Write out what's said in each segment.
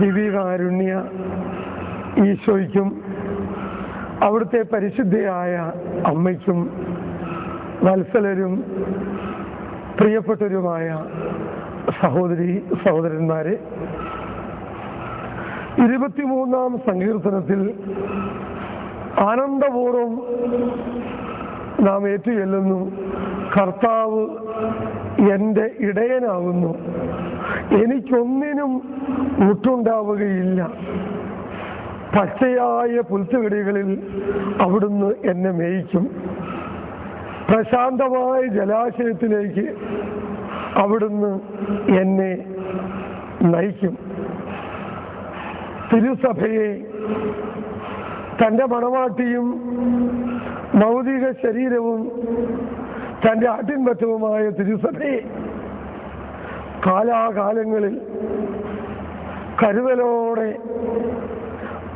ദിവ്യകാരുണ്യ ഈശോയ്ക്കും അവിടുത്തെ പരിശുദ്ധയായ അമ്മയ്ക്കും വത്സലരും പ്രിയപ്പെട്ടവരുമായ സഹോദരി സഹോദരന്മാരെ, 23-ാം സങ്കീർത്തനത്തിൽ ആനന്ദപൂർവം നാം ഏറ്റുചൊല്ലുന്നു, കർത്താവ് എൻ്റെ ഇടയനാകുന്നു, എനിക്കൊന്നിനും മുട്ടുണ്ടാവുകയില്ല. പച്ചയായ പുൽത്തുകടികളിൽ അവിടുന്ന് എന്നെ മേയിക്കും, പ്രശാന്തമായ ജലാശയത്തിലേക്ക് അവിടുന്ന് എന്നെ നയിക്കും. തിരുസഭയെ തൻ്റെ മണവാട്ടിയും ഭൗതിക ശരീരവും തൻ്റെ ആട്ടിൻപറ്റവുമായ തിരുസഭയെ കാലാകാലങ്ങളിൽ കരുതലോടെ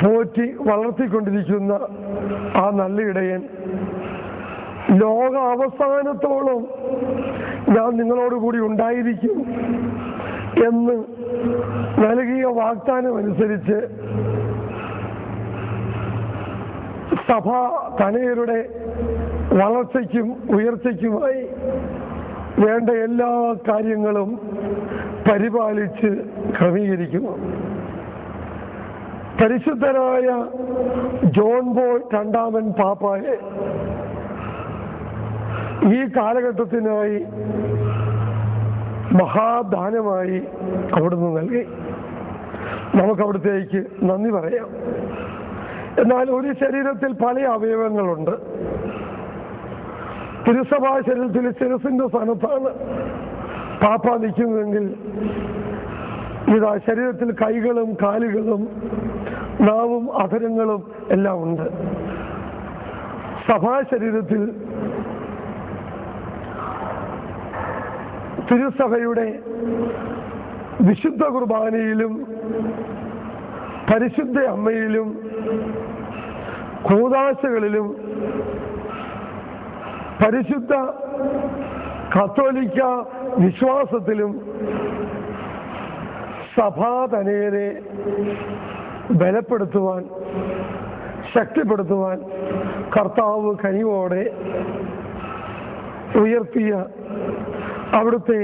പോറ്റി വളർത്തിക്കൊണ്ടിരിക്കുന്ന ആ നല്ല ഇടയൻ ലോക അവസാനത്തോളം ഞാൻ നിങ്ങളോടുകൂടി ഉണ്ടായിരിക്കും എന്ന് നൽകിയ വാഗ്ദാനം അനുസരിച്ച് സഭാ തനയരുടെ വളർച്ചയ്ക്കും ഉയർച്ചയ്ക്കുമായി വേണ്ട എല്ലാ കാര്യങ്ങളും പരിപാലിച്ച് ക്രമീകരിക്കുന്നു. പരിശുദ്ധനായ ജോൺ പോൾ രണ്ടാമൻ പാപ്പായെ ഈ കാലഘട്ടത്തിനായി മഹാദാനമായി അവിടുന്ന് നൽകി. നമുക്കവിടുത്തേക്ക് നന്ദി പറയാം. എന്നാൽ ഒരു ശരീരത്തിൽ പല അവയവങ്ങളുണ്ട്. തിരുസഭാ ശരീരത്തിൽ ശിരസിന്റെ സ്ഥാനത്താണ് പാപ്പ നിൽക്കുന്നതെങ്കിൽ ഇതാ ശരീരത്തിൽ കൈകളും കാലുകളും നാവും അധരങ്ങളും എല്ലാം ഉണ്ട്. സഭാ ശരീരത്തിൽ തിരുസഭയുടെ വിശുദ്ധ കുർബാനയിലും പരിശുദ്ധ അമ്മയിലും കൂദാശകളിലും പരിശുദ്ധ കത്തോലിക്ക വിശ്വാസത്തിലും സഭാതനയരെ ബലപ്പെടുത്തുവാൻ, ശക്തിപ്പെടുത്തുവാൻ കർത്താവ് കനിവോടെ ഉയർത്തിയ അവിടുത്തെ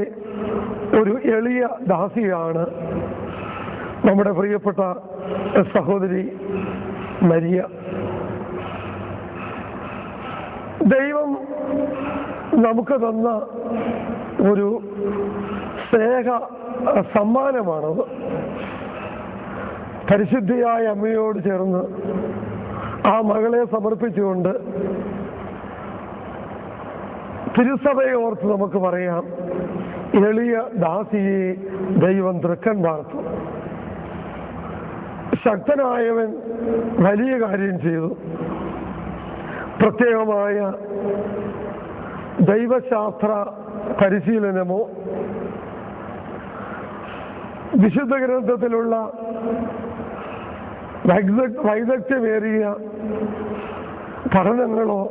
ഒരു എളിയ ദാസിയാണ് നമ്മുടെ പ്രിയപ്പെട്ട സഹോദരി മരിയ. ദൈവം നമുക്ക് തന്ന ഒരു സ്നേഹ സമ്മാനമാണത്. പരിശുദ്ധിയായ അമ്മയോട് ചേർന്ന് ആ മകളെ സമർപ്പിച്ചുകൊണ്ട് തിരുസഭയെ ഓർത്ത് നമുക്ക് പറയാം, എളിയ ദാസിയെ ദൈവം തൃക്കൻ പാർത്തു. ശക്തനായവൻ വലിയ കാര്യം ചെയ്തു. പ്രത്യേകമായ ദൈവശാസ്ത്ര പരിശീലനമോ വിശുദ്ധ ഗ്രന്ഥത്തിലുള്ള വൈദഗ്ധ്യമേറിയ പഠനങ്ങളോ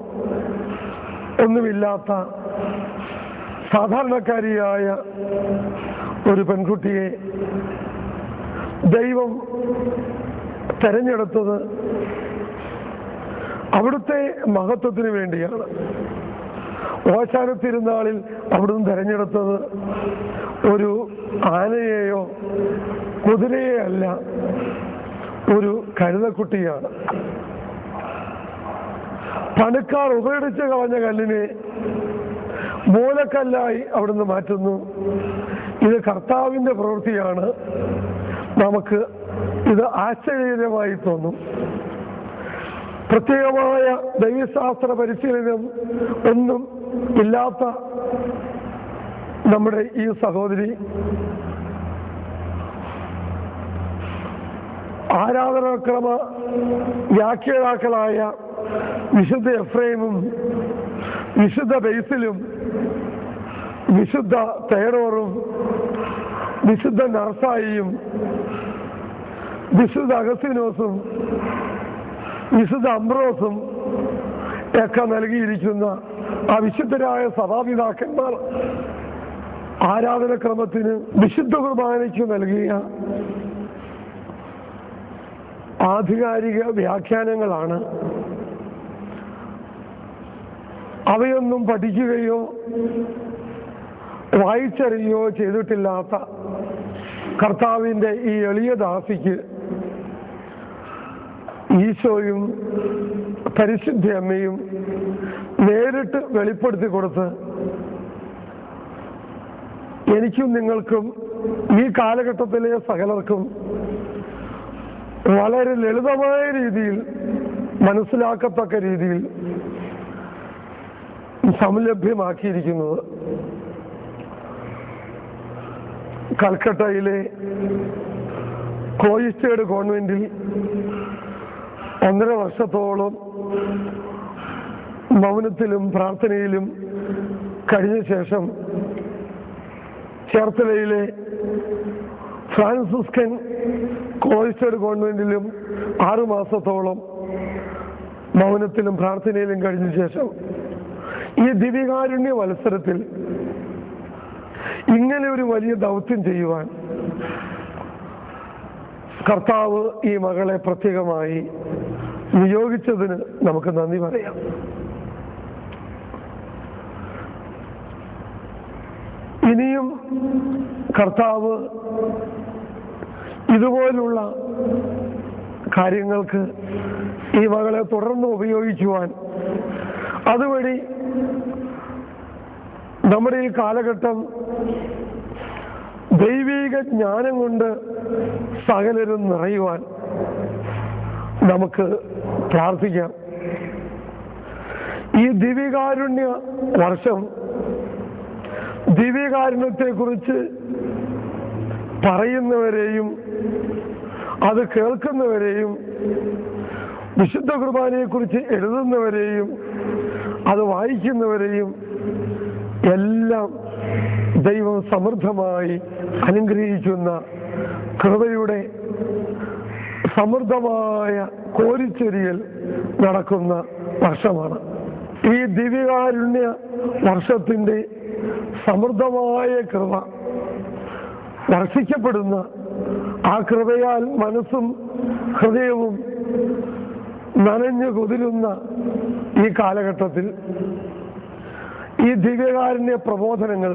ഒന്നുമില്ലാത്ത സാധാരണക്കാരിയായ ഒരു പെൺകുട്ടിയെ ദൈവം തെരഞ്ഞെടുത്തത് അവിടുത്തെ മഹത്വത്തിന് വേണ്ടിയാണ്. ഓശാന തിരുനാളിൽ അവിടുന്ന് തെരഞ്ഞെടുത്തത് ഒരു ആനയെയോ കുതിരയെ അല്ല, ഒരു കഴുതക്കുട്ടിയാണ്. പണിക്കാർ ഉപേക്ഷിച്ച് കളഞ്ഞ കല്ലിനെ മൂലക്കല്ലായി അവിടുന്ന് മാറ്റുന്നു. ഇത് കർത്താവിൻ്റെ പ്രവൃത്തിയാണ്. നമുക്ക് ഇത് ആശ്ചര്യകരമായി തോന്നും. പ്രത്യേകമായ ദൈവശാസ്ത്ര പരിശീലനം ഒന്നും ഇല്ലാത്ത നമ്മുടെ ഈ സഹോദരി ആരാധനാക്രമ വ്യാഖ്യാതാക്കളായ വിശുദ്ധ എഫ്രൈമും വിശുദ്ധ ബേസിലും വിശുദ്ധ തേഡോറും വിശുദ്ധ നർസായിയും വിശുദ്ധ അഗസ്തീനോസും വിശുദ്ധ അംബ്രോസും ഒക്കെ നൽകിയിരിക്കുന്ന ആ വിശുദ്ധരായ സഭാപിതാക്കന്മാർ ആരാധനക്രമത്തിന് വിശുദ്ധ കുർബാനയ്ക്ക് നൽകിയ ആധികാരിക വ്യാഖ്യാനങ്ങളാണ്. അവയൊന്നും പഠിക്കുകയോ വായിച്ചറിയുകയോ ചെയ്തിട്ടില്ലാത്ത കർത്താവിൻ്റെ ഈ എളിയ ദാസിക്ക് ഈശോയും പരിശുദ്ധ അമ്മയും നേരിട്ട് വെളിപ്പെടുത്തി കൊടുത്ത് എനിക്കും നിങ്ങൾക്കും ഈ കാലഘട്ടത്തിലെ സകലർക്കും വളരെ ലളിതമായ രീതിയിൽ മനസ്സിലാക്കത്തക്ക രീതിയിൽ സംലഭ്യമാക്കിയിരിക്കുന്നത്. കൽക്കട്ടയിലെ ക്ലോയിസ്റ്റേഡ് കോൺവെന്റിൽ 1.5 വർഷത്തോളം മൗനത്തിലും പ്രാർത്ഥനയിലും കഴിഞ്ഞ ശേഷം ചേർത്തലയിലെ ഫ്രാൻസിസ്കൻ ക്ലോയിസ്റ്റേഡ് കോൺവെന്റിലും 6 മാസത്തോളം മൗനത്തിലും പ്രാർത്ഥനയിലും കഴിഞ്ഞ ശേഷം ഈ ദിവ്യകാരുണ്യ മത്സരത്തിൽ ഇങ്ങനെ ഒരു വലിയ ദൗത്യം ചെയ്യുവാൻ കർത്താവ് ഈ മകളെ പ്രത്യേകമായി നിയോഗിച്ചതിന് നമുക്ക് നന്ദി പറയാം. ഇനിയും കർത്താവ് ഇതുപോലുള്ള കാര്യങ്ങൾക്ക് ഈ മകളെ തുടർന്ന് ഉപയോഗിക്കുവാൻ, അതുവഴി നമ്മുടെ ഈ കാലഘട്ടം ദൈവിക ജ്ഞാനം കൊണ്ട് സകലരും നിറയുവാൻ നമുക്ക് പ്രാർത്ഥിക്കാം. ഈ ദിവ്യകാരുണ്യ വർഷം ദിവ്യകാരുണ്യത്തെക്കുറിച്ച് പറയുന്നവരെയും അത് കേൾക്കുന്നവരെയും വിശുദ്ധ കുർബാനയെക്കുറിച്ച് എഴുതുന്നവരെയും അത് വായിക്കുന്നവരെയും എല്ലാം ദൈവം സമൃദ്ധമായി അനുഗ്രഹിക്കുന്ന കൃപയുടെ സമൃദ്ധമായ കോരിച്ചൊരിയൽ നടക്കുന്ന വർഷമാണ്. ഈ ദിവ്യകാരുണ്യ വർഷത്തിൻ്റെ സമൃദ്ധമായ കൃപ വർഷിക്കപ്പെടുന്ന, ആ കൃപയാൽ മനസ്സും ഹൃദയവും നനഞ്ഞു കുതിരുന്ന ഈ കാലഘട്ടത്തിൽ ഈ ദിവ്യകാരുണ്യ പ്രബോധനങ്ങൾ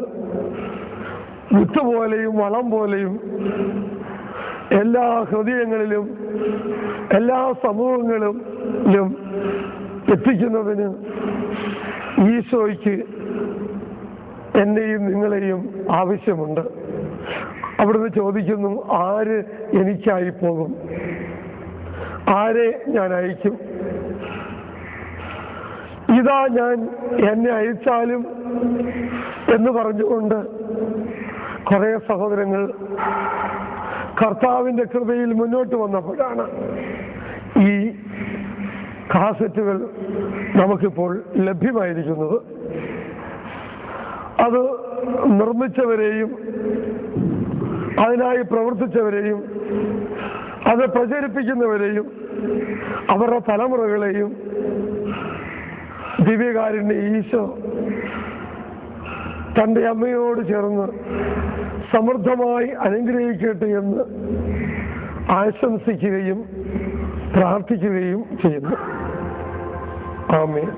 വിത്തുപോലെയും വളം പോലെയും എല്ലാ ഹൃദയങ്ങളിലും എല്ലാ സമൂഹങ്ങളിലും എത്തിക്കുന്നതിന് ഈശോയ്ക്ക് എന്നെയും നിങ്ങളെയും ആവശ്യമുണ്ട്. അവിടുന്ന് ചോദിക്കുന്നു, ആര് എനിക്കായി പോകും? ആരെ ഞാൻ അയക്കും? ഇതാ ഞാൻ, എന്നെ അയച്ചാലും എന്ന് പറഞ്ഞുകൊണ്ട് കുറേ സഹോദരങ്ങൾ കർത്താവിൻ്റെ കൃപയിൽ മുന്നോട്ട് വന്നപ്പോഴാണ് ഈ കാസറ്റുകൾ നമുക്കിപ്പോൾ ലഭ്യമായിരിക്കുന്നത്. അത് നിർമ്മിച്ചവരെയും അതിനായി പ്രവർത്തിച്ചവരെയും അത് പ്രചരിപ്പിക്കുന്നവരെയും അവരുടെ തലമുറകളെയും ദിവ്യകാരുണ്യ ഈശോ തൻ്റെ അമ്മയോട് ചേർന്ന് സമൃദ്ധമായി അനുഗ്രഹിക്കട്ടെ എന്ന് ആശംസിക്കുകയും പ്രാർത്ഥിക്കുകയും ചെയ്യുന്നു. ആമേൻ.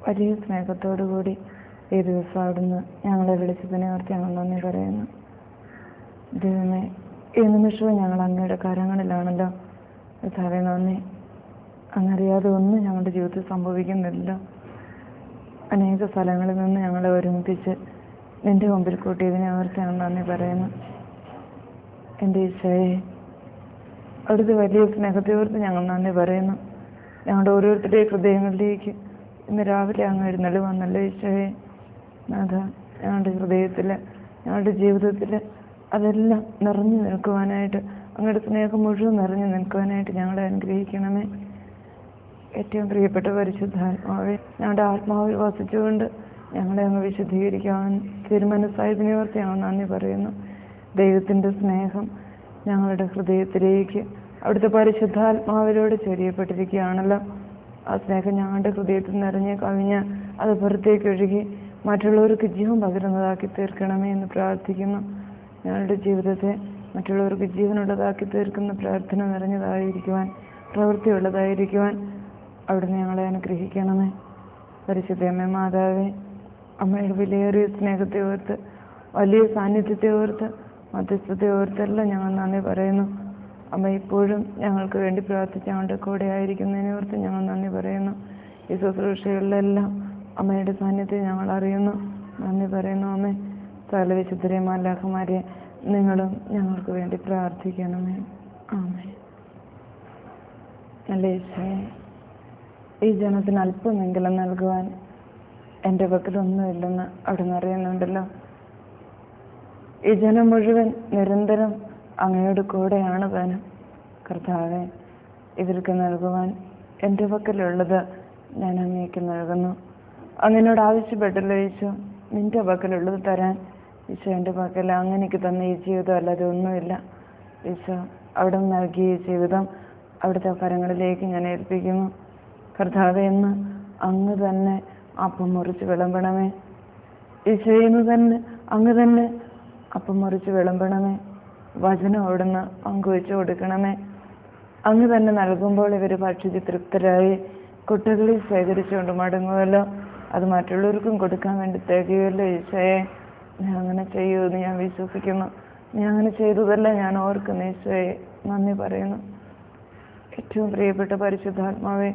വലിയ സ്നേഹത്തോടുകൂടി ഈ ദിവസം അവിടുന്ന് ഞങ്ങളെ വിളിച്ചതിനെ ഓർത്ത് ഞങ്ങൾ നന്ദി പറയുന്നു. ദൈവമേ, ഈ നിമിഷവും ഞങ്ങൾ അങ്ങയുടെ കരങ്ങളിലാണല്ലോ. കർത്താവേ, നന്ദി. അങ്ങറിയാതെ ഒന്നും ഞങ്ങളുടെ ജീവിതത്തിൽ സംഭവിക്കുന്നില്ല. അനേക സ്ഥലങ്ങളിൽ നിന്ന് ഞങ്ങളെ ഒരുമിപ്പിച്ച് നിന്റെ മുമ്പിൽ കൂട്ടിയതിനെ ഓർത്ത് ഞാൻ നന്ദി പറയുന്നു. എൻ്റെ ഈശോയെ, അവിടുത്തെ വലിയ സ്നേഹത്തെ ഓർത്ത് ഞങ്ങൾ നന്ദി പറയുന്നു. ഞങ്ങളുടെ ഓരോരുത്തരുടെയും ഹൃദയങ്ങളിലേക്ക് ഇന്ന് രാവിലെ അങ്ങ് എഴുന്നള്ളി വന്നല്ലോ ഈശോയെ. നാഥ, ഞങ്ങളുടെ ഹൃദയത്തിൽ, ഞങ്ങളുടെ ജീവിതത്തിൽ അതെല്ലാം നിറഞ്ഞു നിൽക്കുവാനായിട്ട്, അങ്ങയുടെ സ്നേഹം മുഴുവൻ നിറഞ്ഞു നിൽക്കുവാനായിട്ട് ഞങ്ങളെ അനുഗ്രഹിക്കണമേ. ഏറ്റവും പ്രിയപ്പെട്ട പരിശുദ്ധാത്മാവേ, ഞങ്ങളുടെ ആത്മാവിൽ വസിച്ചുകൊണ്ട് ഞങ്ങളെ അങ്ങ് വിശുദ്ധീകരിക്കാൻ തീരുമാനസായതിനെ ഓർത്ത് ഞങ്ങൾ നന്ദി പറയുന്നു. ദൈവത്തിൻ്റെ സ്നേഹം ഞങ്ങളുടെ ഹൃദയത്തിലേക്ക് അവിടുത്തെ പരിശുദ്ധാത്മാവിലൂടെ ചൊരിയപ്പെട്ടിരിക്കുകയാണല്ലോ. ആ സ്നേഹം ഞങ്ങളുടെ ഹൃദയത്തിൽ നിറഞ്ഞ് കവിഞ്ഞ് അത് പുറത്തേക്ക് ഒഴുകി മറ്റുള്ളവർക്ക് ജീവൻ പകരുന്നതാക്കി തീർക്കണമേ എന്ന് പ്രാർത്ഥിക്കുന്നു. ഞങ്ങളുടെ ജീവിതത്തെ മറ്റുള്ളവർക്ക് ജീവനുള്ളതാക്കി തീർക്കുന്ന പ്രാർത്ഥന നിറഞ്ഞതായിരിക്കുവാൻ, പ്രവൃത്തിയുള്ളതായിരിക്കുവാൻ അവിടുന്ന് ഞങ്ങളെ അനുഗ്രഹിക്കണമേ. പരിശുദ്ധയമ്മേ മാതാവേ, അമ്മയുടെ വിലയേറിയ സ്നേഹത്തെ ഓർത്ത്, വലിയ സാന്നിധ്യത്തെ ഓർത്ത്, മധ്യസ്ഥത്തെ ഓർത്തെല്ലാം ഞങ്ങൾ നന്ദി പറയുന്നു. അമ്മ ഇപ്പോഴും ഞങ്ങൾക്ക് വേണ്ടി പ്രാർത്ഥിച്ച് ഞങ്ങളുടെ കൂടെ ആയിരിക്കുന്നതിനെ ഓർത്ത് ഞങ്ങൾ നന്ദി പറയുന്നു. ഈ ശുശ്രൂഷകളിലെല്ലാം അമ്മയുടെ സാന്നിധ്യം ഞങ്ങൾ അറിയുന്നു, നന്ദി പറയുന്നു. അമ്മേ, സകല വിശുദ്ധരെയും മാലാഖമാരെ നിങ്ങളും ഞങ്ങൾക്ക് വേണ്ടി പ്രാർത്ഥിക്കണമേ. ആമേൻ. നല്ല ഈശോയെ, ഈ ജനത്തിന് അല്പമെങ്കിലും നൽകുവാൻ എൻ്റെ പക്കലൊന്നുമില്ലെന്ന് അവിടുന്ന് അറിയുന്നുണ്ടല്ലോ. ഈ ജനം മുഴുവൻ നിരന്തരം അങ്ങയുടെ കൂടെയാണ് താനും. കർത്താവെ, ഇവർക്ക് നൽകുവാൻ എൻ്റെ പക്കലുള്ളത് ഞാൻ അങ്ങേക്ക് നൽകുന്നു. അങ്ങനോട് ആവശ്യപ്പെട്ടല്ലോ ഈശോ, നിൻ്റെ പക്കലുള്ളത് തരാൻ. ഈശോ, എൻ്റെ പക്കൽ അങ്ങനെക്ക് തന്ന ഈ ജീവിതം അല്ലാതെ ഒന്നുമില്ല. ഈശോ, അവിടെ നൽകിയ ഈ ജീവിതം അവിടുത്തെ കരങ്ങളിലേക്ക് ഞാൻ ഏൽപ്പിക്കുന്നു. കർത്താവെ, എന്ന് അങ്ങ് തന്നെ അപ്പം മുറിച്ച് വിളമ്പണമേ. ഈശോയിന്ന് തന്നെ അങ്ങ് തന്നെ അപ്പം മുറിച്ച് വിളമ്പണമേ. വചനം അവിടുന്ന് പങ്കുവെച്ച് കൊടുക്കണമേ. അങ്ങ് തന്നെ നൽകുമ്പോൾ ഇവർ ഭക്ഷിച്ച് തൃപ്തരായി കുട്ടകളിൽ ശേഖരിച്ചുകൊണ്ട് മടങ്ങുമല്ലോ. അത് മറ്റുള്ളവർക്കും കൊടുക്കാൻ വേണ്ടി തികയുമല്ലോ. ഈശോയെ, ഞാൻ അങ്ങനെ ചെയ്യുമെന്ന് ഞാൻ വിശ്വസിക്കുന്നു. ഞാൻ അങ്ങനെ ചെയ്തതല്ല ഞാൻ ഓർക്കുന്നു. ഈശോയെ, നന്ദി പറയുന്നു. ഏറ്റവും പ്രിയപ്പെട്ട പരിശുദ്ധാത്മാവെ,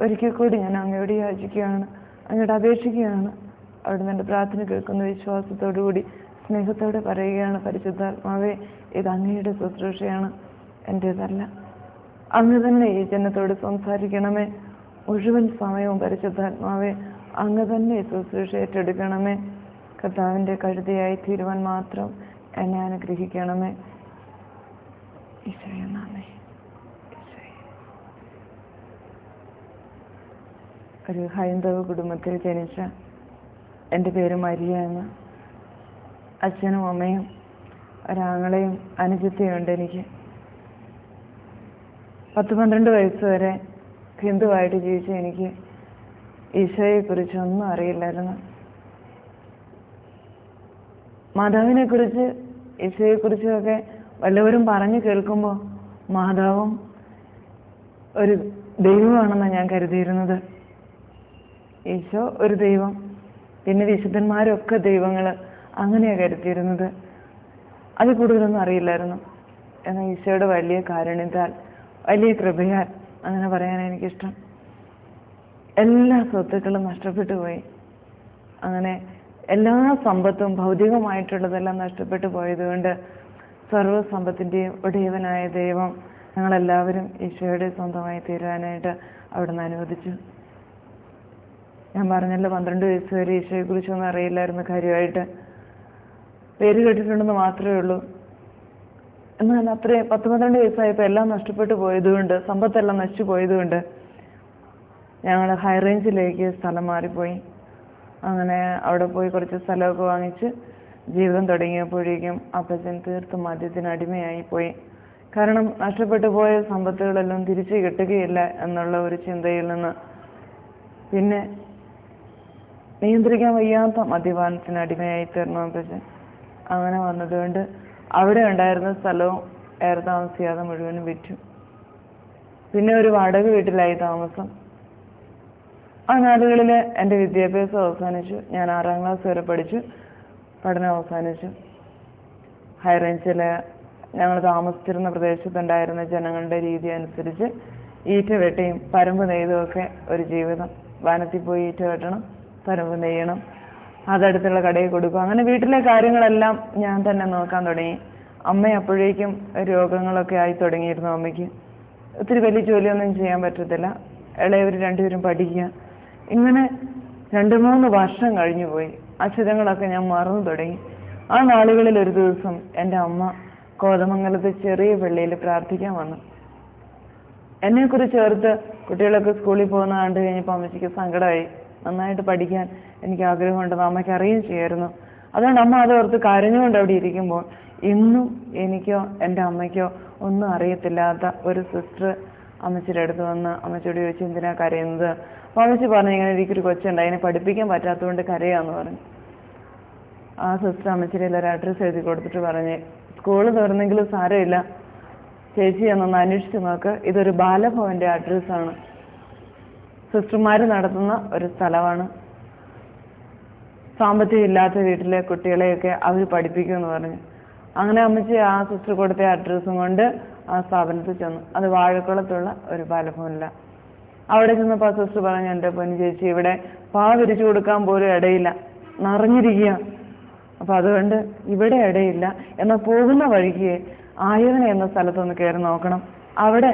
ഒരിക്കൽ കൂടി ഞാൻ അങ്ങയോട് യാചിക്കുകയാണ്, അങ്ങയോട് അപേക്ഷിക്കുകയാണ്. അവിടുന്ന് എൻ്റെ പ്രാർത്ഥന കേൾക്കുന്ന വിശ്വാസത്തോടുകൂടി സ്നേഹത്തോടെ പറയുകയാണ്, പരിശുദ്ധാത്മാവെ, ഇത് അങ്ങയുടെ ശുശ്രൂഷയാണ്, എൻ്റേതല്ല. അങ്ങ് തന്നെ ഈ ജനത്തോട് സംസാരിക്കണമേ. മുഴുവൻ സമയവും പരിശുദ്ധാത്മാവെ, അങ്ങ് തന്നെ ഈ ശുശ്രൂഷ ഏറ്റെടുക്കണമേ. കർത്താവിൻ്റെ കഴുതയായി തീരുവാൻ മാത്രം എന്നെ അനുഗ്രഹിക്കണമേ. ഈശോയെ നന്ദി. ഒരു ഹൈന്ദവ കുടുംബത്തിൽ ജനിച്ച എൻ്റെ പേര് മരിയ എന്ന്. അച്ഛനും അമ്മയും ഒരാങ്ങളെയും അനുജത്തിയുണ്ട് എനിക്ക്. 10-12 വയസ്സ് വരെ ഹിന്ദുവായിട്ട് ജീവിച്ച എനിക്ക് ഈശോയെക്കുറിച്ചൊന്നും അറിയില്ലായിരുന്നു. മാതാവിനെക്കുറിച്ച്, ഈശോയെക്കുറിച്ചൊക്കെ വല്ലവരും പറഞ്ഞു കേൾക്കുമ്പോൾ മാതാവും ഒരു ദൈവമാണെന്നാണ് ഞാൻ കരുതിയിരുന്നത്. ഈശോ ഒരു ദൈവം, പിന്നെ വിശുദ്ധന്മാരൊക്കെ ദൈവങ്ങൾ, അങ്ങനെയാണ് കരുതിയിരുന്നത്. അത് കൂടുതലൊന്നും അറിയില്ലായിരുന്നു. എന്നാൽ ഈശോയുടെ വലിയ കാരുണ്യത്താൽ, വലിയ കൃപയാൽ, അങ്ങനെ പറയാൻ എനിക്കിഷ്ടം, എല്ലാ സ്വത്തുക്കളും നഷ്ടപ്പെട്ടു പോയി. അങ്ങനെ എല്ലാ സമ്പത്തും ഭൗതികമായിട്ടുള്ളതെല്ലാം നഷ്ടപ്പെട്ടു പോയതുകൊണ്ട് സർവ്വസമ്പത്തിൻ്റെയും ഉടയവനായ ദൈവം ഞങ്ങളെല്ലാവരും ഈശോയുടെ സ്വന്തമായി തീരാനായിട്ട് അവിടുന്ന് അനുവദിച്ചു. ഞാൻ പറഞ്ഞല്ലോ, 12 വയസ്സ് വരെ ഈശോയെക്കുറിച്ചൊന്നും അറിയില്ലായിരുന്നു കാര്യമായിട്ട്. പേര് കേട്ടിട്ടുണ്ടെന്ന് മാത്രമേ ഉള്ളൂ. എന്നാൽ അത്രയും 10-12 വയസ്സായപ്പോൾ എല്ലാം നഷ്ടപ്പെട്ടു പോയതുകൊണ്ട്, സമ്പത്തെല്ലാം നശിച്ചു പോയതുകൊണ്ട് ഞങ്ങൾ ഹൈ റേഞ്ചിലേക്ക് സ്ഥലം മാറിപ്പോയി. അങ്ങനെ അവിടെ പോയി കുറച്ച് സ്ഥലമൊക്കെ വാങ്ങിച്ച് ജീവിതം തുടങ്ങിയപ്പോഴേക്കും അപ്പച്ചൻ തീർത്തും മദ്യത്തിന് അടിമയായി പോയി. കാരണം നഷ്ടപ്പെട്ടു പോയ സമ്പത്തുകളെല്ലാം തിരിച്ചു കിട്ടുകയില്ല എന്നുള്ള ഒരു ചിന്തയിൽ നിന്ന് പിന്നെ നിയന്ത്രിക്കാൻ വയ്യാത്ത മദ്യപാനത്തിന് അടിമയായി തീർന്നു അപ്പച്ചൻ. അങ്ങനെ വന്നതുകൊണ്ട് അവിടെ ഉണ്ടായിരുന്ന സ്ഥലവും ഏറെ താമസിയാതെ മുഴുവനും വിറ്റു. പിന്നെ ഒരു വാടക വീട്ടിലായി താമസം. ആ നാളുകളിൽ എൻ്റെ വിദ്യാഭ്യാസം അവസാനിച്ചു. ഞാൻ 6ാം ക്ലാസ് വരെ പഠിച്ചു. പഠനം അവസാനിച്ചു. ഹൈ റേഞ്ചിൽ ഞങ്ങൾ താമസിച്ചിരുന്ന പ്രദേശത്തുണ്ടായിരുന്ന ജനങ്ങളുടെ രീതി അനുസരിച്ച് ഈറ്റ വെട്ടിയും പരമ്പ് നെയ്തും ഒക്കെ ഒരു ജീവിതം. വനത്തിൽ പോയി ഈറ്റ വെട്ടണം, പരമ്പ് നെയ്യണം, അതടുത്തുള്ള കടയിൽ കൊടുക്കും. അങ്ങനെ വീട്ടിലെ കാര്യങ്ങളെല്ലാം ഞാൻ തന്നെ നോക്കാൻ തുടങ്ങി. അമ്മ അപ്പോഴേക്കും രോഗങ്ങളൊക്കെ ആയി തുടങ്ങിയിരുന്നു. അമ്മയ്ക്ക് ഒത്തിരി വലിയ ജോലിയൊന്നും ചെയ്യാൻ പറ്റത്തില്ല. ഇളയവർ രണ്ടുപേരും പഠിക്കുക. ഇങ്ങനെ 2-3 വർഷം കഴിഞ്ഞു പോയി. അക്ഷരങ്ങളൊക്കെ ഞാൻ മറന്നു തുടങ്ങി. ആ നാളുകളിൽ ഒരു ദിവസം എൻ്റെ അമ്മ കോതമംഗലത്ത് ചെറിയ പള്ളിയിൽ പ്രാർത്ഥിക്കാൻ വന്നു. എന്നെക്കുറിച്ച് ചേർത്ത് കുട്ടികളൊക്കെ സ്കൂളിൽ പോകുന്ന കണ്ടു കഴിഞ്ഞപ്പോൾ അമ്മച്ചിക്ക് സങ്കടമായി. നന്നായിട്ട് പഠിക്കാൻ എനിക്ക് ആഗ്രഹമുണ്ടെന്ന് അമ്മയ്ക്ക് അറിയുകയും ചെയ്യായിരുന്നു. അതുകൊണ്ട് അമ്മ അതോർത്ത് കരഞ്ഞുകൊണ്ട് അവിടെ ഇരിക്കുമ്പോൾ ഇന്നും എനിക്കോ എൻ്റെ അമ്മയ്ക്കോ ഒന്നും അറിയത്തില്ലാത്ത ഒരു സിസ്റ്റർ അമ്മച്ചിയുടെ അടുത്ത് വന്ന് അമ്മച്ചിയോട് ചോദിച്ചു, എന്തിനാ കരയുന്നത്? അപ്പോൾ അമ്മച്ചി പറഞ്ഞു, ഇങ്ങനെ എനിക്കൊരു കൊച്ചുണ്ട്, അതിനെ പഠിപ്പിക്കാൻ പറ്റാത്തതുകൊണ്ട് കരയാന്ന് പറഞ്ഞു. ആ സിസ്റ്റർ അമ്മച്ചിയുടെ ഒരു അഡ്രസ്സ് എഴുതി കൊടുത്തിട്ട് പറഞ്ഞ്, സ്കൂള് തുറന്നെങ്കിലും സാരമില്ല, ചേച്ചി എന്നൊന്ന് അന്വേഷിച്ച് നോക്ക്, ഇതൊരു ബാലഭവന്റെ അഡ്രസ്സാണ്, സിസ്റ്റർമാർ നടത്തുന്ന ഒരു സ്ഥലമാണ്, സാമ്പത്തികം ഇല്ലാത്ത വീട്ടിലെ കുട്ടികളെയൊക്കെ അവർ പഠിപ്പിക്കുമെന്ന് പറഞ്ഞു. അങ്ങനെ അമ്മച്ചി ആ സിസ്റ്റർ കൊടുത്ത അഡ്രസ്സും കൊണ്ട് ആ സ്ഥാപനത്തിൽ ചെന്നു. അത് വാഴക്കുളത്തുള്ള ഒരു ബാലഭവനില. അവിടെ ചെന്നപ്പോൾ ആ സിസ്റ്റർ പറഞ്ഞു, എൻ്റെ പൊന്നു ചേച്ചി, ഇവിടെ പാ വിരിച്ചു കൊടുക്കാൻ പോലും ഇടയില്ല, നിറഞ്ഞിരിക്കുക. അപ്പം അതുകൊണ്ട് ഇവിടെ ഇടയില്ല, എന്നാൽ പോകുന്ന വഴിക്ക് ആയവന എന്ന സ്ഥലത്തൊന്ന് കയറി നോക്കണം, അവിടെ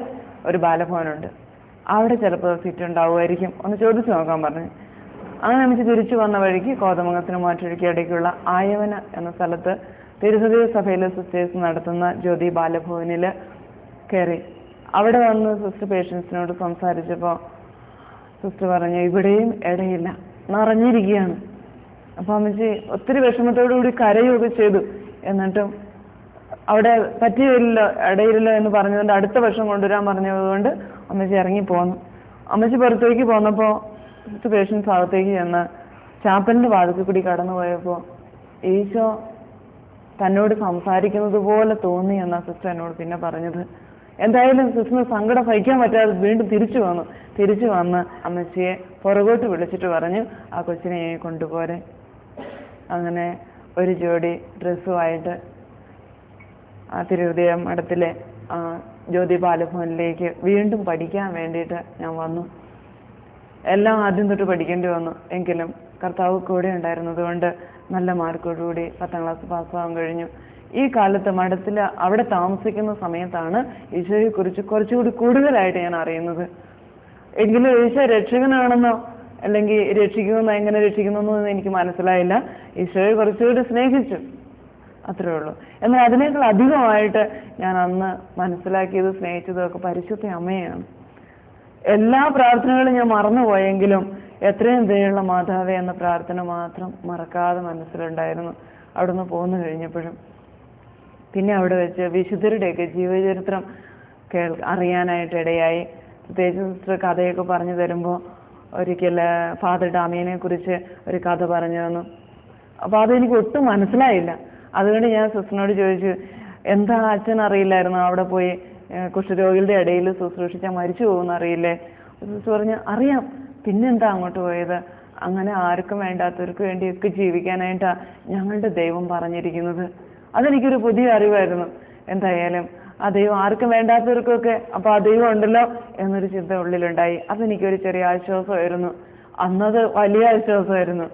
ഒരു ബാലഭവനുണ്ട്, അവിടെ ചിലപ്പോൾ സീറ്റ് ഉണ്ടാവുമായിരിക്കും, ഒന്ന് ചോദിച്ചു നോക്കാൻ പറഞ്ഞു. അങ്ങനെ നമുക്ക് തിരിച്ചു വന്ന വഴിക്ക് കോതമംഗലത്തിന് മാറ്റൊഴുക്കി ഇടയ്ക്കുള്ള ആയവന എന്ന സ്ഥലത്ത് തിരുഹൃദയ സഭയിലെ സിസ്റ്റേഴ്സ് നടത്തുന്ന ജ്യോതി ബാലഭവനിൽ കയറി. അവിടെ വന്ന് സിസ്റ്റർ പേഷ്യൻസിനോട് സംസാരിച്ചപ്പോൾ സിസ്റ്റർ പറഞ്ഞു, ഇവിടെയും ഇടയില്ല, നിറഞ്ഞിരിക്കുകയാണ്. അപ്പം അമ്മച്ചി ഒത്തിരി വിഷമത്തോടുകൂടി കരയുകയൊക്കെ ചെയ്തു. എന്നിട്ടും അവിടെ പറ്റിയില്ലല്ലോ, ഇടയില്ലല്ലോ എന്ന് പറഞ്ഞതുകൊണ്ട് അടുത്ത വർഷം കൊണ്ടുവരാൻ പറഞ്ഞതുകൊണ്ട് അമ്മച്ചി ഇറങ്ങിപ്പോന്നു. അമ്മച്ചി പുറത്തേക്ക് പോന്നപ്പോൾ സിസ്റ്റർ പേഷ്യൻസ് അകത്തേക്ക് ചെന്ന് ചാപ്പലിന്റെ വാതിൽക്കൽ കൂടി കടന്നു പോയപ്പോൾ ഈശോ തന്നോട് സംസാരിക്കുന്നത് പോലെ തോന്നി എന്നാ സിസ്റ്റർ എന്നോട് പിന്നെ പറഞ്ഞത്. എന്തായാലും സിസ്റ്ററിന് സങ്കടം സഹിക്കാൻ പറ്റാതെ വീണ്ടും തിരിച്ചു വന്ന് അമ്മച്ചിയെ പുറകോട്ട് വിളിച്ചിട്ട് പറഞ്ഞു, ആ കൊച്ചിനെ കൊണ്ടുപോരെ. അങ്ങനെ ഒരു ജോഡി ഡ്രസ്സുമായിട്ട് ആ തിരുഹൃദയ മഠത്തിലെ ജ്യോതി ബാലഭവനിലേക്ക് വീണ്ടും പഠിക്കാൻ വേണ്ടിയിട്ട് ഞാൻ വന്നു. എല്ലാം ആദ്യം തൊട്ട് പഠിക്കേണ്ടി വന്നു. എങ്കിലും കർത്താവ് കൂടെ ഉണ്ടായിരുന്നത് കൊണ്ട് നല്ല മാർക്കോടുകൂടി 10ാം ക്ലാസ് പാസ്സാകാൻ കഴിഞ്ഞു. ഈ കാലത്ത് മഠത്തിൽ അവിടെ താമസിക്കുന്ന സമയത്താണ് ഈശോയെ കുറിച്ച് കുറച്ചുകൂടി കൂടുതലായിട്ട് ഞാൻ അറിയുന്നത്. എങ്കിലും ഈശോ രക്ഷകനാണെന്നോ അല്ലെങ്കിൽ രക്ഷിക്കുമെന്നോ എങ്ങനെ രക്ഷിക്കുന്നൊന്നും എനിക്ക് മനസ്സിലായില്ല. ഈശോയെ കുറച്ചുകൂടി സ്നേഹിച്ചു, അത്രേ ഉള്ളൂ. എന്നാൽ അതിനേക്കാൾ അധികമായിട്ട് ഞാൻ അന്ന് മനസ്സിലാക്കിയത് സ്നേഹിച്ചതൊക്കെ പരിശുദ്ധ അമ്മയാണ്. എല്ലാ പ്രാർത്ഥനകളും ഞാൻ മറന്നുപോയെങ്കിലും എത്രയും ദയുള്ള മാതാവേ എന്ന പ്രാർത്ഥന മാത്രം മറക്കാതെ മനസ്സിലുണ്ടായിരുന്നു അവിടുന്ന് പോന്നു കഴിഞ്ഞപ്പോഴും. പിന്നെ അവിടെ വെച്ച് വിശുദ്ധരുടെയൊക്കെ ജീവചരിത്രം അറിയാനായിട്ട് ഇടയായി. പ്രത്യേകിച്ച് സിസ്റ്റർ കഥയൊക്കെ പറഞ്ഞു തരുമ്പോൾ ഒരിക്കൽ ഫാദർ ഡാമിയനെ കുറിച്ച് ഒരു കഥ പറഞ്ഞു തന്നു. അപ്പോൾ അതെനിക്ക് ഒട്ടും മനസ്സിലായില്ല. അതുകൊണ്ട് ഞാൻ സിസ്റ്ററിനോട് ചോദിച്ചു, എന്താ അച്ഛൻ അറിയില്ലായിരുന്നു അവിടെ പോയി കുഷ്ഠരോഗികളുടെ ഇടയിൽ ശുശ്രൂഷിച്ചാൽ മരിച്ചു പോകുമെന്ന് അറിയില്ലേ? സിസ്റ്റർ പറഞ്ഞു, അറിയാം, പിന്നെന്താ അങ്ങോട്ട് പോയത്? അങ്ങനെ ആർക്കും വേണ്ടാത്തവർക്ക് വേണ്ടിയൊക്കെ ജീവിക്കാനായിട്ടാണ് ഞങ്ങളുടെ ദൈവം പറഞ്ഞിരിക്കുന്നത്. അതെനിക്കൊരു പുതിയ അറിവായിരുന്നു. എന്തായാലും ആ ദൈവം ആർക്കും വേണ്ടാത്തവർക്കൊക്കെ അപ്പോൾ ആ ദൈവം ഉണ്ടല്ലോ എന്നൊരു ചിന്ത ഉള്ളിലുണ്ടായി. അതെനിക്കൊരു ചെറിയ ആശ്വാസമായിരുന്നു. അന്നത് വലിയ ആശ്വാസമായിരുന്നു.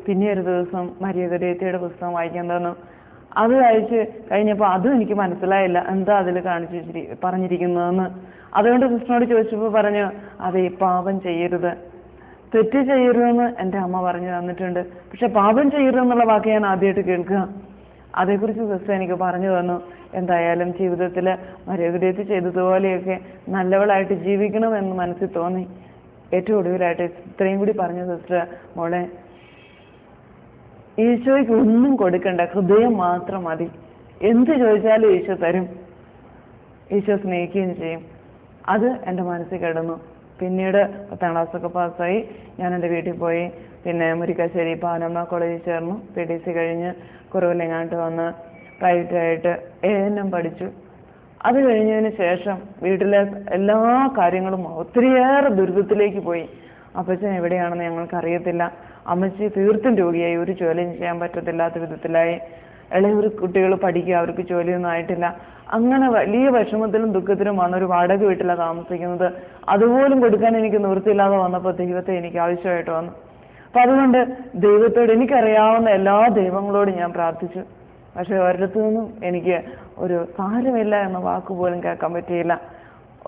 പിന്നെ ഒരു ദിവസം മരിയ ഗരേത്തിയുടെ പുസ്തകം വായിക്കാൻ തന്നു. അത് വായിച്ച് കഴിഞ്ഞപ്പോൾ അതും എനിക്ക് മനസ്സിലായില്ല എന്താ അതിൽ പറഞ്ഞിരിക്കുന്നതെന്ന്. അതുകൊണ്ട് സിസ്റ്ററിനോട് ചോദിച്ചപ്പോൾ പറഞ്ഞു, അതെ, പാപം ചെയ്യരുത്, തെറ്റ് ചെയ്യരുതെന്ന് എൻ്റെ അമ്മ പറഞ്ഞു തന്നിട്ടുണ്ട്. പക്ഷെ പാപം ചെയ്യരുതെന്നുള്ള വാക്ക് ഞാൻ ആദ്യമായിട്ട് കേൾക്കുക. അതേക്കുറിച്ച് സിസ്റ്റർ എനിക്ക് പറഞ്ഞു തന്നു. എന്തായാലും ജീവിതത്തിൽ മര്യാദ ചെയ്തതുപോലെയൊക്കെ നല്ലവളായിട്ട് ജീവിക്കണമെന്ന് മനസ്സിൽ തോന്നി. ഏറ്റവും ഒടുവിലായിട്ട് ഇത്രയും കൂടി പറഞ്ഞു, സിസ്റ്റർ, മോളെ, ഈശോയ്ക്ക് ഒന്നും കൊടുക്കണ്ട, ഹൃദയം മാത്രം മതി. എന്ത് ചോദിച്ചാലും ഈശോ തരും, ഈശോ സ്നേഹിക്കുകയും ചെയ്യും. അത് എൻ്റെ മനസ്സിൽ കിടന്നു. പിന്നീട് 10ാം ക്ലാസ്സൊക്കെ പാസ്സായി. ഞാൻ എൻ്റെ വീട്ടിൽ പോയി. പിന്നെ മുരിക്കാശ്ശേരി പാനമ്മ കോളേജിൽ ചേർന്നു. PDC കഴിഞ്ഞ് കുറവിലെങ്ങാണ്ട് വന്ന് പ്രൈവറ്റായിട്ട് ANM പഠിച്ചു. അത് കഴിഞ്ഞതിന് ശേഷം വീട്ടിലെ എല്ലാ കാര്യങ്ങളും ഒത്തിരിയേറെ ദുരിതത്തിലേക്ക് പോയി. അപ്പച്ചൻ എവിടെയാണെന്ന് ഞങ്ങൾക്ക് അറിയത്തില്ല. അമ്മച്ചി തീർത്തും രോഗിയായി, ഒരു ജോലിയും ചെയ്യാൻ പറ്റത്തില്ലാത്ത വിധത്തിലായി. ഇളയൊരു കുട്ടികൾ പഠിക്കുക, അവർക്ക് ജോലിയൊന്നും ആയിട്ടില്ല. അങ്ങനെ വലിയ വിഷമത്തിലും ദുഃഖത്തിലും വന്ന ഒരു വാടക വീട്ടിലാണ് താമസിക്കുന്നത്. അതുപോലും കൊടുക്കാൻ എനിക്ക് നിവൃത്തിയില്ലാതെ വന്നപ്പോൾ ദൈവത്തെ എനിക്ക് ആവശ്യമായിട്ട് വന്നു. അപ്പൊ അതുകൊണ്ട് ദൈവത്തോട് എനിക്കറിയാവുന്ന എല്ലാ ദൈവങ്ങളോടും ഞാൻ പ്രാർത്ഥിച്ചു. പക്ഷെ ഒരിടത്തു നിന്നും എനിക്ക് ഒരു സാരമില്ല എന്ന വാക്ക് പോലും കേൾക്കാൻ പറ്റിയില്ല,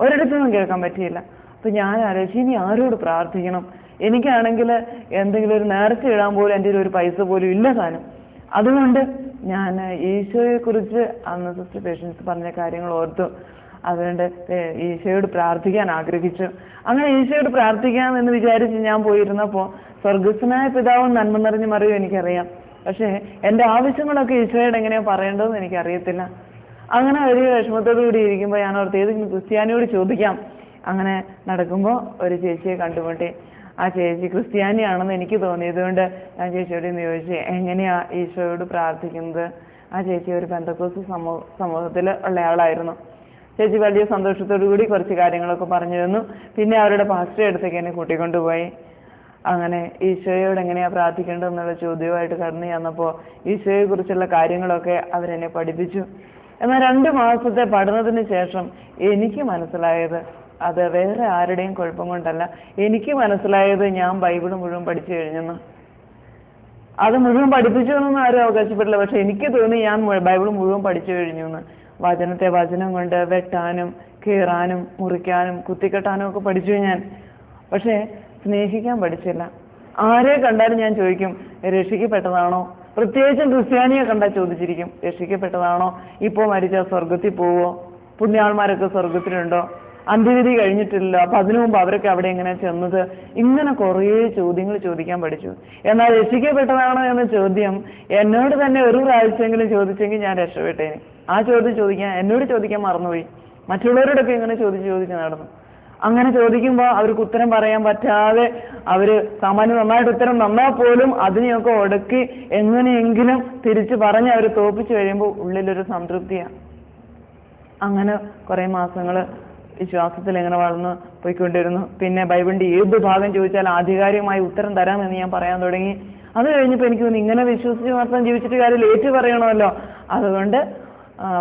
ഒരിടത്തു നിന്നും കേൾക്കാൻ പറ്റിയില്ല. അപ്പൊ ഞാൻ ആലോചിച്ചു, ഇനി ആരോട് പ്രാർത്ഥിക്കണം? എനിക്കാണെങ്കിൽ എന്തെങ്കിലും ഒരു നേർച്ച ഇടാൻ പോലും എൻ്റെ ഒരു പൈസ പോലും ഇല്ല താനും. അതുകൊണ്ട് ഞാൻ ഈശോയെ കുറിച്ച് അന്ന് സിസ്റ്റർ പേഷ്യൻസ് പറഞ്ഞ കാര്യങ്ങൾ ഓർത്തു. അതുകൊണ്ട് ഈശോയോട് പ്രാർത്ഥിക്കാൻ ആഗ്രഹിച്ചു. അങ്ങനെ ഈശോയോട് പ്രാർത്ഥിക്കാമെന്ന് വിചാരിച്ച് ഞാൻ പോയിരുന്നപ്പോൾ സ്വർഗസ്വനായ പിതാവും നന്മ നിറഞ്ഞു മറിയും എനിക്കറിയാം. പക്ഷേ എൻ്റെ ആവശ്യങ്ങളൊക്കെ ഈശോയോട് എങ്ങനെയാണ് പറയേണ്ടതെന്ന് എനിക്കറിയത്തില്ല. അങ്ങനെ വലിയ വിഷമത്തോടു കൂടി ഇരിക്കുമ്പോൾ ഞാൻ ഓർത്ത് ഏതെങ്കിലും ക്രിസ്ത്യാനിയോട് ചോദിക്കാം. അങ്ങനെ നടക്കുമ്പോൾ ഒരു ചേച്ചിയെ കണ്ടുമുട്ടി. ആ ചേച്ചി ക്രിസ്ത്യാനിയാണെന്ന് എനിക്ക് തോന്നിയതുകൊണ്ട് ഞാൻ ചേച്ചിയോട് ചോദിച്ചു, എങ്ങനെയാ ഈശോയോട് പ്രാർത്ഥിക്കുന്നത്? ആ ചേച്ചി ഒരു പെന്തക്കോസ്ത് സമൂഹത്തിൽ ഉള്ളയാളായിരുന്നു. ചേച്ചി വലിയ സന്തോഷത്തോടു കൂടി കുറച്ച് കാര്യങ്ങളൊക്കെ പറഞ്ഞു തന്നു. പിന്നെ അവരുടെ പാസ്റ്റർ അടുത്തേക്ക് എന്നെ കൂട്ടിക്കൊണ്ടുപോയി. അങ്ങനെ ഈശോയോട് എങ്ങനെയാ പ്രാർത്ഥിക്കേണ്ടതെന്നുള്ള ചോദ്യവുമായിട്ട് കടന്നു ചെന്നപ്പോൾ ഈശോയെ കുറിച്ചുള്ള കാര്യങ്ങളൊക്കെ അവരെന്നെ പഠിപ്പിച്ചു. എന്നാൽ 2 മാസത്തെ പഠനത്തിന് ശേഷം എനിക്ക് മനസ്സിലായത് അത് വേറെ ആരുടെയും കുഴപ്പം കൊണ്ടല്ല. എനിക്ക് മനസ്സിലായത് ഞാൻ ബൈബിൾ മുഴുവൻ പഠിച്ചു കഴിഞ്ഞെന്ന്. അത് മുഴുവൻ പഠിപ്പിച്ചു എന്നൊന്നും ആരും അവകാശപ്പെട്ടില്ല. പക്ഷെ എനിക്ക് തോന്നി ഞാൻ ബൈബിൾ മുഴുവൻ പഠിച്ചു കഴിഞ്ഞു എന്ന്. വചനത്തെ വചനം കൊണ്ട് വെട്ടാനും കീറാനും മുറിക്കാനും കുത്തിക്കെട്ടാനും ഒക്കെ പഠിച്ചു ഞാൻ. പക്ഷെ സ്നേഹിക്കാൻ പഠിച്ചില്ല. ആരെ കണ്ടാലും ഞാൻ ചോദിക്കും, രക്ഷിക്കപ്പെട്ടതാണോ? പ്രത്യേകിച്ചും ക്രിസ്ത്യാനിയെ കണ്ടാൽ ചോദിച്ചിരിക്കും, രക്ഷിക്കപ്പെട്ടതാണോ? ഇപ്പോൾ മരിച്ചാൽ സ്വർഗത്തിൽ പോവോ? പുണ്യാൾമാരൊക്കെ സ്വർഗത്തിലുണ്ടോ? അന്ത്യവിധി കഴിഞ്ഞിട്ടില്ല, അപ്പൊ അതിനു മുമ്പ് അവരൊക്കെ അവിടെ എങ്ങനെ ചെന്നത്? ഇങ്ങനെ കുറേ ചോദ്യങ്ങൾ ചോദിക്കാൻ പഠിച്ചു. എന്നാൽ രക്ഷിക്കപ്പെട്ടതാണോ എന്ന ചോദ്യം എന്നോട് തന്നെ ഒരു പ്രാവശ്യമെങ്കിലും ചോദിച്ചെങ്കിൽ ഞാൻ രക്ഷപ്പെട്ടേനെ. ആ ചോദ്യം എന്നോട് ചോദിക്കാൻ മറന്നുപോയി. മറ്റുള്ളവരോടൊക്കെ ഇങ്ങനെ ചോദിച്ച് നടന്നു. അങ്ങനെ ചോദിക്കുമ്പോൾ അവർക്ക് ഉത്തരം പറയാൻ പറ്റാതെ അവര് സാമാന്യം നന്നായിട്ട് ഉത്തരം തന്നാൽ പോലും അതിനെയൊക്കെ ഒടുക്കി എങ്ങനെയെങ്കിലും തിരിച്ചു പറഞ്ഞ് അവർ തോപ്പിച്ചു കഴിയുമ്പോൾ ഉള്ളിലൊരു സംതൃപ്തിയാണ്. അങ്ങനെ കുറെ മാസങ്ങള് വിശ്വാസത്തിൽ എങ്ങനെ വളർന്ന് പോയിക്കൊണ്ടിരുന്നു. പിന്നെ ബൈബിളിന്റെ ഏത് ഭാഗം ചോദിച്ചാൽ ആധികാരികമായി ഉത്തരം തരാമെന്ന് ഞാൻ പറയാൻ തുടങ്ങി. അത് കഴിഞ്ഞപ്പോൾ എനിക്ക് തോന്നി, ഇങ്ങനെ വിശ്വസിച്ച് മാത്രം ജീവിച്ചിട്ട് കാര്യം ഏറ്റു പറയണമല്ലോ. അതുകൊണ്ട്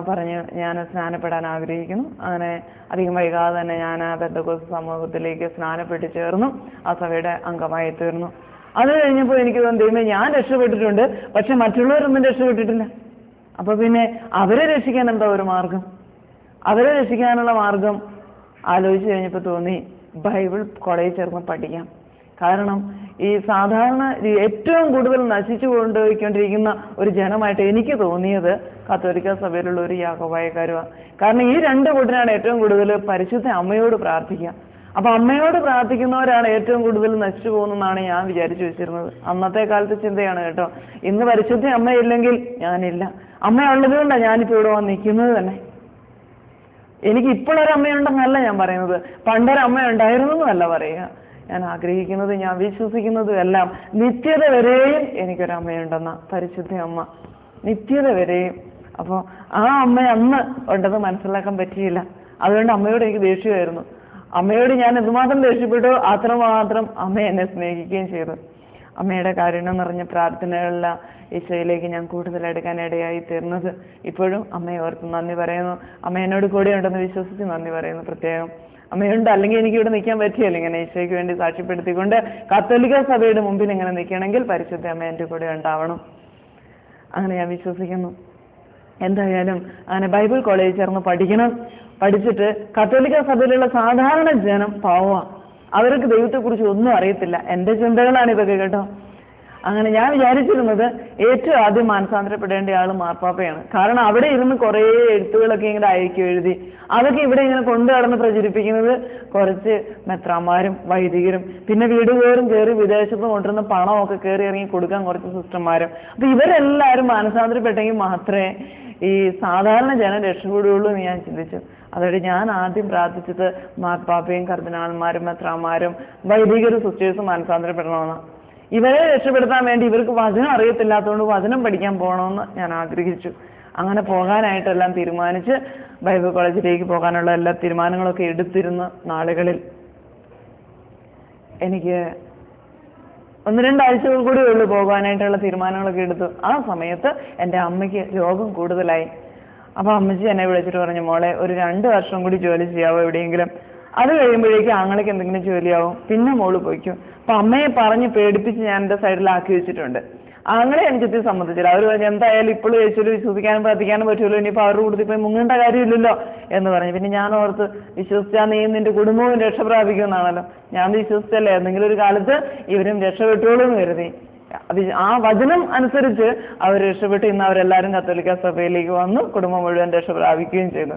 പറഞ്ഞു ഞാൻ സ്നാനപ്പെടാൻ ആഗ്രഹിക്കുന്നു. അങ്ങനെ അധികം വൈകാതെ തന്നെ ഞാൻ പെന്തക്കോസ്ത് സമൂഹത്തിലേക്ക് സ്നാനപ്പെട്ട് ചേർന്നു. ആ സഭയുടെ അംഗമായി തീർന്നു. അത് കഴിഞ്ഞപ്പോൾ എനിക്ക് തോന്നി, ഞാൻ രക്ഷപ്പെട്ടിട്ടുണ്ട്, പക്ഷെ മറ്റുള്ളവരൊന്നും രക്ഷപ്പെട്ടിട്ടില്ല. അപ്പൊ പിന്നെ അവരെ രക്ഷിക്കാൻ എന്താ ഒരു മാർഗം? അവരെ രക്ഷിക്കാനുള്ള മാർഗം ആലോചിച്ച് കഴിഞ്ഞപ്പോൾ തോന്നി, ബൈബിൾ കോളേജിൽ ചേർന്ന് പഠിക്കാം. കാരണം ഈ സാധാരണ ഏറ്റവും കൂടുതൽ നശിച്ചു കൊണ്ടുപോയിക്കൊണ്ടിരിക്കുന്ന ഒരു ജനമായിട്ട് എനിക്ക് തോന്നിയത് കത്തോലിക്ക സഭയിലുള്ള ഒരു യാക്കോബായക്കാരുമാണ്. കാരണം ഈ 2 കൂട്ടരാണ് ഏറ്റവും കൂടുതൽ പരിശുദ്ധ അമ്മയോട് പ്രാർത്ഥിക്കുക. അപ്പൊ അമ്മയോട് പ്രാർത്ഥിക്കുന്നവരാണ് ഏറ്റവും കൂടുതൽ നശിച്ചു പോകുന്നതെന്നാണ് ഞാൻ വിചാരിച്ചു വെച്ചിരുന്നത്. അന്നത്തെ കാലത്തെ ചിന്തയാണ് കേട്ടോ. ഇന്ന് പരിശുദ്ധ അമ്മയില്ലെങ്കിൽ ഞാനില്ല. അമ്മ ഉള്ളത് കൊണ്ടാണ് ഞാനിപ്പോൾ ഇവിടെ വന്ന് നിൽക്കുന്നത് തന്നെ. എനിക്ക് ഇപ്പോഴൊരമ്മയുണ്ടെന്നല്ല ഞാൻ പറയുന്നത്, പണ്ടൊരമ്മ ഉണ്ടായിരുന്നല്ല പറയുക. ഞാൻ ആഗ്രഹിക്കുന്നത്, ഞാൻ വിശ്വസിക്കുന്നതും എല്ലാം നിത്യത വരെയും എനിക്കൊരമ്മയുണ്ടെന്ന പരിശുദ്ധ അമ്മ, നിത്യത വരെയും. അപ്പോൾ ആ അമ്മ അന്ന് ഉണ്ടെന്ന് മനസ്സിലാക്കാൻ പറ്റിയില്ല. അതുകൊണ്ട് അമ്മയോട് എനിക്ക് ദേഷ്യമായിരുന്നു. അമ്മയോട് ഞാൻ എന്തുമാത്രം ദേഷ്യപ്പെട്ടു അത്രമാത്രം അമ്മ എന്നെ സ്നേഹിക്കുകയും ചെയ്തു. അമ്മയുടെ കാരുണ്യം നിറഞ്ഞ പ്രാർത്ഥനകളിൽ ഈശോയിലേക്ക് ഞാൻ കൂടുതൽ എടുക്കാൻ ഇടയായി തീർന്നത്. ഇപ്പോഴും അമ്മയെ ഓർത്ത് നന്ദി പറയുന്നു. അമ്മ എന്നോട് കൂടെ ഉണ്ടെന്ന് വിശ്വസിച്ച് നന്ദി പറയുന്നു. പ്രത്യേകം അമ്മയുണ്ട്, അല്ലെങ്കിൽ എനിക്ക് ഇവിടെ നിൽക്കാൻ പറ്റിയല്ല. ഇങ്ങനെ ഈശോയ്ക്ക് വേണ്ടി സാക്ഷ്യപ്പെടുത്തിക്കൊണ്ട് കത്തോലിക്ക സഭയുടെ മുമ്പിൽ ഇങ്ങനെ നിൽക്കണമെങ്കിൽ പരിശുദ്ധ അമ്മ എൻ്റെ കൂടെ ഉണ്ടാവണം. അങ്ങനെ ഞാൻ വിശ്വസിക്കുന്നു. എന്തായാലും അങ്ങനെ ബൈബിൾ കോളേജിൽ ചേർന്ന് പഠിക്കണം. പഠിച്ചിട്ട് കത്തോലിക്ക സഭയിലുള്ള സാധാരണ ജനം പാവമാണ്, അവർക്ക് ദൈവത്തെക്കുറിച്ച് ഒന്നും അറിയത്തില്ല. എൻ്റെ ചിന്തകളാണ് ഇതൊക്കെ കേട്ടോ. അങ്ങനെ ഞാൻ വിചാരിച്ചിരുന്നത് ഏറ്റവും ആദ്യം മാനസാന്തരപ്പെടേണ്ട ആൾ മാർപ്പാപ്പയാണ്. കാരണം അവിടെ ഇരുന്ന് കുറേ എഴുത്തുകളൊക്കെ ഇങ്ങനെ അയക്കും എഴുതി, അതൊക്കെ ഇവിടെ ഇങ്ങനെ കൊണ്ടു നടന്ന് പ്രചരിപ്പിക്കുന്നത് കുറച്ച് മെത്രാന്മാരും വൈദികരും, പിന്നെ വീടുകേറും കയറി വിദേശത്ത് കൊണ്ടുവരുന്ന പണമൊക്കെ കയറി ഇറങ്ങി കൊടുക്കാൻ കുറച്ച് സിസ്റ്റർമാരും. അപ്പൊ ഇവരെല്ലാവരും മാനസാന്തരപ്പെട്ടെങ്കിൽ മാത്രമേ ഈ സാധാരണ ജനം രക്ഷപ്പെടുകയുള്ളൂ എന്ന് ഞാൻ ചിന്തിച്ചു. അതോടെ ഞാൻ ആദ്യം പ്രാർത്ഥിച്ചത് മാർപ്പാപ്പയും കർദിനാൾമാരും മെത്രാന്മാരും വൈദികരും സിസ്റ്റേഴ്സും മാനസാന്തരപ്പെടണമെന്ന്. ഇവരെ രക്ഷപ്പെടുത്താൻ വേണ്ടി ഇവർക്ക് വചനം അറിയത്തില്ലാത്തതുകൊണ്ട് വചനം പഠിക്കാൻ പോകണമെന്ന് ഞാൻ ആഗ്രഹിച്ചു. അങ്ങനെ പോകാനായിട്ടെല്ലാം തീരുമാനിച്ച് ബൈബിൾ കോളേജിലേക്ക് പോകാനുള്ള എല്ലാ തീരുമാനങ്ങളൊക്കെ എടുത്തിരുന്ന നാളുകളിൽ എനിക്ക് 1-2 ആഴ്ചകൾ കൂടി ഉള്ളു പോകാനായിട്ടുള്ള തീരുമാനങ്ങളൊക്കെ എടുത്തു. ആ സമയത്ത് എൻ്റെ അമ്മയ്ക്ക് രോഗം കൂടുതലായി. അപ്പൊ അമ്മച്ചി എന്നെ വിളിച്ചിട്ട് പറഞ്ഞു, മോളെ ഒരു 2 വർഷം കൂടി ജോലി ചെയ്യാവോ എവിടെയെങ്കിലും? അത് കഴിയുമ്പോഴേക്കും ആങ്ങളയ്ക്ക് എന്തെങ്കിലും ജോലിയാവും, പിന്നെ മോള് പോയിക്കും. അപ്പൊ അമ്മയെ പറഞ്ഞ് പേടിപ്പിച്ച് ഞാൻ എൻ്റെ സൈഡിലാക്കി വെച്ചിട്ടുണ്ട്. അങ്ങനെ എനിക്ക് സമ്മതിച്ചില്ല. അവർ പറഞ്ഞു എന്തായാലും ഇപ്പോഴും യേശുവിൽ വിശ്വസിക്കാനും പ്രാർത്ഥിക്കാനും പറ്റുമല്ലോ, ഇനിയിപ്പോൾ അവരുടെ കൂടുതൽ പോയി മുങ്ങേണ്ട കാര്യമില്ലല്ലോ എന്ന് പറഞ്ഞു. പിന്നെ ഞാൻ ഓർത്ത് വിശ്വസിച്ചാൽ നീ നിന്റെ കുടുംബവും രക്ഷ പ്രാപിക്കുമെന്നാണല്ലോ. ഞാൻ വിശ്വസിച്ചല്ലേ എന്തെങ്കിലും ഒരു കാലത്ത് ഇവരും രക്ഷപ്പെട്ടോളൂ എന്ന് കരുതി. ആ വചനം അനുസരിച്ച് അവർ രക്ഷപ്പെട്ട് ഇന്ന് അവരെല്ലാവരും കത്തോലിക്ക സഭയിലേക്ക് വന്നു, കുടുംബം മുഴുവൻ രക്ഷ പ്രാപിക്കുകയും ചെയ്തു.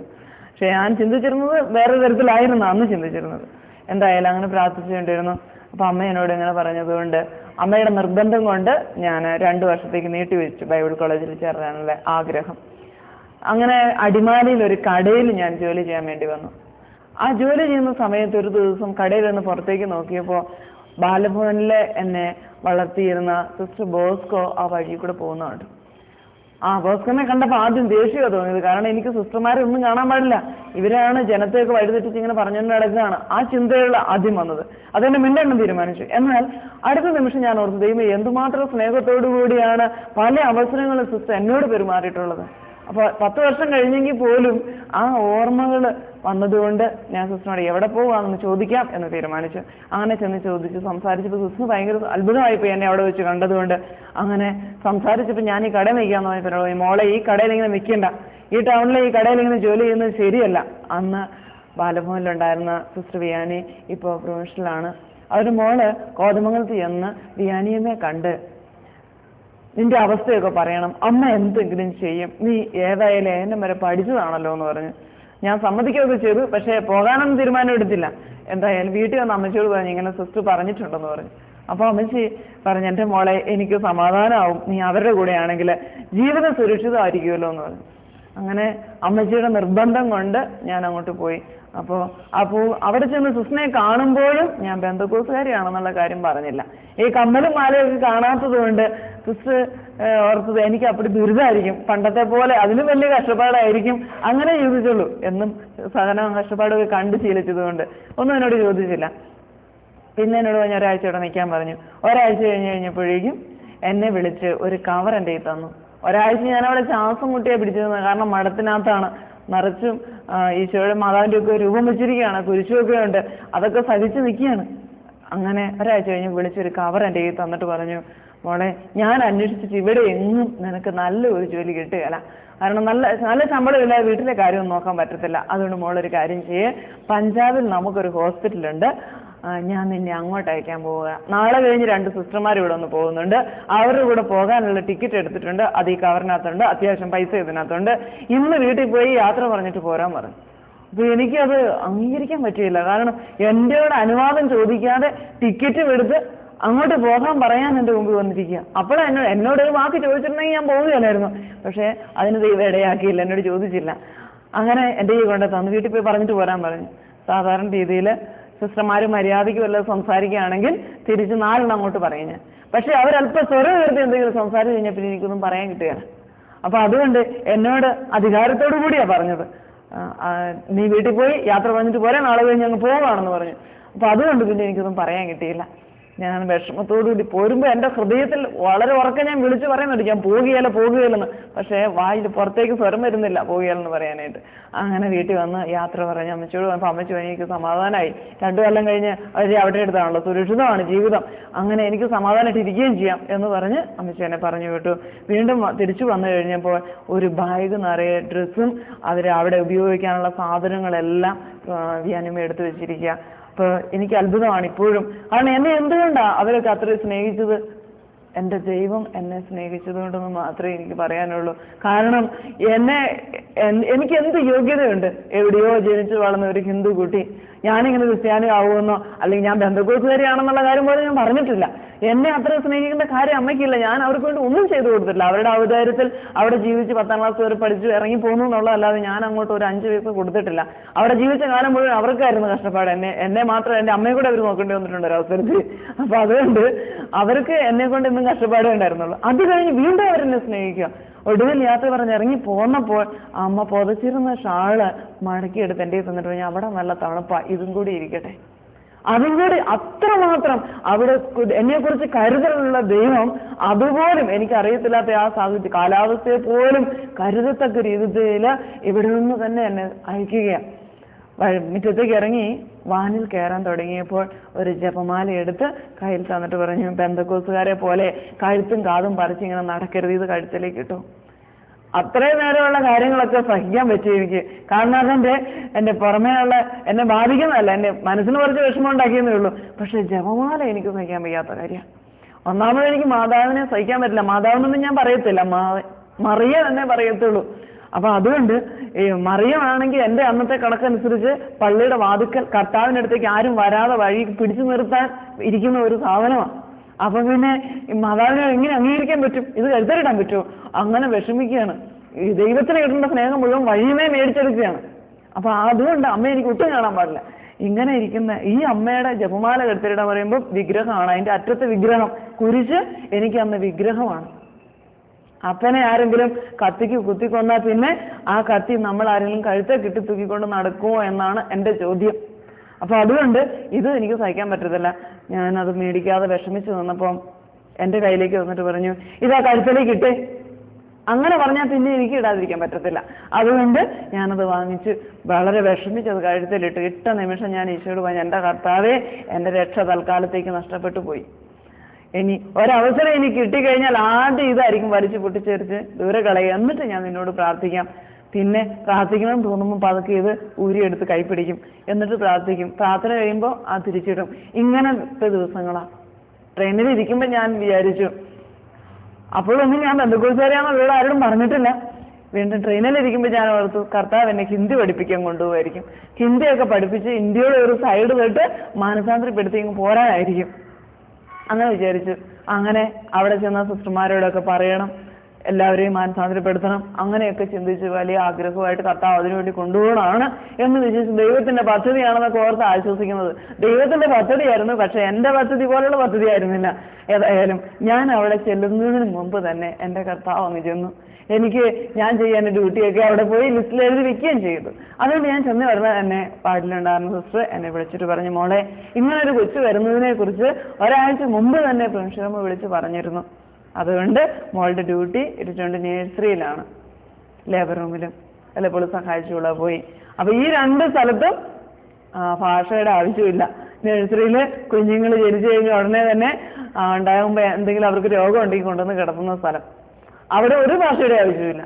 പക്ഷെ ഞാൻ ചിന്തിച്ചിരുന്നത് വേറെ തരത്തിലായിരുന്നു അന്ന് ചിന്തിച്ചിരുന്നത്. എന്തായാലും അങ്ങനെ പ്രാർത്ഥിച്ചുകൊണ്ടിരുന്നു. അപ്പൊ അമ്മ എന്നോട് ഇങ്ങനെ പറഞ്ഞതുകൊണ്ട് അമ്മയുടെ നിർബന്ധം കൊണ്ട് ഞാൻ 2 വർഷത്തേക്ക് നീട്ടിവെച്ചു ബൈബിൾ കോളേജിൽ ചേരാനുള്ള ആഗ്രഹം. അങ്ങനെ അടിമാലിയിൽ ഒരു കടയിൽ ഞാൻ ജോലി ചെയ്യാൻ വേണ്ടി വന്നു. ആ ജോലി ചെയ്യുന്ന സമയത്ത് ഒരു ദിവസം കടയിൽ നിന്ന് പുറത്തേക്ക് നോക്കിയപ്പോൾ ബാലഭവനിലെ എന്നെ വളർത്തിയിരുന്ന സിസ്റ്റർ ബോസ്കോ ആ വഴി കൂടെ പോകുന്നുണ്ട്. ആ ബോസ്കോനെ കണ്ടപ്പോൾ ആദ്യം ദേഷ്യമാണ് തോന്നിയത്. കാരണം എനിക്ക് സിസ്റ്റർമാരെ ഒന്നും കാണാൻ പാടില്ല, ഇവരാണ് ജനത്തെയൊക്കെ വഴിതെറ്റിച്ച് ഇങ്ങനെ പറഞ്ഞുകൊണ്ട് നടക്കുകയാണ്. ആ ചിന്തയുള്ള ആദ്യം വന്നത്. അതെന്നെ മിണ്ടെണ്ണം തീരുമാനിച്ചു. എന്നാൽ അടുത്ത നിമിഷം ഞാൻ ഓർത്തു, ദൈവം എന്തുമാത്രം സ്നേഹത്തോടു കൂടിയാണ് പല അവസരങ്ങളും സിസ്റ്റർ എന്നോട് പെരുമാറിയിട്ടുള്ളത്. അപ്പൊ 10 വർഷം കഴിഞ്ഞെങ്കിൽ പോലും ആ ഓർമ്മകൾ വന്നതുകൊണ്ട് ഞാൻ സിസ്റ്ററിനോട് എവിടെ പോവാണെന്ന് ചോദിക്കാം എന്ന് തീരുമാനിച്ചു. അങ്ങനെ ചെന്ന് ചോദിച്ചു. സംസാരിച്ചപ്പോൾ സിസ്റ്റർ ഭയങ്കര അത്ഭുതമായിപ്പോയി എന്നെ അവിടെ വെച്ച് കണ്ടതുകൊണ്ട്. അങ്ങനെ സംസാരിച്ചപ്പോൾ ഞാൻ ഈ കടയിൽ നിൽക്കാന്ന് പറഞ്ഞപ്പോൾ, മോളെ ഈ കടയിൽ ഇങ്ങനെ നിൽക്കണ്ട, ഈ ടൗണിലെ ഈ കടയിൽ ഇങ്ങനെ ജോലി ചെയ്യുന്നത് ശരിയല്ല. അന്ന് ബാലഭവനിലുണ്ടായിരുന്ന സിസ്റ്റർ വിയാനി ഇപ്പോൾ പ്രൊഫഷണലാണ്. അവരുടെ മോള് കോതമംഗലത്ത് ചെന്ന് വിയാനിയമ്മയെ കണ്ട് നിന്റെ അവസ്ഥയൊക്കെ പറയണം, അമ്മ എന്തെങ്കിലും ചെയ്യും, നീ ഏതായാലും ഏനം വരെ പഠിച്ചതാണല്ലോ എന്ന് പറഞ്ഞു. ഞാൻ സമ്മതിക്കുകയൊക്കെ ചെയ്തു. പക്ഷെ പോകാനൊന്നും തീരുമാനം എടുത്തില്ല. എന്തായാലും വീട്ടിൽ വന്ന് അമ്മച്ചിയോട് പറഞ്ഞു ഇങ്ങനെ സിസ്റ്റർ പറഞ്ഞിട്ടുണ്ടെന്ന് പറഞ്ഞു. അപ്പൊ അമ്മച്ചി പറഞ്ഞു, എൻ്റെ മോളെ എനിക്ക് സമാധാനമാവും, നീ അവരുടെ കൂടെയാണെങ്കിൽ ജീവിതം സുരക്ഷിതമായിരിക്കുമല്ലോ എന്ന് പറഞ്ഞു. അങ്ങനെ അമ്മച്ചിയുടെ നിർബന്ധം കൊണ്ട് ഞാൻ അങ്ങോട്ട് പോയി. അപ്പോൾ അവിടെ ചെന്ന് സിസ്റ്ററിനെ കാണുമ്പോഴും ഞാൻ പെന്തക്കോസ്തുകാരിയാണെന്നുള്ള കാര്യം പറഞ്ഞില്ല. ഈ കമ്മലും മാലയൊക്കെ കാണാത്തത് കൊണ്ട് സിസ്റ്റർ ഓർത്തത് എനിക്ക് അപ്പടി ദുരിതമായിരിക്കും, പണ്ടത്തെ പോലെ അതിലും വലിയ കഷ്ടപ്പാടായിരിക്കും, അങ്ങനെ ചോദിച്ചുള്ളൂ. എന്നും സഹനവും കഷ്ടപ്പാടൊക്കെ കണ്ട് ശീലിച്ചതുകൊണ്ട് ഒന്നും എന്നോട് ചോദിച്ചില്ല. പിന്നെ എന്നോട് പറഞ്ഞ ഒരാഴ്ച ഇവിടെ നിൽക്കാൻ പറഞ്ഞു. ഒരാഴ്ച കഴിഞ്ഞപ്പോഴേക്കും എന്നെ വിളിച്ച് ഒരു കവർ എൻ്റെ കയ്യിൽ തന്നു. ഒരാഴ്ച ഞാനവിടെ ശ്വാസം മുട്ടിയാ പിടിച്ചിരുന്നത്. കാരണം മഠത്തിനകത്താണ്, നിറച്ചും ഈശോയുടെ മാതാവിൻ്റെ ഒക്കെ രൂപം വെച്ചിരിക്കുകയാണ്, കുരിശുമൊക്കെ ഉണ്ട്, അതൊക്കെ സഹിച്ച് നിൽക്കുകയാണ്. അങ്ങനെ ഒരാഴ്ച കഴിഞ്ഞ് വിളിച്ചൊരു കവർ എൻ്റെ കയ്യിൽ തന്നിട്ട് പറഞ്ഞു, മോളെ ഞാൻ അന്വേഷിച്ചിട്ട് ഇവിടെ എങ്ങും നിനക്ക് നല്ല ഒരു ജോലി കിട്ടുകയില്ല, കാരണം നല്ല ശമ്പളമില്ലാതെ വീട്ടിലെ കാര്യമൊന്നും നോക്കാൻ പറ്റത്തില്ല. അതുകൊണ്ട് മോളൊരു കാര്യം ചെയ്യേ, പഞ്ചാബിൽ നമുക്കൊരു ഹോസ്പിറ്റലുണ്ട്, ഞാൻ നിന്നെ അങ്ങോട്ട് അയക്കാൻ പോവുക. നാളെ കഴിഞ്ഞ് 2 സിസ്റ്റർമാർ ഇവിടെ ഒന്ന് പോകുന്നുണ്ട്, അവരുടെ കൂടെ പോകാനുള്ള ടിക്കറ്റ് എടുത്തിട്ടുണ്ട്, അത് ഈ കവറിനകത്തുണ്ട്, അത്യാവശ്യം പൈസ ഇതിനകത്തുണ്ട്, ഇന്ന് വീട്ടിൽ പോയി യാത്ര പറഞ്ഞിട്ട് പോരാൻ പറഞ്ഞു. അപ്പൊ എനിക്കത് അംഗീകരിക്കാൻ പറ്റിയില്ല. കാരണം എന്നോട് അനുവാദം ചോദിക്കാതെ ടിക്കറ്റും എടുത്ത് അങ്ങോട്ട് പോകാൻ പറയാൻ എൻ്റെ മുമ്പിൽ വന്നിരിക്കുക. അപ്പോഴാണ് എന്നോട് ഒരു വാക്ക് ചോദിച്ചിട്ടുണ്ടെങ്കിൽ ഞാൻ പോവുകയല്ലായിരുന്നു. പക്ഷെ അതിന് ദൈവം ഇടയാക്കിയില്ല, എന്നോട് ചോദിച്ചില്ല. അങ്ങനെ എൻ്റെ ഈ കൊണ്ട് തന്നു, വീട്ടിൽ പോയി പറഞ്ഞിട്ട് പോരാൻ പറഞ്ഞു. സാധാരണ രീതിയിൽ സിസ്റ്റർമാർ മര്യാദയ്ക്ക് വല്ലതും സംസാരിക്കുകയാണെങ്കിൽ തിരിച്ച് 4 അങ്ങോട്ട് പറയും ഞാൻ. പക്ഷെ അവരല്പം സ്വരം ഉയർത്തി എന്തെങ്കിലും സംസാരിച്ച് കഴിഞ്ഞപ്പോൾ എനിക്കൊന്നും പറയാൻ കിട്ടുകയില്ല. അപ്പൊ അതുകൊണ്ട് എന്നോട് അധികാരത്തോടു കൂടിയാണ് പറഞ്ഞത്, നീ വീട്ടിൽ പോയി യാത്ര പറഞ്ഞിട്ട് പോരാ, നാളെ കഴിഞ്ഞ് അങ്ങ് പോവുകയാണെന്ന് പറഞ്ഞു. അപ്പൊ അതുകൊണ്ട് പിന്നെ എനിക്കൊന്നും പറയാൻ കിട്ടിയില്ല. ഞാൻ വിഷമത്തോടുകൂടി പോരുമ്പോൾ എൻ്റെ ഹൃദയത്തിൽ വളരെ ഉറക്കം ഞാൻ വിളിച്ചു പറയുന്നുണ്ട്, ഞാൻ പോകുകയില്ലെന്ന്. പക്ഷേ വായിൽ പുറത്തേക്ക് സ്വരം വരുന്നില്ല പോകുകയില്ലെന്ന് പറയാനായിട്ട്. അങ്ങനെ വീട്ടിൽ വന്ന് യാത്ര പറഞ്ഞ് അമ്മച്ചോട് വന്നപ്പോൾ അമ്മച്ചി പറഞ്ഞ് എനിക്ക് സമാധാനമായി, 2 കൊല്ലം കഴിഞ്ഞ് അവിടെ അടുത്താണല്ലോ, സുരക്ഷിതമാണ് ജീവിതം, അങ്ങനെ എനിക്ക് സമാധാനമായിട്ട് ഇരിക്കുകയും ചെയ്യാം എന്ന് പറഞ്ഞ് അമ്മച്ചി എന്നെ പറഞ്ഞു വിട്ടു. വീണ്ടും തിരിച്ചു വന്നു കഴിഞ്ഞപ്പോൾ ഒരു ബാഗ് നിറയെ ഡ്രസ്സും അവിടെ ഉപയോഗിക്കാനുള്ള സാധനങ്ങളെല്ലാം വിയാനിമ എടുത്തു വെച്ചിരിക്കുക. അപ്പോൾ എനിക്ക് അത്ഭുതമാണ് ഇപ്പോഴും. കാരണം എന്നെ എന്തുകൊണ്ടാണ് അവരൊക്കെ അത്രയും സ്നേഹിച്ചത്? എൻ്റെ ദൈവം എന്നെ സ്നേഹിച്ചതുകൊണ്ടെന്ന് മാത്രമേ എനിക്ക് പറയാനുള്ളൂ. കാരണം എനിക്ക് എന്ത് യോഗ്യതയുണ്ട്? എവിടെയോ ജനിച്ചു വളർന്ന ഒരു ഹിന്ദു കുട്ടി ഞാനിങ്ങനെ ക്രിസ്ത്യാനി ആവുമെന്നോ അല്ലെങ്കിൽ ഞാൻ ബന്ധക്കോസുകാരിയാണെന്നുള്ള കാര്യം പോലും ഞാൻ പറഞ്ഞിട്ടില്ല. എന്നെ അത്ര സ്നേഹിക്കേണ്ട കാര്യം അമ്മയ്ക്കില്ല. ഞാൻ അവർക്ക് വേണ്ടി ഒന്നും ചെയ്തു കൊടുത്തില്ല. അവരുടെ ഔദാര്യത്തിൽ അവിടെ ജീവിച്ച് 10ാം ക്ലാസ് വരെ പഠിച്ചു ഇറങ്ങി പോകുന്നു എന്നുള്ളതല്ലാതെ ഞാൻ അങ്ങോട്ട് ഒരു 5 പൈസ കൊടുത്തിട്ടില്ല. അവിടെ ജീവിച്ച കാലം മുഴുവൻ അവർക്കായിരുന്നു കഷ്ടപ്പാട്. എന്നെ മാത്രം എൻ്റെ അമ്മയെ കൂടെ അവർ നോക്കേണ്ടി വന്നിട്ടുണ്ട് ഒരവസരത്തിൽ. അപ്പൊ അതുകൊണ്ട് അവർക്ക് എന്നെ കൊണ്ട് ഇന്നും കഷ്ടപ്പാടേ ഉണ്ടായിരുന്നുള്ളൂ. അത് കഴിഞ്ഞ് വീണ്ടും അവരെന്നെ സ്നേഹിക്കുക. ഒടുവിൽ യാത്ര പറഞ്ഞ് ഇറങ്ങി പോന്നപ്പോൾ അമ്മ പുതച്ചിരുന്ന ഷാള് മടക്കിയെടുത്ത് എൻ്റെ തന്നിട്ട് പറഞ്ഞാൽ അവിടെ നല്ല തണുപ്പാ, ഇതും കൂടി ഇരിക്കട്ടെ. അതും കൂടി അത്രമാത്രം അവിടെ എന്നെക്കുറിച്ച് കരുതലുള്ള ദൈവം അതുപോലും എനിക്കറിയത്തില്ലാത്ത ആ സാഹചര്യ കാലാവസ്ഥയെ പോലും കരുതത്തക്ക രീതിയിൽ ഇവിടെ നിന്ന് തന്നെ എന്നെ അയക്കുകയാണ്. മുറ്റത്തേക്ക് ഇറങ്ങി വാനിൽ കയറാൻ തുടങ്ങിയപ്പോൾ ഒരു ജപമാല എടുത്ത് കയ്യിൽ തന്നിട്ട് പറഞ്ഞു, പെന്തക്കോസുകാരെ പോലെ കഴുത്തും കാതും പറിച്ച് ഇങ്ങനെ നടക്കരുത്, ഇത് കഴുത്തിലേക്ക് ഇട്ടു. അത്രയും നേരമുള്ള കാര്യങ്ങളൊക്കെ സഹിക്കാൻ പറ്റി എനിക്ക്. കാരണം എൻ്റെ പുറമേയുള്ള എന്നെ ബാധിക്കുന്നതല്ല, എൻ്റെ മനസ്സിന് കുറച്ച് വിഷമം ഉണ്ടാക്കിയെന്നേ ഉള്ളൂ. പക്ഷെ ജപമാല എനിക്ക് സഹിക്കാൻ വയ്യാത്ത കാര്യമാണ്. ഒന്നാമത് എനിക്ക് മാതാവിനെ സഹിക്കാൻ പറ്റില്ല. മാതാവിനൊന്നും ഞാൻ പറയത്തില്ല, മറിയ തന്നെ പറയത്തുള്ളൂ. അപ്പൊ അതുകൊണ്ട് ഈ മറിയമാണെങ്കിൽ എൻ്റെ അന്നത്തെ കണക്കനുസരിച്ച് പള്ളിയുടെ വാതുക്കൽ കർത്താവിനടുത്തേക്ക് ആരും വരാതെ വഴി പിടിച്ചു നിർത്താൻ ഇരിക്കുന്ന ഒരു സാധനമാണ്. അപ്പൊ പിന്നെ മാതാവിനെ എങ്ങനെ അംഗീകരിക്കാൻ പറ്റും? ഇത് കരുത്തരിടാൻ പറ്റുമോ? അങ്ങനെ വിഷമിക്കുകയാണ്. ഈ ദൈവത്തിന് കിട്ടുന്ന സ്നേഹം മുഴുവൻ വഴിയുമേ മേടിച്ചെടുക്കുകയാണ്. അപ്പൊ അതുകൊണ്ട് അമ്മ എനിക്ക് ഒട്ടും കാണാൻ പാടില്ല. ഇങ്ങനെ ഇരിക്കുന്ന ഈ അമ്മയുടെ ജപമാല കരുത്തരിടാൻ പറയുമ്പോൾ വിഗ്രഹമാണ്, അതിന്റെ അറ്റത്തെ വിഗ്രഹം, കുരിശ് എനിക്ക് അന്ന് വിഗ്രഹമാണ്. അപ്പനെ ആരെങ്കിലും കത്തിക്ക് കുത്തിക്കൊന്നാൽ പിന്നെ ആ കത്തി നമ്മൾ ആരെങ്കിലും കഴുത്തെ കിട്ടി തൂക്കിക്കൊണ്ട് നടക്കുമോ എന്നാണ് എൻ്റെ ചോദ്യം. അപ്പൊ അതുകൊണ്ട് ഇത് എനിക്ക് സഹിക്കാൻ പറ്റത്തില്ല. ഞാനത് മേടിക്കാതെ വിഷമിച്ച് നിന്നപ്പം എൻ്റെ കയ്യിലേക്ക് വന്നിട്ട് പറഞ്ഞു, ഇതാ കഴുത്തിലേക്ക് ഇട്ടേ. അങ്ങനെ പറഞ്ഞാൽ പിന്നെ എനിക്ക് ഇടാതിരിക്കാൻ പറ്റത്തില്ല. അതുകൊണ്ട് ഞാനത് വാങ്ങിച്ച് വളരെ വിഷമിച്ചത് കഴുത്തിലിട്ട് ഇട്ട നിമിഷം ഞാൻ ഈശോയോട് പറഞ്ഞു, എൻ്റെ കർത്താവേ, എൻ്റെ രക്ഷ തൽക്കാലത്തേക്ക് നഷ്ടപ്പെട്ടു പോയി. ഇനി ഒരവസരം എനിക്ക് കിട്ടിക്കഴിഞ്ഞാൽ ആദ്യം ഇതായിരിക്കും വലിച്ചു പൊട്ടിച്ചേർച്ച് ദൂരെ കളയുക. എന്നിട്ട് ഞാൻ നിന്നോട് പ്രാർത്ഥിക്കാം. പിന്നെ പ്രാർത്ഥിക്കണം തോന്നുമ്പോൾ പതുക്കെ ഇത് ഊരിയെടുത്ത് കൈപ്പിടിക്കും, എന്നിട്ട് പ്രാർത്ഥിക്കും. പ്രാർത്ഥന കഴിയുമ്പോൾ ആ തിരിച്ചിടും. ഇങ്ങനത്തെ ദിവസങ്ങളാണ്. ട്രെയിനിൽ ഇരിക്കുമ്പോൾ ഞാൻ വിചാരിച്ചു, അപ്പോഴൊന്നും ഞാൻ ബന്ധുക്കൂട്ടുകാരെയാണെന്ന് ഇവിടെ ആരോടും പറഞ്ഞിട്ടില്ല. വീണ്ടും ട്രെയിനിലിരിക്കുമ്പോൾ ഞാൻ ഓർത്തു, കർത്താവ് എന്നെ ഹിന്ദി പഠിപ്പിക്കാൻ കൊണ്ടുപോകായിരിക്കും. ഹിന്ദിയൊക്കെ പഠിപ്പിച്ച് ഇന്ത്യയുടെ ഒരു സൈഡ് തൊട്ട് മാനസാന്തരപ്പെടുത്തി ഇങ്ങ് പോരാനായിരിക്കും. അങ്ങനെ വിചാരിച്ചു. അങ്ങനെ അവിടെ ചെന്ന സിസ്റ്റർമാരോടൊക്കെ പറയണം, എല്ലാവരെയും മാനസാന്തരപ്പെടുത്തണം. അങ്ങനെയൊക്കെ ചിന്തിച്ച് വലിയ ആഗ്രഹമായിട്ട് കർത്താവ് അതിനുവേണ്ടി കൊണ്ടുപോകണമാണ് എന്ന് വിചാരിച്ചു. ദൈവത്തിന്റെ പദ്ധതിയാണെന്നൊക്കെ ഓർത്ത് ആശ്വസിക്കുന്നത്. ദൈവത്തിന്റെ പദ്ധതിയായിരുന്നു, പക്ഷെ എൻ്റെ പദ്ധതി പോലുള്ള പദ്ധതി ആയിരുന്നില്ല. ഏതായാലും ഞാൻ അവിടെ ചെല്ലുന്നതിന് മുമ്പ് തന്നെ എൻ്റെ കർത്താവ് അങ്ങ് ചെന്നു. എനിക്ക് ഞാൻ ചെയ്യാൻ ഡ്യൂട്ടിയൊക്കെ അവിടെ പോയി ലിസ്റ്റിൽ എഴുതി വെക്കുകയും ചെയ്തു. അതുകൊണ്ട് ഞാൻ ചെന്ന് വരുന്ന തന്നെ വാർഡിലുണ്ടായിരുന്ന സിസ്റ്റർ എന്നെ വിളിച്ചിട്ട് പറഞ്ഞു, മോളെ, ഇങ്ങനൊരു കൊച്ചു വരുന്നതിനെ കുറിച്ച് ഒരാഴ്ച മുമ്പ് തന്നെ പ്രിൻസിപ്പൽ വിളിച്ച് പറഞ്ഞിരുന്നു. അതുകൊണ്ട് മോളുടെ ഡ്യൂട്ടി ഇരുട്ടുണ്ട് നേഴ്സറിയിലാണ്, ലേബർ റൂമിലും എല്ലപ്പോഴും സഹായിച്ചുള്ള പോയി. അപ്പൊ ഈ രണ്ട് സ്ഥലത്തും ഭാഷയുടെ ആവശ്യമില്ല. നഴ്സറിയിൽ കുഞ്ഞുങ്ങൾ ജനിച്ചു കഴിഞ്ഞാൽ ഉടനെ തന്നെ ഉണ്ടാകുമ്പോൾ എന്തെങ്കിലും അവർക്ക് രോഗം ഉണ്ടെങ്കിൽ കൊണ്ടുവന്ന് കിടത്തുന്ന സ്ഥലം, അവിടെ ഒരു ഭാഷയുടെ ആവശ്യമില്ല.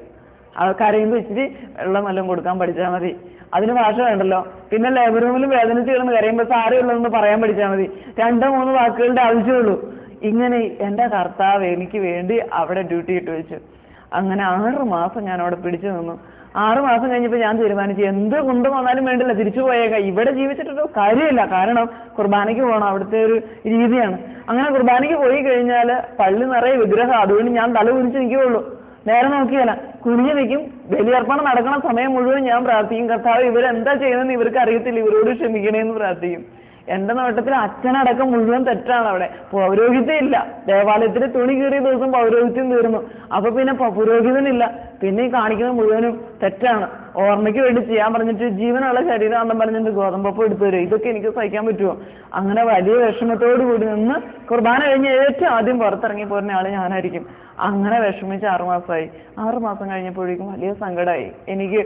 കരയുമ്പോൾ ഇച്ചിരി വെള്ളം വല്ലതും കൊടുക്കാൻ പഠിച്ചാൽ മതി, അതിന് ഭാഷ വേണ്ടല്ലോ. പിന്നെ ലേബർ റൂമിൽ വേദനിച്ച് കിടന്ന് കരയുമ്പോൾ സാരമുള്ളതെന്ന് പറയാൻ പഠിച്ചാൽ മതി. 2-3 വാക്കുകളുടെ ആവശ്യമുള്ളൂ. ഇങ്ങനെ എൻ്റെ കർത്താവ് എനിക്ക് വേണ്ടി അവിടെ ഡ്യൂട്ടി ഇട്ട് വെച്ചു. അങ്ങനെ 6 മാസം ഞാൻ അവിടെ പിടിച്ചു നിന്നു. 6 മാസം കഴിഞ്ഞപ്പോൾ ഞാൻ തീരുമാനിച്ചു, എന്ത് കൊണ്ടു വന്നാലും വേണ്ടില്ല, തിരിച്ചു പോയേക്കാം. ഇവിടെ ജീവിച്ചിട്ടൊരു കാര്യമില്ല. കാരണം കുർബാനയ്ക്ക് പോകണം, അവിടുത്തെ ഒരു രീതിയാണ്. അങ്ങനെ കുർബാനയ്ക്ക് പോയി കഴിഞ്ഞാൽ പള്ളി നിറയെ വിഗ്രഹം. അതുകൊണ്ട് ഞാൻ തല കുനിച്ച് നിൽക്കുകയുള്ളൂ, നേരെ നോക്കിയല്ല, കുനിഞ്ഞു നിൽക്കും. ബലിയർപ്പണം നടക്കണ സമയം മുഴുവൻ ഞാൻ പ്രാർത്ഥിക്കും, കർത്താവ് ഇവരെന്താ ചെയ്യുന്നതെന്ന് ഇവർക്ക് അറിയത്തില്ല, ഇവരോട് ക്ഷമിക്കണേന്ന് പ്രാർത്ഥിക്കും. എന്റെ നോട്ടത്തിൽ അച്ഛനടക്കം മുഴുവൻ തെറ്റാണ്. അവിടെ പൗരോഹിത്യം ഇല്ല. ദേവാലയത്തിൽ തുണി കീറിയ ദിവസം പൗരോഹിത്യം തീർന്നു. അപ്പൊ പിന്നെ പുരോഹിതനില്ല. പിന്നെ ഈ കാണിക്കുന്നത് മുഴുവനും തെറ്റാണ്. ഓർമ്മയ്ക്ക് വേണ്ടി ചെയ്യാൻ പറഞ്ഞിട്ട് ജീവനുള്ള ശരീരം ആണെന്ന് പറഞ്ഞിട്ട് ഗോതമ്പപ്പം എടുത്തു തരും. ഇതൊക്കെ എനിക്ക് സഹിക്കാൻ പറ്റുമോ? അങ്ങനെ വലിയ വിഷമത്തോടു കൂടി നിന്ന് കുർബാന കഴിഞ്ഞ് ഏറ്റവും ആദ്യം പുറത്തിറങ്ങി പോരുന്ന ആള് ഞാനായിരിക്കും. അങ്ങനെ വിഷമിച്ച് 6 മാസമായി. 6 മാസം കഴിഞ്ഞപ്പോഴേക്കും വലിയ സങ്കടമായി. എനിക്ക്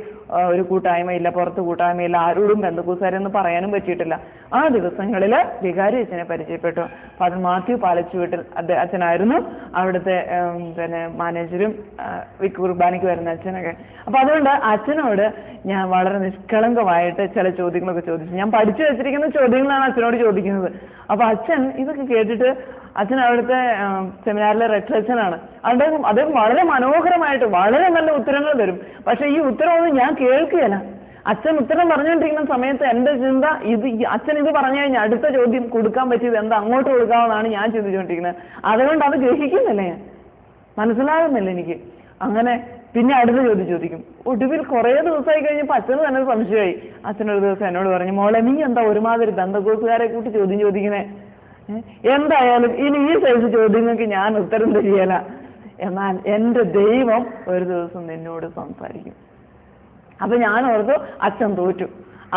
ഒരു കൂട്ടായ്മയില്ല, പുറത്ത് കൂട്ടായ്മയില്ല, ആരോടും ബന്ധുക്കൂസാരെന്ന് പറയാനും പറ്റിയിട്ടില്ല. ആ ദിവസങ്ങളിൽ വികാരി അച്ഛനെ പരിചയപ്പെട്ടു. ഫാദർ മാത്യു പാലച്ചുവീട്ടിൽ അച്ഛനായിരുന്നു അവിടുത്തെ പിന്നെ മാനേജരും കുർബാനയ്ക്ക് വരുന്ന അച്ഛനൊക്കെ. അപ്പൊ അതുകൊണ്ട് അച്ഛനോട് ഞാൻ വളരെ നിഷ്കളങ്കമായിട്ട് ചില ചോദ്യങ്ങളൊക്കെ ചോദിച്ചു. ഞാൻ പഠിച്ചു വെച്ചിരിക്കുന്ന ചോദ്യങ്ങളാണ് അച്ഛനോട് ചോദിക്കുന്നത്. അപ്പൊ അച്ഛൻ ഇതൊക്കെ കേട്ടിട്ട്, അച്ഛൻ അവിടുത്തെ സെമിനാറിലെ റെക്ടറച്ഛനാണ്. അദ്ദേഹം വളരെ മനോഹരമായിട്ട് വളരെ നല്ല ഉത്തരങ്ങൾ തരും. പക്ഷെ ഈ ഉത്തരവൊന്നും ഞാൻ കേൾക്കുകയല്ല. അച്ഛൻ ഉത്തരം പറഞ്ഞുകൊണ്ടിരിക്കുന്ന സമയത്ത് എൻ്റെ ചിന്ത, അച്ഛൻ ഇത് പറഞ്ഞു കഴിഞ്ഞാൽ അടുത്ത ചോദ്യം കൊടുക്കാൻ പറ്റിയത് എന്താ, അങ്ങോട്ട് കൊടുക്കാമെന്നാണ് ഞാൻ ചിന്തിച്ചുകൊണ്ടിരിക്കുന്നത്. അതുകൊണ്ട് അത് ഗ്രഹിക്കുന്നില്ല, ഞാൻ മനസ്സിലാകുന്നില്ല എനിക്ക്. അങ്ങനെ പിന്നെ അടുത്ത ചോദ്യം ചോദിക്കും. ഒടുവിൽ കുറേ ദിവസമായി കഴിഞ്ഞപ്പോൾ അച്ഛന് തന്നെ സംശയമായി. അച്ഛനൊരു ദിവസം എന്നോട് പറഞ്ഞു, മോളെ, നീ എന്താ ഒരുമാതിരി ബന്ധക്കോസുകാരെ കൂട്ടി ചോദ്യം ചോദിക്കണേ? എന്തായാലും ഇനി ഈ സൈസ് ചോദ്യങ്ങൾക്ക് ഞാൻ ഉത്തരം തരികയില്ല. എന്നാൽ എൻ്റെ ദൈവം ഒരു ദിവസം നിന്നോട് സംസാരിക്കും. അപ്പൊ ഞാൻ ഓർത്തു അച്ഛൻ തോറ്റു.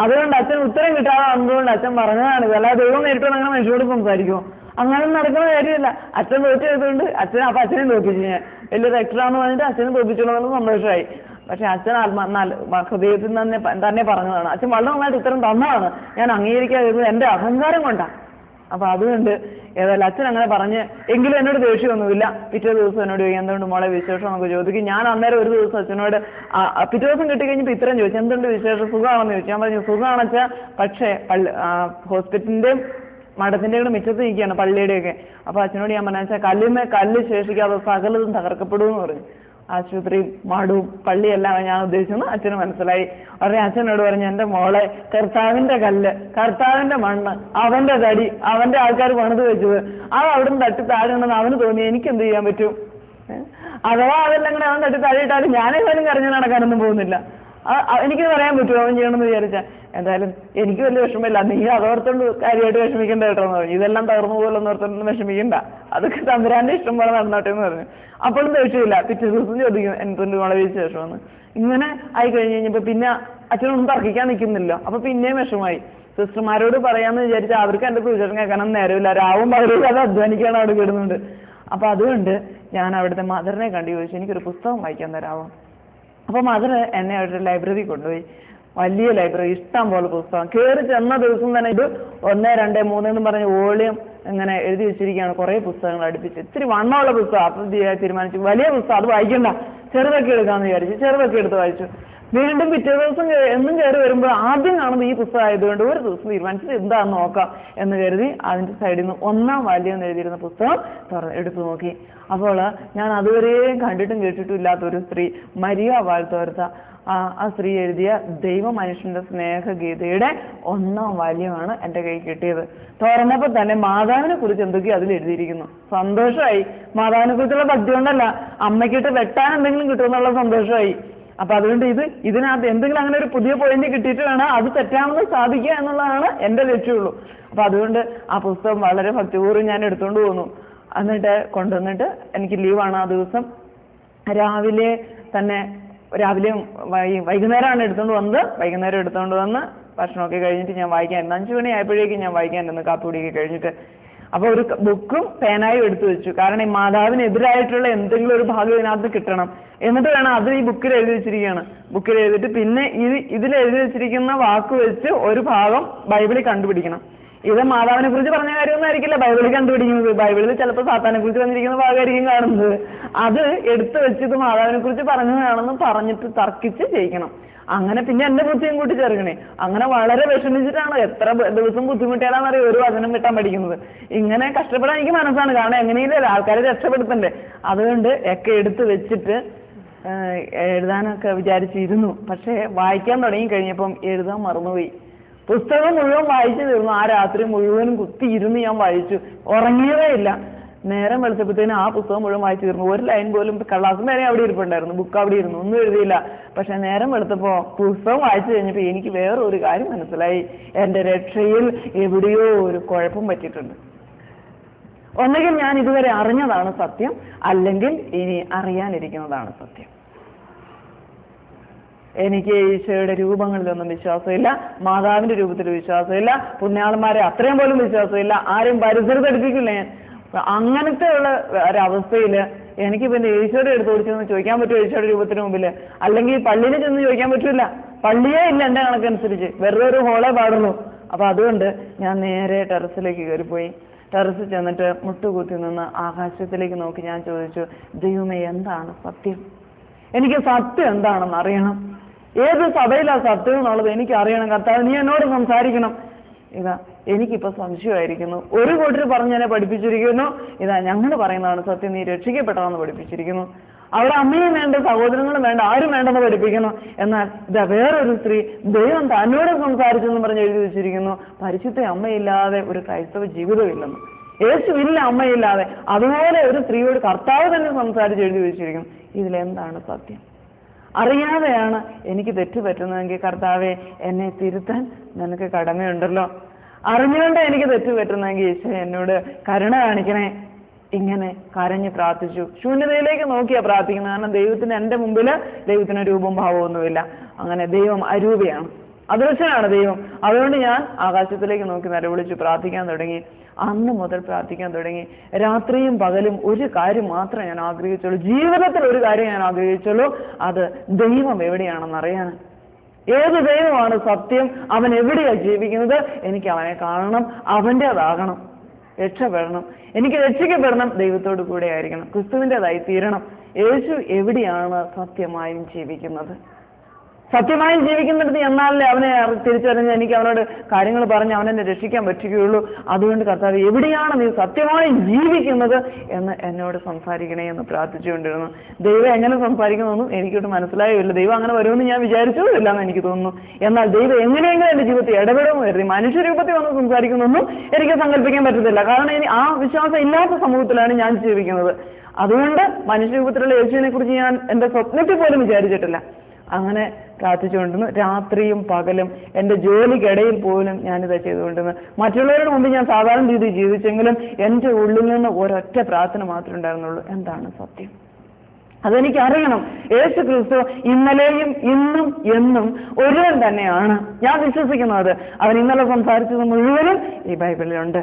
അതുകൊണ്ട് അച്ഛൻ ഉത്തരം കിട്ടാതെ വന്നതുകൊണ്ട് അച്ഛൻ പറഞ്ഞതാണ്. അല്ലാതെ ദൈവം നേരിട്ട് അങ്ങനെ മനുഷ്യരോട് സംസാരിക്കുമോ? അങ്ങനെ നടക്കുന്ന കാര്യമില്ല. അച്ഛൻ തോറ്റു ചെയ്തുകൊണ്ട് അച്ഛനെ തോപ്പിച്ചു. ഞാൻ വലിയ റെക്ടറാന്ന് പറഞ്ഞിട്ട് അച്ഛനെ തോപ്പിച്ചോളൂ സന്തോഷമായി. പക്ഷെ അച്ഛൻ ഹൃദയത്തിൽ തന്നെ പറഞ്ഞതാണ്. അച്ഛൻ വളരെ നന്നായിട്ട് ഉത്തരം തന്നതാണ്. ഞാൻ അംഗീകരിക്കാതിരുന്നത് എൻ്റെ അഹങ്കാരം കൊണ്ടാണ്. അപ്പൊ അതുകൊണ്ട് ഏതായാലും അച്ഛൻ അങ്ങനെ പറഞ്ഞ് എങ്കിലും എന്നോട് ദേഷ്യമൊന്നുമില്ല. പിറ്റേ ദിവസം എന്നോട് ചോദിക്കും എന്തുകൊണ്ട് മോളെ വിശേഷം എന്നൊക്കെ ചോദിക്കും. ഞാൻ അന്നേരം ഒരു ദിവസം അച്ഛനോട് പിറ്റേ ദിവസം കിട്ടിക്കഴിഞ്ഞപ്പോൾ ഇത്രയും ചോദിച്ചു, എന്തുണ്ട് വിശേഷം, സുഖമാണെന്ന് ചോദിച്ചു. ഞാൻ പറഞ്ഞു സുഖമാണെച്ചാൽ പക്ഷേ ഹോസ്പിറ്റലിന്റെയും മഠത്തിന്റെ കൂടെ മുറ്റത്ത് നിൽക്കുകയാണ്, പള്ളിയുടെയൊക്കെ. അപ്പൊ അച്ഛനോട് ഞാൻ പറഞ്ഞാൽ കല്ല് ശേഷിക്കാതെ സകലതും തകർക്കപ്പെടുമെന്ന് പറഞ്ഞു. ആശുപത്രിയും മഠവും പള്ളിയെല്ലാം ഞാൻ ഉദ്ദേശിച്ചെന്ന് അച്ഛന് മനസ്സിലായി. ഉടനെ അച്ഛനോട് പറഞ്ഞു, എൻ്റെ മോളെ കർത്താവിന്റെ കല്ല്, കർത്താവിന്റെ മണ്ണ്, അവന്റെ തടി, അവന്റെ ആൾക്കാർ പണിത് വെച്ചത് അത് അവിടുന്ന് തട്ടി താഴെയുണ്ടെന്ന് അവന് തോന്നി, എനിക്ക് എന്ത് ചെയ്യാൻ പറ്റും? അഥവാ അതെല്ലാം കൂടെ അവൻ തട്ടി താഴെയിട്ടാലും ഞാനേതായാലും കരഞ്ഞു നടക്കാനൊന്നും പോകുന്നില്ല. എനിക്ക് പറയാൻ പറ്റുമോ അവൻ ചെയ്യണമെന്ന് വിചാരിച്ചാൽ? എന്തായാലും എനിക്ക് വലിയ വിഷമമില്ല, നീ അതോർത്തോണ്ട് കാര്യമായിട്ട് വിഷമിക്കേണ്ട കേട്ടോ എന്ന് പറഞ്ഞു. ഇതെല്ലാം തകർന്നു പോലൊന്നും ഓർത്തോണ്ടൊന്നും വിഷമിക്കണ്ട, അതൊക്കെ തമ്പുരാന്റെ ഇഷ്ടം പോലെ നടന്നോട്ടെ എന്ന് പറഞ്ഞു. അപ്പോഴും ദേഷ്യമില്ല. പിറ്റേ ദിവസം ചോദിക്കും എന്തുകൊണ്ട് മോളെ വിശേഷമെന്ന്. ഇങ്ങനെ ആയി കഴിഞ്ഞ് കഴിഞ്ഞപ്പോൾ പിന്നെ അച്ഛനൊന്നും തർക്കിക്കാൻ നിൽക്കുന്നില്ല. അപ്പൊ പിന്നെയും വിഷമായി. സിസ്റ്റർമാരോട് പറയാമെന്ന് വിചാരിച്ചാൽ അവർക്ക് എൻ്റെ വിശേഷം കേൾക്കാനും നേരമില്ല. രാവും പകലും അത് അധ്വാനിക്കാണ് അവിടെ കിടുന്നുണ്ട്. അപ്പൊ അതുകൊണ്ട് ഞാൻ അവിടുത്തെ മദറിനെ കണ്ടു ചോദിച്ചു, എനിക്കൊരു പുസ്തകം വായിക്കാൻ തരാമോ? അപ്പൊ മദർ എന്നെ അവരുടെ ലൈബ്രറി കൊണ്ടുപോയി. വലിയ ലൈബ്രറി, ഇഷ്ടം പോലെ പുസ്തകം. കയറി ചെന്ന ദിവസം തന്നെ ഇത് 1, 2, 3 എന്ന് പറഞ്ഞ് വോളിയം ഇങ്ങനെ എഴുതി വെച്ചിരിക്കുകയാണ്. കുറെ പുസ്തകങ്ങൾ അടുപ്പിച്ച്. ഇത്തിരി വണ്ണമുള്ള പുസ്തകം. അപ്പം തീരുമാനിച്ചു വലിയ പുസ്തകം അത് വായിക്കണ്ട, ചെറുതൊക്കെ എടുക്കാമെന്ന് വിചാരിച്ചു. ചെറുതൊക്കെ എടുത്ത് വായിച്ചു. വീണ്ടും പിറ്റേ ദിവസം എന്നും കയറി വരുമ്പോൾ ആദ്യം കാണുന്നത് ഈ പുസ്തകം ആയതുകൊണ്ട് ഒരു ദിവസം തീരുമാനിച്ചത് എന്താണെന്ന് നോക്കാം എന്ന് കരുതി അതിന്റെ സൈഡിൽ നിന്ന് 1ാം വാല്യം എന്ന് എഴുതിയിരുന്ന പുസ്തകം എടുത്തു നോക്കി. അപ്പോൾ ഞാൻ അതുവരെയും കണ്ടിട്ടും കേട്ടിട്ടും ഇല്ലാത്തൊരു സ്ത്രീ, മരിയ വാൾത്തോർത്ത, ആ സ്ത്രീ എഴുതിയ ദൈവ മനുഷ്യന്റെ സ്നേഹഗീതയുടെ 1ാം വാല്യമാണ് എൻ്റെ കൈ കിട്ടിയത്. തുറന്നപ്പോൾ തന്നെ മാതാവിനെ കുറിച്ച് എന്തൊക്കെയോ അതിൽ എഴുതിയിരിക്കുന്നു. സന്തോഷമായി. മാതാവിനെ കുറിച്ചുള്ള ഭക്തി കൊണ്ടല്ല, അമ്മയ്ക്കിട്ട് വെട്ടാൻ എന്തെങ്കിലും കിട്ടുമെന്നുള്ള സന്തോഷമായി. അപ്പൊ അതുകൊണ്ട് ഇതിനകത്ത് എന്തെങ്കിലും അങ്ങനെ ഒരു പുതിയ പോയിന്റ് കിട്ടിയിട്ട് വേണം അത് തെറ്റാണെന്ന് സാധിക്കുക എന്നുള്ളതാണ് എൻ്റെ ലക്ഷ്യമുള്ളൂ. അപ്പൊ അതുകൊണ്ട് ആ പുസ്തകം വളരെ ഭക്തിപൂർവ്വം ഞാൻ എടുത്തുകൊണ്ട് പോന്നു. എന്നിട്ട് കൊണ്ടുവന്നിട്ട് എനിക്ക് ലീവാണ് ആ ദിവസം. രാവിലെയും വൈകുന്നേരമാണ് എടുത്തുകൊണ്ട് വന്ന് ഭക്ഷണമൊക്കെ കഴിഞ്ഞിട്ട് ഞാൻ വായിക്കാൻ 5 മണി ആയപ്പോഴേക്കും ഞാൻ വായിക്കാനിരുന്നു, കാപ്പികുടിയൊക്കെ കഴിഞ്ഞിട്ട്. അപ്പൊ ഒരു ബുക്കും പേനായും എടുത്തു വെച്ചു. കാരണം ഈ മാതാവിനെതിരായിട്ടുള്ള എന്തെങ്കിലും ഒരു ഭാഗം ഇതിനകത്ത് കിട്ടണം. എന്നിട്ട് വേണം അത് ഈ ബുക്കിൽ എഴുതി വെച്ചിരിക്കുകയാണ്. ബുക്കിൽ എഴുതിയിട്ട് പിന്നെ ഇതിൽ എഴുതി വെച്ചിരിക്കുന്ന വാക്ക് വെച്ച് ഒരു ഭാഗം ബൈബിളിൽ കണ്ടുപിടിക്കണം. ഇത് മാതാവിനെ കുറിച്ച് പറഞ്ഞ കാര്യമൊന്നും ആയിരിക്കില്ല ബൈബിളിൽ കണ്ടുപിടിക്കുന്നത്. ബൈബിളിൽ ചിലപ്പോൾ സാത്താനെ കുറിച്ച് വന്നിരിക്കുന്ന ഭാഗമായിരിക്കും കാണുന്നത്. അത് എടുത്തു വെച്ചിട്ട് മാതാവിനെ കുറിച്ച് പറഞ്ഞതാണെന്ന് പറഞ്ഞിട്ട് തർക്കിച്ച് ചെയ്യിക്കണം. അങ്ങനെ പിന്നെ എന്റെ ബുദ്ധിയും കൂട്ടി ചേർക്കണേ. അങ്ങനെ വളരെ വിഷമിച്ചിട്ടാണ് എത്ര ദിവസം ബുദ്ധിമുട്ടിയാലാന്നറിയോ ഒരു വചനം കിട്ടാൻ പഠിക്കുന്നത്. ഇങ്ങനെ കഷ്ടപ്പെടാൻ എനിക്ക് മനസ്സാണ്. കാരണം എങ്ങനെയില്ല ആൾക്കാരെ രക്ഷപ്പെടുത്തണ്ടേ. അതുകൊണ്ട് ഒക്കെ എടുത്തു വെച്ചിട്ട് എഴുതാനൊക്കെ വിചാരിച്ചിരുന്നു. പക്ഷെ വായിക്കാൻ തുടങ്ങി കഴിഞ്ഞപ്പം എഴുതാൻ മറന്നുപോയി. പുസ്തകം മുഴുവൻ വായിച്ചു തീർന്നു. ആ രാത്രി മുഴുവനും കുത്തിയിരുന്ന് ഞാൻ വായിച്ചു. ഉറങ്ങിയതേ ഇല്ല. നേരം വെളുത്തപ്പോഴത്തേനും ആ പുസ്തകം മുഴുവൻ വായിച്ചു തീർന്നു. ഒരു ലൈൻ പോലും കള്ളാസും വരെ അവിടെ ഇരിപ്പുണ്ടായിരുന്നു. ബുക്ക് അവിടെ ഇരുന്നു, ഒന്നും എഴുതിയില്ല. പക്ഷെ നേരം വെളുത്തപ്പോ പുസ്തകം വായിച്ചു കഴിഞ്ഞപ്പോൾ എനിക്ക് വേറൊരു കാര്യം മനസ്സിലായി. എൻ്റെ രക്ഷയിൽ എവിടെയോ ഒരു കുഴപ്പം പറ്റിയിട്ടുണ്ട്. ഒന്നുകിൽ ഞാൻ ഇതുവരെ അറിഞ്ഞതാണ് സത്യം, അല്ലെങ്കിൽ ഇനി അറിയാനിരിക്കുന്നതാണ് സത്യം. എനിക്ക് ഈശോയുടെ രൂപങ്ങളിലൊന്നും വിശ്വാസമില്ല, മാതാവിന്റെ രൂപത്തിൽ വിശ്വാസമില്ല, പുണ്യാളന്മാരെ അത്രയും പോലും വിശ്വാസമില്ല, ആരും പരിസരത്തെടുപ്പിക്കില്ല ഞാൻ. അങ്ങനത്തെ ഉള്ള ഒരവസ്ഥയില് എനിക്ക് പിന്നെ ഈശോയുടെ അടുത്ത് ഓടിച്ചെന്ന് ചോദിക്കാൻ പറ്റുമോ ഈശോയുടെ രൂപത്തിന് മുമ്പില്? അല്ലെങ്കിൽ പള്ളിയിൽ ചെന്ന് ചോദിക്കാൻ പറ്റൂല. പള്ളിയേ ഇല്ല എൻ്റെ കണക്കനുസരിച്ച്, വെറുതെ ഒരു ഹോളേ പാടുള്ളൂ. അപ്പൊ അതുകൊണ്ട് ഞാൻ നേരെ ടെറസിലേക്ക് കയറിപ്പോയി. ടെറസിൽ ചെന്നിട്ട് മുട്ടുകുത്തി നിന്ന് ആകാശത്തിലേക്ക് നോക്കി ഞാൻ ചോദിച്ചു, ദൈവമേ എന്താണ് സത്യം? എനിക്ക് സത്യം എന്താണെന്ന് അറിയണം. ഏത് സഭയിലാണ് സത്യം എന്നുള്ളത് എനിക്ക് അറിയണം. കർത്താവ് നീ എന്നോട് സംസാരിക്കണം. ഇതാ എനിക്കിപ്പോ സംശയമായിരിക്കുന്നു. ഒരു കൂട്ടർ പറഞ്ഞ് എന്നെ പഠിപ്പിച്ചിരിക്കുന്നു, ഇതാ ഞങ്ങൾ പറയുന്നതാണ് സത്യം, നീ രക്ഷിക്കപ്പെട്ടതാണെന്ന് പഠിപ്പിച്ചിരിക്കുന്നു. അവിടെ അമ്മയും വേണ്ട, സഹോദരങ്ങളും വേണ്ട, ആരും വേണ്ടെന്ന് പഠിപ്പിക്കുന്നു. എന്നാൽ ഇതാ വേറൊരു സ്ത്രീ ദൈവം തന്നോട് സംസാരിച്ചെന്ന് പറഞ്ഞ് എഴുതി വെച്ചിരിക്കുന്നു. പരിശുദ്ധ അമ്മയില്ലാതെ ഒരു ക്രൈസ്തവ ജീവിതമില്ലെന്ന്. യേശുവില്ല അമ്മയില്ലാതെ. അതുപോലെ ഒരു സ്ത്രീയോട് കർത്താവ് തന്നെ സംസാരിച്ച് എഴുതി വെച്ചിരിക്കുന്നു. ഇതിലെന്താണ് സത്യം? അറിയാതെയാണ് എനിക്ക് തെറ്റ് പറ്റുന്നതെങ്കിൽ കർത്താവെ എന്നെ തിരുത്താൻ നിനക്ക് കടമയുണ്ടല്ലോ. അറിഞ്ഞുകൊണ്ട് എനിക്ക് തെറ്റ് പറ്റുന്നതെങ്കിൽ ഈശോ എന്നോട് കരുണ കാണിക്കണേ. ഇങ്ങനെ കരഞ്ഞ് പ്രാർത്ഥിച്ചു. ശൂന്യതയിലേക്ക് നോക്കിയാ പ്രാർത്ഥിക്കുന്നത്. കാരണം ദൈവത്തിന് എൻ്റെ മുമ്പിൽ ദൈവത്തിന് രൂപം ഭാവമൊന്നുമില്ല. അങ്ങനെ ദൈവം അരൂപയാണ്. അദൃശ്യനാണ് ദൈവം. അതുകൊണ്ട് ഞാൻ ആകാശത്തിലേക്ക് നോക്കി നിലവിളിച്ചു പ്രാർത്ഥിക്കാൻ തുടങ്ങി. അന്ന് മുതൽ പ്രാർത്ഥിക്കാൻ തുടങ്ങി. രാത്രിയും പകലും ഒരു കാര്യം മാത്രമേ ഞാൻ ആഗ്രഹിച്ചുള്ളൂ, ജീവിതത്തിൽ ഒരു കാര്യം ഞാൻ ആഗ്രഹിച്ചുള്ളൂ, അത് ദൈവം എവിടെയാണെന്ന് അറിയാൻ. ഏത് ദൈവമാണ് സത്യം, അവൻ എവിടെയാ ജീവിക്കുന്നത്, എനിക്ക് അവനെ കാണണം, അവൻ്റെതാകണം, രക്ഷപ്പെടണം, എനിക്ക് രക്ഷിക്കപ്പെടണം, ദൈവത്തോട് കൂടെ ആയിരിക്കണം, ക്രിസ്തുവിൻ്റെതായി തീരണം. യേശു എവിടെയാണ് സത്യമായും ജീവിക്കുന്നത്? സത്യമായും ജീവിക്കുന്നിടത്ത് എന്നാലേ അവനെ തിരിച്ചറിഞ്ഞ് എനിക്ക് അവനോട് കാര്യങ്ങൾ പറഞ്ഞ് അവനെന്നെ രക്ഷിക്കാൻ പറ്റുകയുള്ളൂ. അതുകൊണ്ട് കർത്താവ്, എവിടെയാണ് നീ സത്യമായും ജീവിക്കുന്നത് എന്ന് എന്നോട് സംസാരിക്കണേ എന്ന് പ്രാർത്ഥിച്ചുകൊണ്ടിരുന്നു. ദൈവം എങ്ങനെ സംസാരിക്കുന്നൊന്നും എനിക്കൊട്ട് മനസ്സിലായില്ല. ദൈവം അങ്ങനെ വരുമെന്ന് ഞാൻ വിചാരിച്ചതുമില്ല എന്ന് എനിക്ക് തോന്നുന്നു. എന്നാൽ ദൈവം എങ്ങനെയെങ്കിലും എൻ്റെ ജീവിതത്തിൽ ഇടപെടുമെന്ന് കരുതി മനുഷ്യരൂപത്തിൽ വന്ന് സംസാരിക്കുന്നൊന്നും എനിക്ക് സങ്കല്പിക്കാൻ പറ്റത്തില്ല. കാരണം ആ വിശ്വാസം ഇല്ലാത്ത സമൂഹത്തിലാണ് ഞാൻ ജീവിക്കുന്നത്. അതുകൊണ്ട് മനുഷ്യരൂപത്തിലുള്ള യേശുവിനെ കുറിച്ച് ഞാൻ എൻ്റെ സ്വപ്നത്തിൽ പോലും വിചാരിച്ചിട്ടില്ല. അങ്ങനെ പ്രാർത്ഥിച്ചുകൊണ്ടിരുന്നു. രാത്രിയും പകലും എൻ്റെ ജോലിക്കിടയിൽ പോലും ഞാനിത് ചെയ്തുകൊണ്ടിരുന്നു. മറ്റുള്ളവരുടെ മുമ്പ് ഞാൻ സാധാരണ രീതിയിൽ ജീവിച്ചെങ്കിലും എൻ്റെ ഉള്ളിൽ നിന്ന് ഒരൊറ്റ പ്രാർത്ഥന മാത്രമേ ഉണ്ടായിരുന്നുള്ളൂ, എന്താണ് സത്യം? അതെനിക്കറിയണം. യേശു ക്രിസ്തു ഇന്നലെയും ഇന്നും എന്നും ഒരുവൻ തന്നെയാണ്. ഞാൻ വിശ്വസിക്കുന്നത് അവൻ ഇന്നലെ സംസാരിച്ചത് മുഴുവനും ഈ ബൈബിളിലുണ്ട്.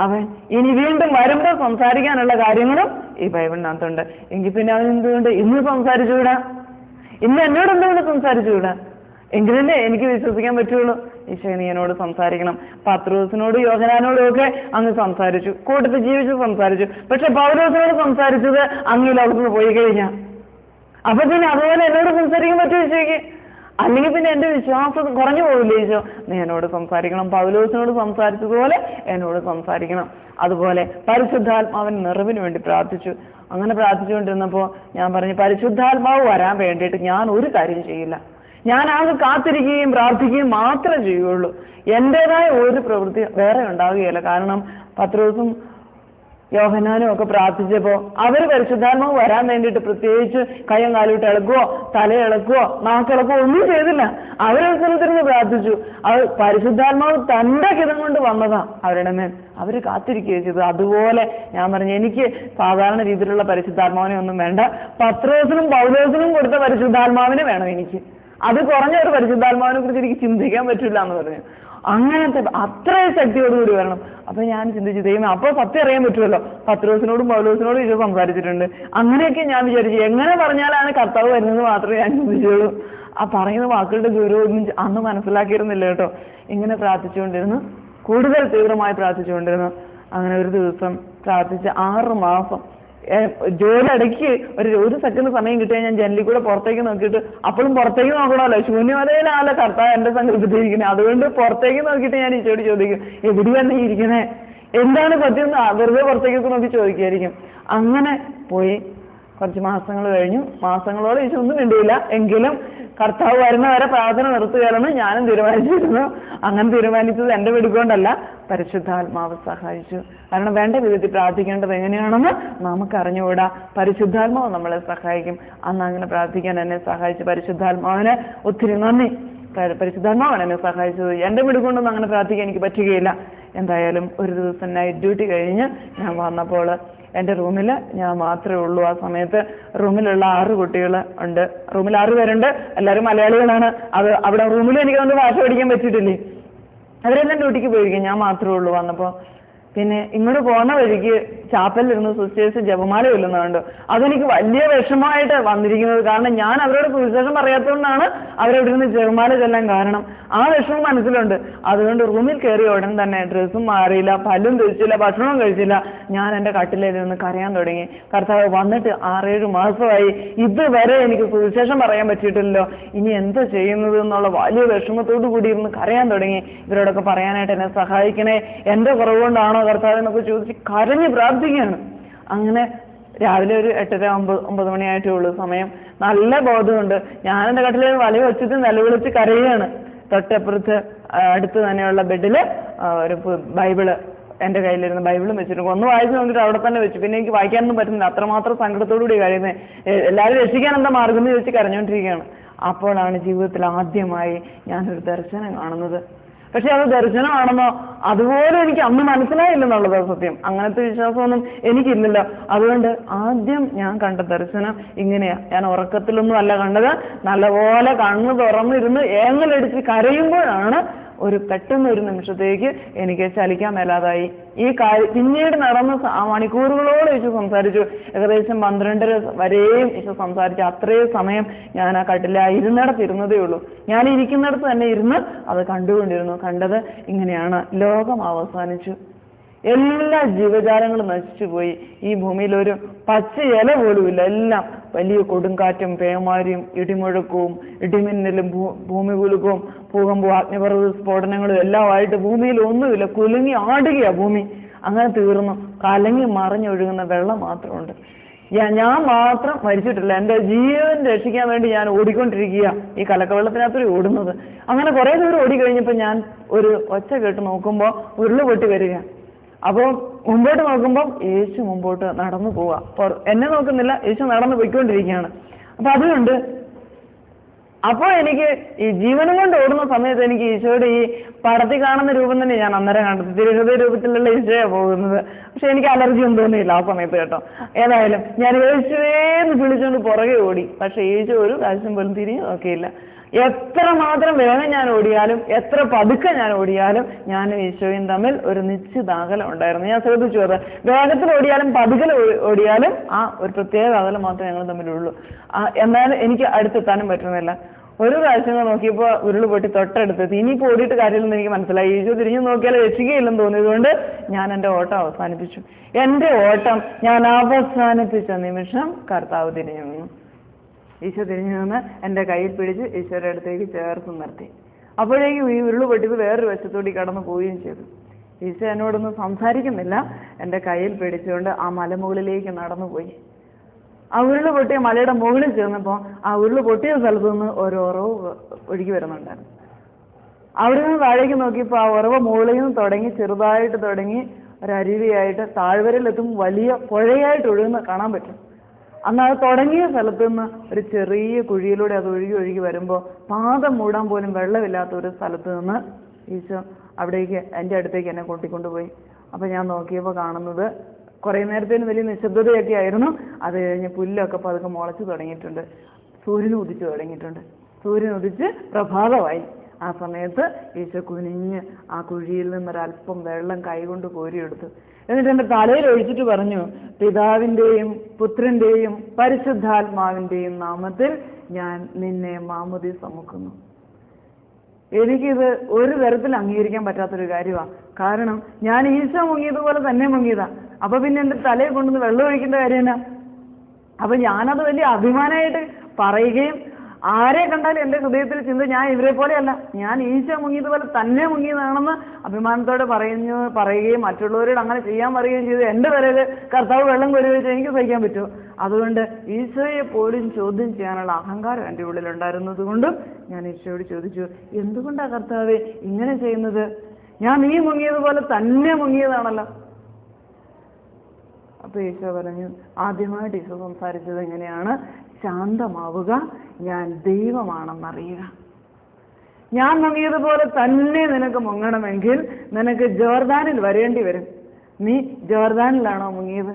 അവൻ ഇനി വീണ്ടും വരുമ്പോൾ സംസാരിക്കാനുള്ള കാര്യങ്ങളും ഈ ബൈബിളിനകത്തുണ്ട്. എങ്കിൽ പിന്നെ അവൻ എന്തുകൊണ്ട് ഇന്ന് സംസാരിച്ചുകൂടാ? ഇന്ന് എന്നോട് എന്തുകൊണ്ട് സംസാരിച്ചുകൂടാ? എങ്കിലല്ലേ എനിക്ക് വിശ്വസിക്കാൻ പറ്റുള്ളൂ. ഈശോ നീ എന്നോട് സംസാരിക്കണം. പത്രോസിനോടും യോഹന്നാനോടും ഒക്കെ അങ്ങ് സംസാരിച്ചു, കൂട്ടത്തിൽ ജീവിച്ചു സംസാരിച്ചു. പക്ഷെ പൗലോസിനോട് സംസാരിച്ചത് അങ്ങ് ഈ ലോകത്ത് പോയി കഴിഞ്ഞാ. അപ്പൊ പിന്നെ അതുപോലെ എന്നോട് സംസാരിക്കാൻ പറ്റുമോ ഈശോയ്ക്ക്? അല്ലെങ്കിൽ പിന്നെ എന്റെ വിശ്വാസം കുറഞ്ഞു പോകില്ലേ ഈശോ? നീ എന്നോട് സംസാരിക്കണം, പൗലോസിനോട് സംസാരിച്ചതുപോലെ എന്നോട് സംസാരിക്കണം. അതുപോലെ പരിശുദ്ധാത്മാവിന് നിറവിന് വേണ്ടി പ്രാർത്ഥിച്ചു. അങ്ങനെ പ്രാർത്ഥിച്ചുകൊണ്ടിരുന്നപ്പോൾ ഞാൻ പറഞ്ഞു, പരിശുദ്ധാത്മാവ് വരാൻ വേണ്ടിയിട്ട് ഞാൻ ഒരു കാര്യം ചെയ്യില്ല, ഞാൻ ആകെ കാത്തിരിക്കുകയും പ്രാർത്ഥിക്കുകയും മാത്രമേ ചെയ്യുള്ളൂ. എൻ്റെതായ ഒരു പ്രവൃത്തി വേറെ ഉണ്ടാവുകയില്ല. കാരണം പത്രോസും യോഹന്നാനും ഒക്കെ പ്രാർത്ഥിച്ചപ്പോൾ അവർ പരിശുദ്ധാത്മാവ് വരാൻ വേണ്ടിയിട്ട് പ്രത്യേകിച്ച് കയ്യും കാലിട്ട് ഇളക്കുവോ തലയിളക്കുവോ നാക്കിളക്കുവോ ഒന്നും ചെയ്തില്ല. അവരവസരത്തിരുന്ന് പ്രാർത്ഥിച്ചു. അവർ പരിശുദ്ധാത്മാവ് തൻ്റെ ഹിതം കൊണ്ട് വന്നതാ അവരുടെ മേൽ. അവർ കാത്തിരിക്കുകയും ചെയ്തു. അതുപോലെ ഞാൻ പറഞ്ഞു, എനിക്ക് സാധാരണ രീതിയിലുള്ള പരിശുദ്ധാത്മാവിനെ ഒന്നും വേണ്ട, പത്രോസിനും പൗലോസിനും കൊടുത്ത പരിശുദ്ധാത്മാവിനെ വേണം എനിക്ക്. അത് കുറഞ്ഞ ഒരു പരിശുദ്ധാത്മാവിനെ കുറിച്ച് എനിക്ക് ചിന്തിക്കാൻ പറ്റില്ല എന്ന് പറഞ്ഞു. അങ്ങനത്തെ അത്രയും ശക്തിയോടുകൂടി വരണം. അപ്പൊ ഞാൻ ചിന്തിച്ചു, ദൈവമേ അപ്പോൾ സത്യം അറിയാൻ പറ്റുമല്ലോ, പത്രോസിനോടും പൗലോസിനോടും ഈശോ സംസാരിച്ചിട്ടുണ്ട്. അങ്ങനെയൊക്കെ ഞാൻ വിചാരിച്ചു. എങ്ങനെ പറഞ്ഞാലാണ് കർത്താവ് വരുന്നത് മാത്രമേ ഞാൻ ചിന്തിച്ചുള്ളൂ. ആ പറയുന്ന വാക്കുകളുടെ ഗൗരവം അന്ന് മനസ്സിലാക്കിയിരുന്നില്ല കേട്ടോ. ഇങ്ങനെ പ്രാർത്ഥിച്ചുകൊണ്ടിരുന്നു, കൂടുതൽ തീവ്രമായി പ്രാർത്ഥിച്ചുകൊണ്ടിരുന്നു. അങ്ങനെ ഒരു ദിവസം പ്രാർത്ഥിച്ച് 6 മാസം ജോലി ഇടയ്ക്ക് ഒരു സെക്കൻഡ് സമയം കിട്ടിയാൽ ഞാൻ ജനലിൽ കൂടെ പുറത്തേക്ക് നോക്കിയിട്ട്, അപ്പോഴും പുറത്തേക്ക് നോക്കണമല്ലോ, ശൂന്യമതയിലാണല്ലോ കർത്താവ് എന്റെ സങ്കല്പത്തിരിക്കുന്നത്. അതുകൊണ്ട് പുറത്തേക്ക് നോക്കിയിട്ട് ഞാൻ ഈശോയോട് ചോദിക്കും, എവിടെയാണ് നീ ഇരിക്കണേ, എന്താണ് സത്യം? വെറുതെ പുറത്തേക്കൊക്കെ നോക്കി ചോദിക്കായിരിക്കും. അങ്ങനെ പോയി കുറച്ച് മാസങ്ങൾ കഴിഞ്ഞു. മാസങ്ങളോളം ഈശോ ഒന്നും വേണ്ടിയില്ല. എങ്കിലും കർത്താവ് വരുന്നവരെ പ്രാർത്ഥന നിർത്തുകയാണെന്ന് ഞാനും തീരുമാനിച്ചിരുന്നു. അങ്ങനെ തീരുമാനിച്ചത് എന്റെ വെടിക്കൊണ്ടല്ല, പരിശുദ്ധാത്മാവ് സഹായിച്ചു. കാരണം വേണ്ട വിധത്തിൽ പ്രാർത്ഥിക്കേണ്ടത് എങ്ങനെയാണെന്ന് നമുക്കറിഞ്ഞുകൂടാ. പരിശുദ്ധാത്മാവ് നമ്മളെ സഹായിക്കും. അന്ന് അങ്ങനെ പ്രാർത്ഥിക്കാൻ എന്നെ സഹായിച്ചു പരിശുദ്ധാത്മാവിന് ഒത്തിരി നന്ദി. പരിശുദ്ധാത്മാവാണ് എന്നെ സഹായിച്ചത്. എന്റെ വെടിക്കൊണ്ടൊന്നും അങ്ങനെ പ്രാർത്ഥിക്കാൻ എനിക്ക് പറ്റുകയില്ല. എന്തായാലും ഒരു ദിവസം നൈറ്റ് ഡ്യൂട്ടി കഴിഞ്ഞ് ഞാൻ വന്നപ്പോൾ എൻ്റെ റൂമിൽ ഞാൻ മാത്രമേ ഉള്ളൂ. ആ സമയത്ത് റൂമിലുള്ള 6 കുട്ടികൾ ഉണ്ട്. റൂമിൽ 6 പേരുണ്ട്. എല്ലാവരും മലയാളികളാണ്. അവിടെ റൂമിൽ എനിക്ക് അതുകൊണ്ട് ഭാഷ പഠിക്കാൻ പറ്റിയിട്ടില്ലേ. അവരെല്ലാം ഡ്യൂട്ടിക്ക് പോയിരിക്കും. ഞാൻ മാത്രമേ ഉള്ളൂ. വന്നപ്പോൾ പിന്നെ ഇങ്ങോട്ട് പോകുന്ന വഴിക്ക് ചാപ്പലിരുന്ന് സിസ്റ്റേഴ്സ് ജപമാല ചൊല്ലുന്നുണ്ട്. അതെനിക്ക് വലിയ വിഷമമായിട്ട് വന്നിരിക്കുന്നത്. കാരണം ഞാൻ അവരോട് സുവിശേഷം പറയാത്തതുകൊണ്ടാണ് അവരവിടെ നിന്ന് ജപമാല ചൊല്ലാൻ കാരണം. ആ വിഷമം മനസ്സിലുണ്ട്. അതുകൊണ്ട് റൂമിൽ കയറിയ ഉടൻ തന്നെ ഡ്രസ്സും മാറിയില്ല, പല്ലും തെച്ചില്ല, ഭക്ഷണവും കഴിച്ചില്ല. ഞാൻ എൻ്റെ കട്ടിലിരുന്ന് കരയാൻ തുടങ്ങി. കർത്താവ് വന്നിട്ട് 6-7 മാസമായി, ഇതുവരെ എനിക്ക് സുവിശേഷം പറയാൻ പറ്റിയിട്ടില്ലല്ലോ, ഇനി എന്താ ചെയ്യുന്നത് എന്നുള്ള വലിയ വിഷമത്തോടു കൂടി ഇരുന്ന് കരയാൻ തുടങ്ങി. ഇവരോടൊക്കെ പറയാനായിട്ട് എന്നെ സഹായിക്കണേ, എൻ്റെ കുറവ് കൊണ്ടാണോ കർത്താവ് എന്നൊക്കെ ചോദിച്ച് കരഞ്ഞ് പ്രാർത്ഥിക്കുകയാണ്. അങ്ങനെ രാവിലെ ഒരു 8-9 മണിയായിട്ടേ ഉള്ളൂ സമയം. നല്ല ബോധമുണ്ട്. ഞാൻ എൻ്റെ കട്ടിലെ വല വെച്ചിട്ട് നിലവിളിച്ച് കരയുകയാണ്. തൊട്ടപ്പുറത്ത് അടുത്ത് തന്നെയുള്ള ബെഡില് ഒരു ബൈബിള് എൻ്റെ കയ്യിലിരുന്ന് ബൈബിളും വെച്ചിട്ടുണ്ട്. ഒന്ന് വായിച്ചു നോക്കിയിട്ട് അവിടെ തന്നെ വെച്ചു. പിന്നെ എനിക്ക് വായിക്കാനൊന്നും പറ്റുന്നില്ല, അത്രമാത്രം സങ്കടത്തോടുകൂടി കഴിയുന്നത്. എല്ലാവരും രക്ഷിക്കാൻ എന്താ മാർഗം എന്ന് ചോദിച്ച് കരഞ്ഞുകൊണ്ടിരിക്കുകയാണ്. അപ്പോഴാണ് ജീവിതത്തിൽ ആദ്യമായി ഞാനൊരു ദർശനം കാണുന്നത്. പക്ഷെ അത് ദർശനമാണെന്നോ അതുപോലെ എനിക്ക് അന്ന് മനസ്സിലായില്ലെന്നുള്ളത് സത്യം. അങ്ങനത്തെ വിശ്വാസമൊന്നും എനിക്കില്ലല്ലോ. അതുകൊണ്ട് ആദ്യം ഞാൻ കണ്ട ദർശനം ഇങ്ങനെയാ. ഞാൻ ഉറക്കത്തിലൊന്നും അല്ല കണ്ടത്. നല്ലപോലെ കണ്ണ് തുറന്നിരുന്ന് ഏങ്ങലടിച്ച് കരയുമ്പോഴാണ് പെട്ടെന്ന് ഒരു നിമിഷത്തേക്ക് എനിക്ക് ചലിക്കാൻ മേലാതായി. ഈ പിന്നീട് നടന്ന മണിക്കൂറുകളോളം യേശു സംസാരിച്ചു. ഏകദേശം 12:30 വരെയും യേശു സംസാരിച്ചു. അത്രയും സമയം ഞാൻ ആ കട്ടില ഇരുന്നിടത്തിരുന്നതേ ഉള്ളൂ. ഞാൻ ഇരിക്കുന്നിടത്ത് തന്നെ ഇരുന്ന് അത് കണ്ടുകൊണ്ടിരുന്നു. കണ്ടത് ഇങ്ങനെയാണ്: ലോകം അവസാനിച്ചു, എല്ലാ ജീവജാലങ്ങളും നശിച്ചുപോയി, ഈ ഭൂമിയിൽ ഒരു പച്ച ഇല പോലുമില്ല. എല്ലാം വലിയ കൊടുങ്കാറ്റും പേമാരിയും ഇടിമുഴക്കവും ഇടിമിന്നലും ഭൂമി കുലുക്കവും ഭൂകമ്പവും അഗ്നിപർവ്വത സ്ഫോടനങ്ങളും എല്ലാമായിട്ട് ഭൂമിയിൽ ഒന്നുമില്ല. കുലുങ്ങി ആടുകയാ ഭൂമി. അങ്ങനെ തീർന്നു. കലങ്ങി മറിഞ്ഞൊഴുകുന്ന വെള്ളം മാത്രമുണ്ട്. ഞാൻ മാത്രം മരിച്ചിട്ടില്ല. എൻ്റെ ജീവൻ രക്ഷിക്കാൻ വേണ്ടി ഞാൻ ഓടിക്കൊണ്ടിരിക്കുക, ഈ കലക്കവെള്ളത്തിനകത്തൊരു ഓടുന്നത്. അങ്ങനെ കുറെ ദൂരം ഓടിക്കഴിഞ്ഞപ്പോൾ ഞാൻ ഒരു ഒച്ച കേട്ട് നോക്കുമ്പോൾ ഉരുള് പൊട്ടി വരിക. അപ്പോൾ മുമ്പോട്ട് നോക്കുമ്പോൾ യേശു മുമ്പോട്ട് നടന്നു പോവാ. എന്നെ നോക്കുന്നില്ല, യേശു നടന്നു പോയിക്കൊണ്ടിരിക്കുകയാണ്. അപ്പൊ അതുകൊണ്ട് അപ്പോൾ എനിക്ക് ഈ ജീവനും കൊണ്ട് ഓടുന്ന സമയത്ത് എനിക്ക് ഈശോയുടെ ഈ പടത്തിൽ കാണുന്ന രൂപം തന്നെ ഞാൻ അന്നേരം കണ്ടത്. തിരുഹൃദയ രൂപത്തിലുള്ള ഈശോയാണ് പോകുന്നത്. പക്ഷെ എനിക്ക് അലർജി ഒന്നും തോന്നിയില്ല ആ സമയത്ത് കേട്ടോ. ഏതായാലും ഞാൻ യേശുവേന്ന് വിളിച്ചുകൊണ്ട് പുറകെ ഓടി. പക്ഷെ യേശു ഒരു പ്രാവശ്യം പോലും തിരിഞ്ഞു നോക്കിയില്ല. എത്ര മാത്രം വേഗം ഞാൻ ഓടിയാലും എത്ര പതുക്കെ ഞാൻ ഓടിയാലും ഞാനും ഈശോയും തമ്മിൽ ഒരു നിശ്ചിത അകലം ഉണ്ടായിരുന്നു. ഞാൻ ശ്രദ്ധിച്ചു അത്. വേഗത്തിൽ ഓടിയാലും പതുകൽ ഓടിയാലും ആ ഒരു പ്രത്യേക അകലം മാത്രമേ ഞങ്ങൾ തമ്മിലുള്ളൂ. എന്നാലും എനിക്ക് അടുത്തെത്താനും പറ്റുന്നില്ല. ഒരു പ്രാവശ്യം നോക്കിയപ്പോൾ ഉരുള് പൊട്ടി തൊട്ടടുത്തെത്തി. ഇനിയിപ്പോൾ ഓടിയിട്ട് കാര്യമില്ലെന്ന് എനിക്ക് മനസ്സിലായി. ഈശോ തിരിഞ്ഞു നോക്കിയാൽ രക്ഷിക്കുകയില്ലെന്ന് തോന്നിയതുകൊണ്ട് ഞാൻ എൻ്റെ ഓട്ടം അവസാനിപ്പിച്ചു. എൻ്റെ ഓട്ടം ഞാൻ അവസാനിപ്പിച്ച നിമിഷം കർത്താവ് തിരിഞ്ഞു നിന്നു. ഈശോ തിരിഞ്ഞു നിന്ന് എൻ്റെ കയ്യിൽ പിടിച്ച് ഈശോയുടെ അടുത്തേക്ക് ചേർത്ത് നിർത്തി. അപ്പോഴേക്കും ഈ ഉരുള് പൊട്ടിയത് വേറൊരു വശത്തോടി കടന്നു പോവുകയും ചെയ്തു. ഈശോ എന്നോടൊന്നും സംസാരിക്കുന്നില്ല. എൻ്റെ കയ്യിൽ പിടിച്ചുകൊണ്ട് ആ മലമുകളിലേക്ക് നടന്നുപോയി. ആ ഉരുള് പൊട്ടിയ മലയുടെ മുകളിൽ ചേർന്നപ്പോൾ ആ ഉരുള് പൊട്ടിയ സ്ഥലത്തു നിന്ന് ഒരു ഉറവ് ഒഴുകി വരുന്നുണ്ടായിരുന്നു. അവിടെ നിന്ന് താഴേക്ക് നോക്കിയപ്പോൾ ആ ഉറവ് മുകളിൽ നിന്ന് തുടങ്ങി ചെറുതായിട്ട് തുടങ്ങി ഒരരുവിയായിട്ട് താഴ്വരയിലെത്തും വലിയ പുഴയായിട്ട് ഒഴുകുന്ന കാണാൻ പറ്റും. അന്ന് അത് തുടങ്ങിയ സ്ഥലത്ത് നിന്ന് ഒരു ചെറിയ കുഴിയിലൂടെ അത് ഒഴുകി വരുമ്പോൾ പാദം മൂടാൻ പോലും വെള്ളമില്ലാത്ത ഒരു സ്ഥലത്ത് നിന്ന് ഈശോ അവിടേക്ക് എൻ്റെ അടുത്തേക്ക് എന്നെ കൂട്ടിക്കൊണ്ടുപോയി. അപ്പം ഞാൻ നോക്കിയപ്പോൾ കാണുന്നത് കുറേ നേരത്തേന് വലിയ നിശബ്ദതയൊക്കെ ആയിരുന്നു. അത് കഴിഞ്ഞ് പുല്ലൊക്കെ പതുക്കെ മുളച്ചു തുടങ്ങിയിട്ടുണ്ട്. സൂര്യൻ ഉദിച്ചു തുടങ്ങിയിട്ടുണ്ട്. സൂര്യൻ ഉദിച്ച് പ്രഭാതമായി. ആ സമയത്ത് ഈശോ കുനിഞ്ഞ് ആ കുഴിയിൽ നിന്നൊരല്പം വെള്ളം കൈകൊണ്ട് കോരിയെടുത്തു. എന്നിട്ട് എൻ്റെ തലയിൽ ഒഴിച്ചിട്ട് പറഞ്ഞു: പിതാവിൻ്റെയും പുത്രൻ്റെയും പരിശുദ്ധാത്മാവിൻ്റെയും നാമത്തിൽ ഞാൻ നിന്നെ മാമോദീസ മുക്കുന്നു. എനിക്കിത് ഒരു തരത്തിൽ അംഗീകരിക്കാൻ പറ്റാത്തൊരു കാര്യമാണ്. കാരണം ഞാൻ ഈശോ മുങ്ങിയതുപോലെ തന്നെ മുങ്ങിയതാ. അപ്പൊ പിന്നെ എൻ്റെ തലയിൽ കൊണ്ടുവന്ന് വെള്ളം ഒഴിക്കേണ്ട കാര്യം എന്നാ? അപ്പൊ ഞാനത് വലിയ അഭിമാനമായിട്ട് പറയുകയും ആരെ കണ്ടാലും എൻ്റെ ഹൃദയത്തിൽ ചിന്ത ഞാൻ ഇവരെ പോലെയല്ല, ഞാൻ ഈശോ മുങ്ങിയതുപോലെ തന്നെ മുങ്ങിയതാണെന്ന് അഭിമാനത്തോടെ പറയുകയും മറ്റുള്ളവരോട് അങ്ങനെ ചെയ്യാൻ പറയുകയും ചെയ്തു. എൻ്റെ തലയിൽ കർത്താവ് വെള്ളം കോരി വെച്ചാൽ എനിക്ക് സഹിക്കാൻ പറ്റുമോ? അതുകൊണ്ട് ഈശോയെ പോലും ചോദ്യം ചെയ്യാനുള്ള അഹങ്കാരം എൻ്റെ ഉള്ളിലുണ്ടായിരുന്നത് കൊണ്ടും ഞാൻ ഈശോയോട് ചോദിച്ചു, എന്തുകൊണ്ടാണ് കർത്താവേ ഇങ്ങനെ ചെയ്യുന്നത്? ഞാൻ നീ മുങ്ങിയതുപോലെ തന്നെ മുങ്ങിയതാണല്ലോ. അപ്പൊ ഈശോ പറഞ്ഞു, ആദ്യമായിട്ട് ഈശോ സംസാരിച്ചത് എങ്ങനെയാണ്? ശാന്തമാവുക, ഞാൻ ദൈവമാണെന്നറിയുക. ഞാൻ മുങ്ങിയതുപോലെ തന്നെ നിനക്ക് മുങ്ങണമെങ്കിൽ നിനക്ക് ജോർദാനിൽ വരേണ്ടി വരും. നീ ജോർദാനിലാണോ മുങ്ങിയത്?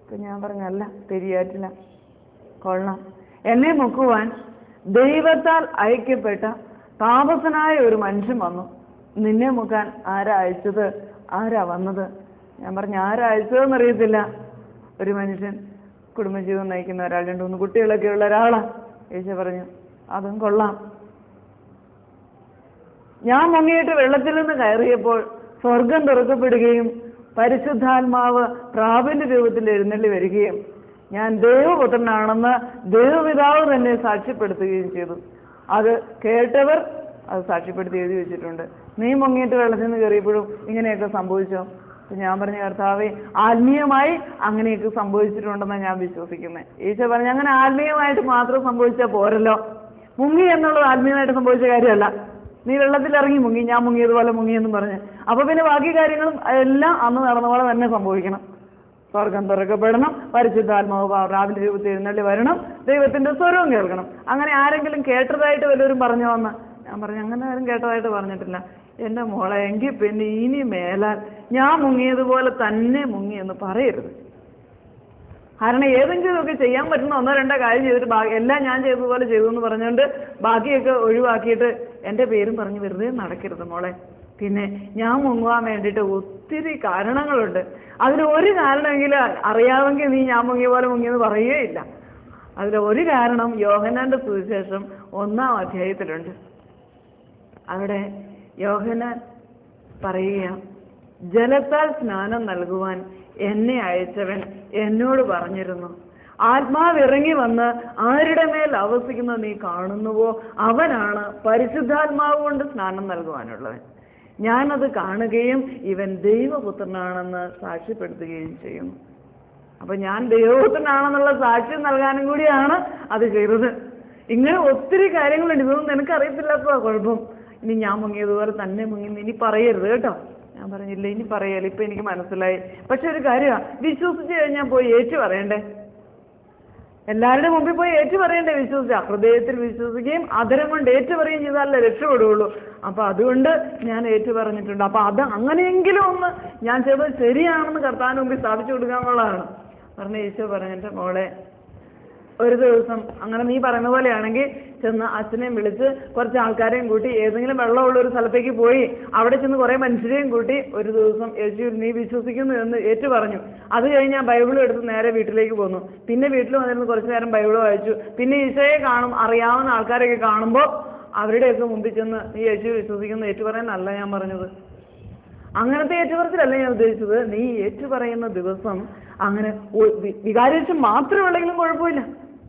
ഇപ്പൊ ഞാൻ പറഞ്ഞല്ല, ശരിയായിട്ടില്ല. കൊള്ളാം. എന്നെ മുക്കുവാൻ ദൈവത്താൽ അയക്കപ്പെട്ട താപസനായ ഒരു മനുഷ്യൻ വന്നു. നിന്നെ മുക്കാൻ ആരാ അയച്ചത്? ആരാ വന്നത്? ഞാൻ പറഞ്ഞു, ആരാ അയച്ചതെന്നറിയത്തില്ല. ഒരു മനുഷ്യൻ, കുടുംബജീവിതം നയിക്കുന്ന ഒരാൾ, 2-3 കുട്ടികളൊക്കെ ഉള്ള ഒരാളാ. യേശു പറഞ്ഞു, അതും കൊള്ളാം. ഞാൻ മുങ്ങിയിട്ട് വെള്ളത്തിൽ നിന്ന് കയറിയപ്പോൾ സ്വർഗം തുറക്കപ്പെടുകയും പരിശുദ്ധാത്മാവ് പ്രാവിന്റെ രൂപത്തിൽ എഴുന്നള്ളി വരികയും ഞാൻ ദൈവപുത്രനാണെന്ന് ദൈവപിതാവ് തന്നെ സാക്ഷ്യപ്പെടുത്തുകയും ചെയ്തു. അത് കേട്ടവർ അത് സാക്ഷ്യപ്പെടുത്തി എഴുതി വെച്ചിട്ടുണ്ട്. നീ മുങ്ങിയിട്ട് വെള്ളത്തിൽ നിന്ന് കയറിയപ്പോഴും ഇങ്ങനെയൊക്കെ സംഭവിച്ചോ? ഞാൻ പറഞ്ഞ കർത്താവേ, ആത്മീയമായി അങ്ങനെയൊക്കെ സംഭവിച്ചിട്ടുണ്ടെന്നാണ് ഞാൻ വിശ്വസിക്കുന്നത്. ഈശോ പറഞ്ഞു, അങ്ങനെ ആത്മീയമായിട്ട് മാത്രം സംഭവിച്ചാൽ പോരല്ലോ. മുങ്ങി എന്നുള്ളത് ആത്മീയമായിട്ട് സംഭവിച്ച കാര്യമല്ല. നീ വെള്ളത്തിലിറങ്ങി മുങ്ങി, ഞാൻ മുങ്ങിയതുപോലെ മുങ്ങിയെന്നും പറഞ്ഞ്, അപ്പൊ പിന്നെ ബാക്കി കാര്യങ്ങളും എല്ലാം അന്ന് നടന്ന പോലെ തന്നെ സംഭവിക്കണം. സ്വർഗം തുറക്കപ്പെടണം, പരിശുദ്ധാത്മാവ് പ്രാവിന്റെ രൂപത്തിൽ എഴുന്നള്ളി വരണം, ദൈവത്തിന്റെ സ്വരവും കേൾക്കണം. അങ്ങനെ ആരെങ്കിലും കേട്ടതായിട്ട് വല്ലവരും പറഞ്ഞു വന്ന് ഞാൻ പറഞ്ഞു അങ്ങനെ ആരും കേട്ടതായിട്ട് പറഞ്ഞിട്ടില്ല. എൻ്റെ മോളെ എങ്കിൽ പിന്നെ ഇനി മേലാൽ ഞാൻ മുങ്ങിയതുപോലെ തന്നെ മുങ്ങിയെന്ന് പറയരുത്. കാരണം ഏതെങ്കിലുമൊക്കെ ചെയ്യാൻ പറ്റുന്ന ഒന്നോ രണ്ടോ കാര്യം ചെയ്തിട്ട് എല്ലാം ഞാൻ ചെയ്തതുപോലെ ചെയ്തു എന്ന് പറഞ്ഞുകൊണ്ട് ബാക്കിയൊക്കെ ഒഴിവാക്കിയിട്ട് എൻ്റെ പേരും പറഞ്ഞ് വെറുതെ നടക്കരുത് മോളെ. പിന്നെ ഞാൻ മുങ്ങുവാൻ വേണ്ടിയിട്ട് ഒത്തിരി കാരണങ്ങളുണ്ട്. അതിൽ ഒരു കാരണമെങ്കിലും അറിയാമെങ്കിൽ നീ ഞാൻ മുങ്ങിയ പോലെ മുങ്ങിയെന്ന് പറയുകയില്ല. അതിൽ ഒരു കാരണം യോഹന്നാന്റെ സുവിശേഷം 1-ാം അധ്യായത്തിലുണ്ട്. അവിടെ യോഹന്നാൻ പറയുക, ജലത്താൽ സ്നാനം നൽകുവാൻ എന്നെ അയച്ചവൻ എന്നോട് പറഞ്ഞിരുന്നു, ആത്മാവിറങ്ങി വന്ന് ആരുടെ മേൽ ആവസിക്കുന്നത് നീ കാണുന്നുവോ അവനാണ് പരിശുദ്ധാത്മാവ് കൊണ്ട് സ്നാനം നൽകുവാനുള്ളവൻ. ഞാനത് കാണുകയും ഇവൻ ദൈവപുത്രനാണെന്ന് സാക്ഷ്യപ്പെടുത്തുകയും ചെയ്യുന്നു. അപ്പൊ ഞാൻ ദൈവപുത്രനാണെന്നുള്ള സാക്ഷ്യം നൽകാനും കൂടിയാണ് അത് ചെയ്തത്. ഇങ്ങനെ ഒത്തിരി കാര്യങ്ങളുണ്ട്. ഇതൊന്നും നിനക്കറിയത്തില്ലാത്തതാ കുഴപ്പം. ഇനി ഞാൻ മുങ്ങിയതുപോലെ തന്നെ മുങ്ങിന്ന് ഇനി പറയരുത് കേട്ടോ. ഞാൻ പറഞ്ഞില്ല, ഇനി പറയല്ല, ഇപ്പൊ എനിക്ക് മനസ്സിലായി. പക്ഷെ ഒരു കാര്യമാണ്, വിശ്വസിച്ച് കഴിഞ്ഞാൽ പോയി ഏറ്റു പറയണ്ടേ? എല്ലാവരുടെ മുമ്പിൽ പോയി ഏറ്റു പറയണ്ടേ? വിശ്വസിച്ച ഹൃദയത്തിൽ വിശ്വസിക്കുകയും അതരം കൊണ്ട് ഏറ്റു പറയുകയും ചെയ്താലേ രക്ഷപ്പെടുകയുള്ളൂ. അപ്പൊ അതുകൊണ്ട് ഞാൻ ഏറ്റു പറഞ്ഞിട്ടുണ്ട്. അപ്പൊ അത് അങ്ങനെയെങ്കിലും ഒന്ന് ഞാൻ ചെയ്തത് ശരിയാണെന്ന് കർത്താവിന് മുമ്പിൽ സ്ഥാപിച്ചു കൊടുക്കാന്നുള്ളതാണ്. പറഞ്ഞ ഈശോ പറഞ്ഞിട്ട്, മോളെ ഒരു ദിവസം അങ്ങനെ നീ പറയുന്ന പോലെയാണെങ്കിൽ ചെന്ന് അച്ഛനെയും വിളിച്ച് കുറച്ച് ആൾക്കാരെയും കൂട്ടി ഏതെങ്കിലും വെള്ളമുള്ള ഒരു സ്ഥലത്തേക്ക് പോയി അവിടെ ചെന്ന് കുറെ മനുഷ്യരെയും കൂട്ടി ഒരു ദിവസം യേശുവിൽ നീ വിശ്വസിക്കുന്നു എന്ന് ഏറ്റു പറഞ്ഞു. അത് കഴിഞ്ഞ് ഞാൻ ബൈബിളും എടുത്ത് നേരെ വീട്ടിലേക്ക് പോന്നു. പിന്നെ വീട്ടിൽ വന്നിരുന്ന് കുറച്ചു നേരം ബൈബിൾ വായിച്ചു. പിന്നെ ഈശോയെ അറിയാവുന്ന ആൾക്കാരെയൊക്കെ കാണുമ്പോൾ അവരുടെയൊക്കെ മുമ്പിൽ ചെന്ന് നീ യേശു വിശ്വസിക്കുന്നു ഏറ്റു പറയാനല്ല ഞാൻ പറഞ്ഞത്. അങ്ങനത്തെ ഏറ്റുപറച്ചിലല്ല ഞാൻ ഉദ്ദേശിച്ചത്. നീ ഏറ്റു പറയുന്ന ദിവസം അങ്ങനെ വികാരിച്ച് മാത്രമേ ഉള്ളെങ്കിലും കുഴപ്പമില്ല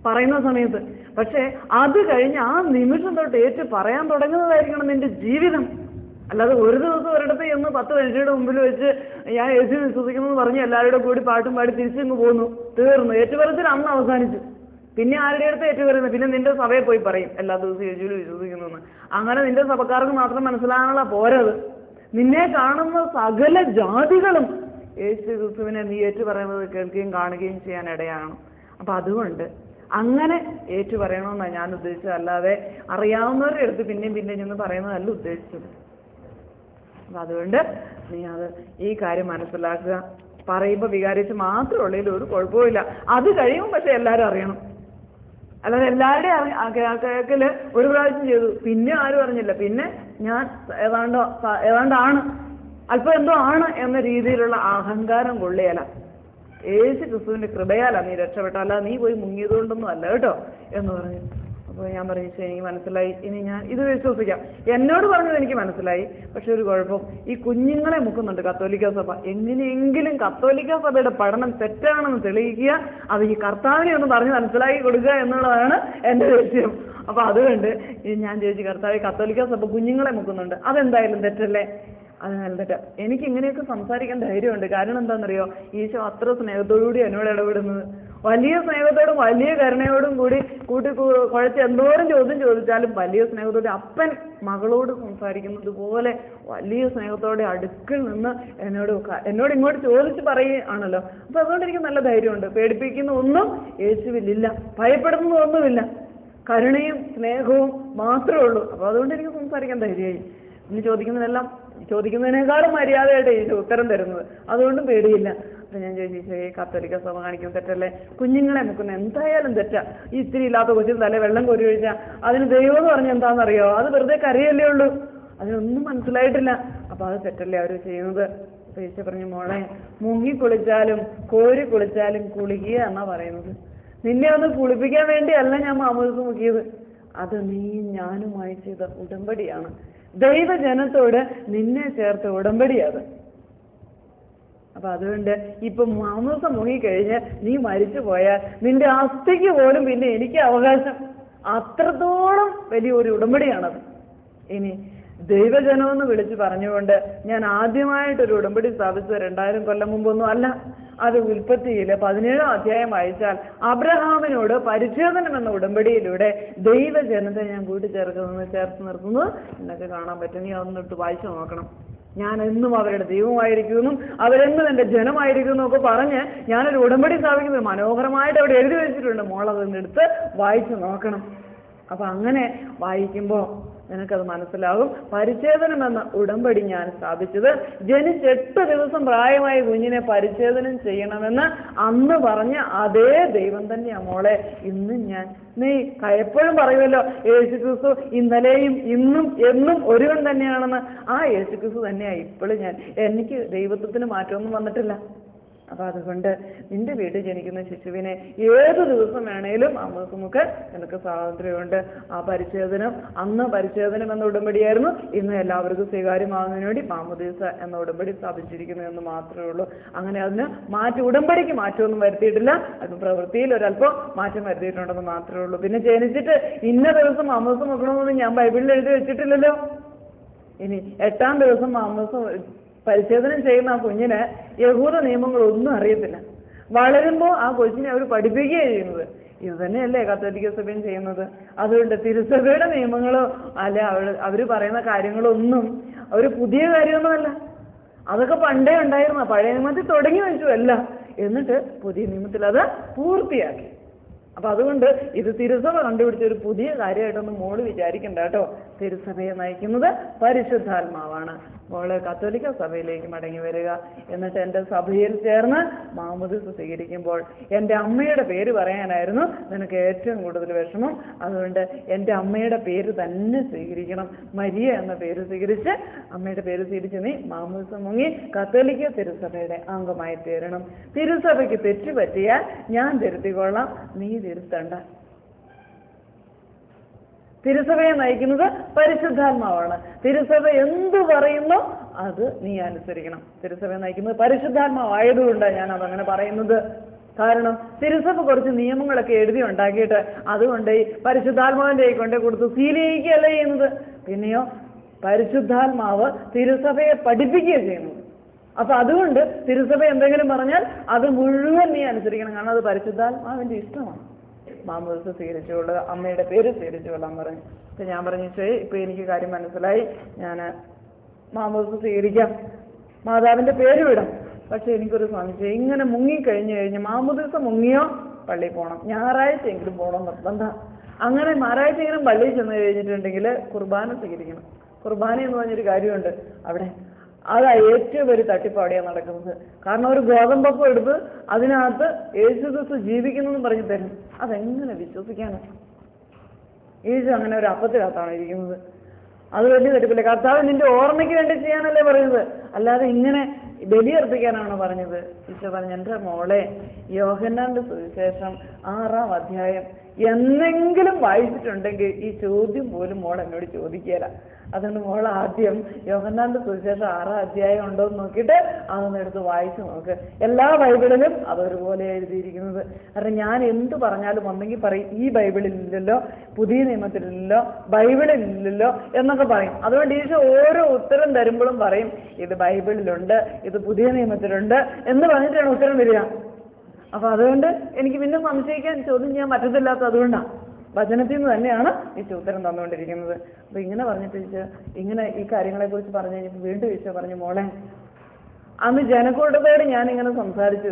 പറയുന്ന സമയത്ത്. പക്ഷെ അത് കഴിഞ്ഞ് ആ നിമിഷം തൊട്ട് ഏറ്റു പറയാൻ തുടങ്ങുന്നതായിരിക്കണം നിന്റെ ജീവിതം. അല്ലാതെ ഒരു ദിവസം ഒരിടത്ത് ചെന്ന് 10 മനുഷ്യരുടെ മുമ്പിൽ വെച്ച് ഞാൻ യേശു വിശ്വസിക്കുന്നു എന്ന് പറഞ്ഞ് എല്ലാവരുടെ കൂടി പാട്ടും പാടി തിരിച്ചിങ്ങ് പോന്നു, തീർന്നു. ഏറ്റുപറച്ചിൽ അന്ന് അവസാനിച്ചു. പിന്നെ ആരുടെ അടുത്ത് ഏറ്റുപറയുന്നത്? പിന്നെ നിന്റെ സഭയിൽ പോയി പറയും എല്ലാ ദിവസവും യേശുവിൽ വിശ്വസിക്കുന്നു എന്ന്. അങ്ങനെ നിന്റെ സഭക്കാർക്ക് മാത്രം മനസ്സിലാകാനുള്ള പോരത്. നിന്നെ കാണുന്ന സകല ജാതികളും യേശു ക്രിസ്തുവിനെ നീ ഏറ്റു പറയുന്നത് കേൾക്കുകയും കാണുകയും ചെയ്യാൻ ഇടയാണ്. അപ്പൊ അതുകൊണ്ട് അങ്ങനെ ഏറ്റു പറയണമെന്നാണ് ഞാൻ ഉദ്ദേശിച്ചത്. അല്ലാതെ അറിയാവുന്നവരുടെ അടുത്ത് പിന്നെയും ചെന്ന് പറയുന്നതല്ല ഉദ്ദേശിച്ചത്. അപ്പൊ അതുകൊണ്ട് നീ അത് ഈ കാര്യം മനസ്സിലാക്കുക. പറയുമ്പോൾ വികാരിച്ച് മാത്രമേ ഉള്ളതിൽ ഒരു കുഴപ്പമില്ല. അത് കഴിയുമ്പോൾ പക്ഷെ എല്ലാവരും അറിയണം. അല്ലാതെ എല്ലാവരുടെയും കേക്കല് ഒരു പ്രാവശ്യം ചെയ്തു പിന്നെ ആരും അറിഞ്ഞില്ല, പിന്നെ ഞാൻ ഏതാണ്ടാണ് അല്പം എന്തോ ആണ് എന്ന രീതിയിലുള്ള അഹങ്കാരം കൊള്ളിയല. യേശു ക്രിസ്തുവിന്റെ കൃപയാലാ നീ രക്ഷപ്പെട്ട, അല്ലാതെ നീ പോയി മുങ്ങിയതുകൊണ്ടൊന്നും അല്ല കേട്ടോ എന്ന് പറഞ്ഞു. അപ്പോൾ ഞാൻ പറഞ്ഞു, എനിക്ക് മനസ്സിലായി, ഇനി ഞാൻ ഇത് വിശ്വസിക്കാം. എന്നോട് പറഞ്ഞത് എനിക്ക് മനസ്സിലായി. പക്ഷെ ഒരു കുഴപ്പം, ഈ കുഞ്ഞുങ്ങളെ മുക്കുന്നുണ്ട് കത്തോലിക്ക സഭ. എങ്ങനെയെങ്കിലും കത്തോലിക്ക സഭയുടെ പഠനം തെറ്റാണെന്ന് തെളിയിക്കുക, അത് ഈ കർത്താവിനെ ഒന്ന് പറഞ്ഞ് മനസ്സിലാക്കി കൊടുക്കുക എന്നുള്ളതാണ് എൻ്റെ ലക്ഷ്യം. അപ്പൊ അതുകൊണ്ട് ഞാൻ ചോദിച്ചു, കർത്താവ് കത്തോലിക്ക സഭ കുഞ്ഞുങ്ങളെ മുക്കുന്നുണ്ട്, അതെന്തായാലും തെറ്റല്ലേ? അതിനാൽ തെറ്റാ. എനിക്ക് ഇങ്ങനെയൊക്കെ സംസാരിക്കാൻ ധൈര്യമുണ്ട്. കാരണം എന്താണെന്നറിയോ? ഈശോ അത്ര സ്നേഹത്തോടുകൂടി എന്നോട് ഇടപെടുന്നത്. വലിയ സ്നേഹത്തോടും വലിയ കരുണയോടും കൂടി കുഴച്ച് എന്തോരം ചോദ്യം ചോദിച്ചാലും വലിയ സ്നേഹത്തോടെ അപ്പൻ മകളോട് സംസാരിക്കുന്നത് പോലെ വലിയ സ്നേഹത്തോടെ അടുക്കിൽ നിന്ന് എന്നോട് ഇങ്ങോട്ട് ചോദിച്ച് പറയുകയാണല്ലോ. അപ്പൊ അതുകൊണ്ട് എനിക്ക് നല്ല ധൈര്യമുണ്ട്. പേടിപ്പിക്കുന്ന ഒന്നും യേശുവിലില്ല, ഭയപ്പെടുന്നതൊന്നുമില്ല. കരുണയും സ്നേഹവും മാത്രമേ ഉള്ളൂ. അപ്പൊ അതുകൊണ്ട് എനിക്ക് സംസാരിക്കാൻ ധൈര്യമായി. ഇനി ചോദിക്കുന്നതിനേക്കാളും മര്യാദയായിട്ട് ഈശോ ഉത്തരം തരുന്നത്. അതുകൊണ്ടും പേടിയില്ല. അപ്പൊ ഞാൻ ചോദിച്ചു, കത്തോലിക്ക സഭ കാണിക്കുന്നത് തെറ്റല്ലേ? കുഞ്ഞുങ്ങളെ മുക്കുന്ന എന്തായാലും തെറ്റാ. ഈ ഇത്തിരി ഇല്ലാത്ത കൊച്ചിന് തലേ വെള്ളം കോരി ഒഴിച്ചാൽ അതിന് ദൈവം എന്ന് പറഞ്ഞാൽ എന്താണെന്നറിയോ? അത് വെറുതെ കരയല്ലേ ഉള്ളൂ, അതിനൊന്നും മനസ്സിലായിട്ടില്ല. അപ്പൊ അത് തെറ്റല്ലേ അവർ ചെയ്യുന്നത്? അപ്പൊ ഈശോ പറഞ്ഞു, മോളെ മുങ്ങിക്കുളിച്ചാലും കോരി കുളിച്ചാലും കുളിക്കുക എന്നാ പറയുന്നത്. നിന്നെ ഒന്ന് കുളിപ്പിക്കാൻ വേണ്ടിയല്ല ഞാൻ മാമോദിസ മുക്കിയത്. അത് നീ ഞാനുമായി ചെയ്ത ഉടമ്പടിയാണ്. ദൈവജനത്തോട് നിന്നെ ചേർത്ത ഉടമ്പടിയത്. അപ്പൊ അതുകൊണ്ട് ഇപ്പൊ മാമോദിസ മുങ്ങിക്കഴിഞ്ഞ് നീ മരിച്ചു പോയാൽ നിന്റെ അസ്ഥിക്ക് പോലും പിന്നെ എനിക്ക് അവകാശം. അത്രത്തോളം വലിയ ഒരു ഉടമ്പടിയാണത്. ഇനി ദൈവജനമെന്ന് വിളിച്ച് പറഞ്ഞുകൊണ്ട് ഞാൻ ആദ്യമായിട്ടൊരു ഉടമ്പടി സ്ഥാപിച്ചത് 2000 കൊല്ലം മുമ്പൊന്നും അല്ല. അത് ഉൽപ്പത്തിയിലെ 17-ാം അധ്യായം വായിച്ചാൽ അബ്രഹാമിനോട് പരിച്ഛേദനം എന്ന ഉടമ്പടിയിലൂടെ ദൈവജനത്തെ ഞാൻ ചേർത്ത് നിർത്തുന്നത് എന്നൊക്കെ കാണാൻ പറ്റും. നീ അതൊന്നിട്ട് വായിച്ചു നോക്കണം. ഞാൻ എന്നും അവരുടെ ദൈവമായിരിക്കുമെന്നും അവരെന്നും എൻ്റെ ജനമായിരിക്കുമെന്നും ഒക്കെ പറഞ്ഞ് ഞാനൊരു ഉടമ്പടി സ്ഥാപിക്കുന്നത് മനോഹരമായിട്ട് അവിടെ എഴുതി വെച്ചിട്ടുണ്ട്. മോളതൊന്നെടുത്ത് വായിച്ചു നോക്കണം. അപ്പൊ അങ്ങനെ വായിക്കുമ്പോൾ നിനക്കത് മനസ്സിലാകും. പരിച്ഛേദനം എന്ന ഉടമ്പടി ഞാൻ സ്ഥാപിച്ചത് ജനിച്ച് 8 ദിവസം പ്രായമായ കുഞ്ഞിനെ പരിച്ഛേദനം ചെയ്യണമെന്ന് അന്ന് പറഞ്ഞ അതേ ദൈവം തന്നെയാ മോളെ ഇന്നും ഞാൻ. നീ എപ്പോഴും പറയുമല്ലോ യേശുക്രിസ്തു ഇന്നലെയും ഇന്നും എന്നും ഒരുവൻ തന്നെയാണെന്ന്. ആ യേശുക്രിസ്തു തന്നെയാ ഇപ്പോഴും ഞാൻ. എനിക്ക് ദൈവത്വത്തിന് മാറ്റമൊന്നും വന്നിട്ടില്ല. അപ്പൊ അതുകൊണ്ട് നിന്റെ വീട്ടിൽ ജനിക്കുന്ന ശിശുവിനെ ഏത് ദിവസം വേണേലും നമുക്ക് നിനക്ക് സ്വാതന്ത്ര്യമുണ്ട്. ആ പരിച്ഛേദനം അന്ന് പരിച്ഛേദനം എന്ന ഉടമ്പടിയായിരുന്നു, ഇന്ന് എല്ലാവർക്കും സ്വീകാര്യമാകുന്നതിന് വേണ്ടി മാമോദീസ എന്ന ഉടമ്പടി സ്ഥാപിച്ചിരിക്കുന്നു എന്ന് മാത്രമേ ഉള്ളൂ. അങ്ങനെ അതിന് ഉടമ്പടിക്ക് മാറ്റമൊന്നും വരുത്തിയിട്ടില്ല. അത് പ്രവൃത്തിയിൽ ഒരല്പം മാറ്റം വരുത്തിയിട്ടുണ്ടെന്ന് മാത്രമേ ഉള്ളൂ. പിന്നെ ജനിച്ചിട്ട് ഇന്ന ദിവസം മാമോദീസ നോക്കണമെന്ന് ഞാൻ ബൈബിളിൽ എഴുതി വെച്ചിട്ടില്ലല്ലോ. ഇനി 8-ാം ദിവസം മാമോദീസ പരിച്ഛേദനം ചെയ്യുന്ന ആ കുഞ്ഞിന് യഹൂദ നിയമങ്ങളൊന്നും അറിയത്തില്ല. വളരുമ്പോൾ ആ കൊച്ചിനെ അവർ പഠിപ്പിക്കുകയാണ് ചെയ്യുന്നത്. ഇത് തന്നെയല്ലേ കത്തോലിക്ക സഭയും ചെയ്യുന്നത്. അതുകൊണ്ട് തിരുസഭയുടെ നിയമങ്ങളോ അല്ല അവർ പറയുന്ന കാര്യങ്ങളൊന്നും അവർ പുതിയ കാര്യമൊന്നുമല്ല. അതൊക്കെ പണ്ടേ ഉണ്ടായിരുന്ന പഴയ നിയമത്തിൽ തുടങ്ങി വെച്ചു അല്ല, എന്നിട്ട് പുതിയ നിയമത്തിൽ അത് പൂർത്തിയാക്കി. അപ്പൊ അതുകൊണ്ട് ഇത് തിരുസഭ കണ്ടുപിടിച്ച ഒരു പുതിയ കാര്യമായിട്ടൊന്നും മോള് വിചാരിക്കണ്ട കേട്ടോ. തിരുസഭയെ നയിക്കുന്നത് പരിശുദ്ധാത്മാവാണ്. മോള് കത്തോലിക്ക സഭയിലേക്ക് മടങ്ങി വരിക. എന്നിട്ട് എൻ്റെ സഭയിൽ ചേർന്ന് മാമോദീസ സ്വീകരിക്കുമ്പോൾ എൻ്റെ അമ്മയുടെ പേര് പറയാനായിരുന്നു നിനക്ക് ഏറ്റവും കൂടുതൽ വിഷമം. അതുകൊണ്ട് എൻ്റെ അമ്മയുടെ പേര് തന്നെ സ്വീകരിക്കണം. മരിയ എന്ന പേര് സ്വീകരിച്ച് അമ്മയുടെ പേര് സ്വീകരിച്ച് നീ മാമോദീസ മുങ്ങി കത്തോലിക്ക തിരുസഭയുടെ അംഗമായി തീരണം. തിരുസഭയ്ക്ക് തെറ്റ് പറ്റിയാൽ ഞാൻ തിരുത്തിക്കൊള്ളാം, നീ തിരുത്തണ്ട. തിരുസഭയെ നയിക്കുന്നത് പരിശുദ്ധാത്മാവാണ്. തിരുസഭ എന്തു പറയുന്നോ അത് നീ അനുസരിക്കണം. തിരുസഭയെ നയിക്കുന്നത് പരിശുദ്ധാത്മാവായതുകൊണ്ടാണ് ഞാൻ അതങ്ങനെ പറയുന്നത്. കാരണം തിരുസഭ കുറച്ച് നിയമങ്ങളൊക്കെ എഴുതി ഉണ്ടാക്കിയിട്ട് അതുകൊണ്ട് ഈ പരിശുദ്ധാത്മാവിൻ്റെ കൊണ്ടേ കൊടുത്ത് സീലിയിക്കുകയല്ല ചെയ്യുന്നത്. പിന്നെയോ പരിശുദ്ധാത്മാവ് തിരുസഭയെ പഠിപ്പിക്കുകയാണ് ചെയ്യുന്നത്. അപ്പൊ അതുകൊണ്ട് തിരുസഭ എന്തെങ്കിലും പറഞ്ഞാൽ അത് മുഴുവൻ നീ അനുസരിക്കണം. കാരണം അത് പരിശുദ്ധാത്മാവിന്റെ ഇഷ്ടമാണ്. മാമോദീസ സ്വീകരിച്ചുകൊള്ളുക, അമ്മയുടെ പേര് സ്വീകരിച്ചുകൊള്ളാൻ പറഞ്ഞു. അപ്പൊ ഞാൻ പറഞ്ഞു ഇപ്പൊ എനിക്ക് കാര്യം മനസ്സിലായി, ഞാൻ മാമോദീസ സ്വീകരിക്കാം, മാതാവിന്റെ പേര് വിടാം. പക്ഷെ എനിക്കൊരു സംശയം, ഇങ്ങനെ മുങ്ങിക്കഴിഞ്ഞു കഴിഞ്ഞ് മാമോദീസ മുങ്ങിയോ പള്ളിയിൽ പോകണം, ഞായറാഴ്ച എങ്കിലും പോകണം നിർബന്ധം. അങ്ങനെ ഞായറാഴ്ച എങ്കിലും പള്ളിയിൽ ചെന്ന് കഴിഞ്ഞിട്ടുണ്ടെങ്കിൽ കുർബാന സ്വീകരിക്കണം. കുർബാന എന്ന് പറഞ്ഞൊരു കാര്യമുണ്ട് അവിടെ. അതാ ഏറ്റവും ഒരു തട്ടിപ്പ് അവിടെയാണ് നടക്കുന്നത്. കാരണം ഒരു ഗോതമ്പപ്പം എടുത്ത് അതിനകത്ത് യേശുക്രിസ്തു ജീവിക്കുന്നു പറഞ്ഞ് തരും. അതെങ്ങനെ വിശ്വസിക്കാണ്? യേശു അങ്ങനെ ഒരു അപ്പത്തിനകത്താണ് ഇരിക്കുന്നത്. അത് വലിയ തട്ടിപ്പില്ല. കർത്താവ് നിന്റെ ഓർമ്മയ്ക്ക് വേണ്ടി ചെയ്യാനല്ലേ പറയുന്നത്, അല്ലാതെ ഇങ്ങനെ ബലിയർപ്പിക്കാനാണോ പറഞ്ഞത്? ഈശോ പറഞ്ഞു, എൻ്റെ മോളെ യോഹന്നാന്റെ സുവിശേഷം 6-ാം അധ്യായം എന്നെങ്കിലും വായിച്ചിട്ടുണ്ടെങ്കിൽ ഈ ചോദ്യം പോലും മോൾ എന്നോട് ചോദിക്കുകയില്ല. അതുകൊണ്ട് മോൾ ആദ്യം യോഹന്നാന്റെ സുവിശേഷം 6-ാം അധ്യായം ഉണ്ടോ എന്ന് നോക്കിയിട്ട് അതൊന്ന് എടുത്ത് വായിച്ചു നോക്ക്. എല്ലാ ബൈബിളിലും അതൊരുപോലെ എഴുതിയിരിക്കുന്നത്. കാരണം ഞാൻ എന്ത് പറഞ്ഞാലും ഒന്നെങ്കിൽ പറയും ഈ ബൈബിളിലില്ലല്ലോ, പുതിയ നിയമത്തിലില്ലല്ലോ, ബൈബിളിലില്ലല്ലോ എന്നൊക്കെ പറയും. അതുകൊണ്ട് ഈശോ ഓരോ ഉത്തരം തരുമ്പോഴും പറയും ഇത് ബൈബിളിലുണ്ട്, ഇത് പുതിയ നിയമത്തിലുണ്ട് എന്ന് പറഞ്ഞിട്ടാണ് ഉത്തരം വരിക. അപ്പൊ അതുകൊണ്ട് എനിക്ക് പിന്നെ സംശയിക്കാൻ ചോദ്യം ചെയ്യാൻ പറ്റത്തില്ലാത്ത അതുകൊണ്ടാണ് വചനത്തിൽ നിന്ന് തന്നെയാണ് ഈശോ ഉത്തരം തന്നുകൊണ്ടിരിക്കുന്നത്. അപ്പൊ ഇങ്ങനെ പറഞ്ഞിട്ട് ഈശോ ഇങ്ങനെ ഈ കാര്യങ്ങളെ കുറിച്ച് പറഞ്ഞു കഴിഞ്ഞപ്പോൾ വീണ്ടും ഈശോ പറഞ്ഞു, മോളെ അന്ന് ജനക്കൂട്ടത്തോട് ഞാനിങ്ങനെ സംസാരിച്ചു,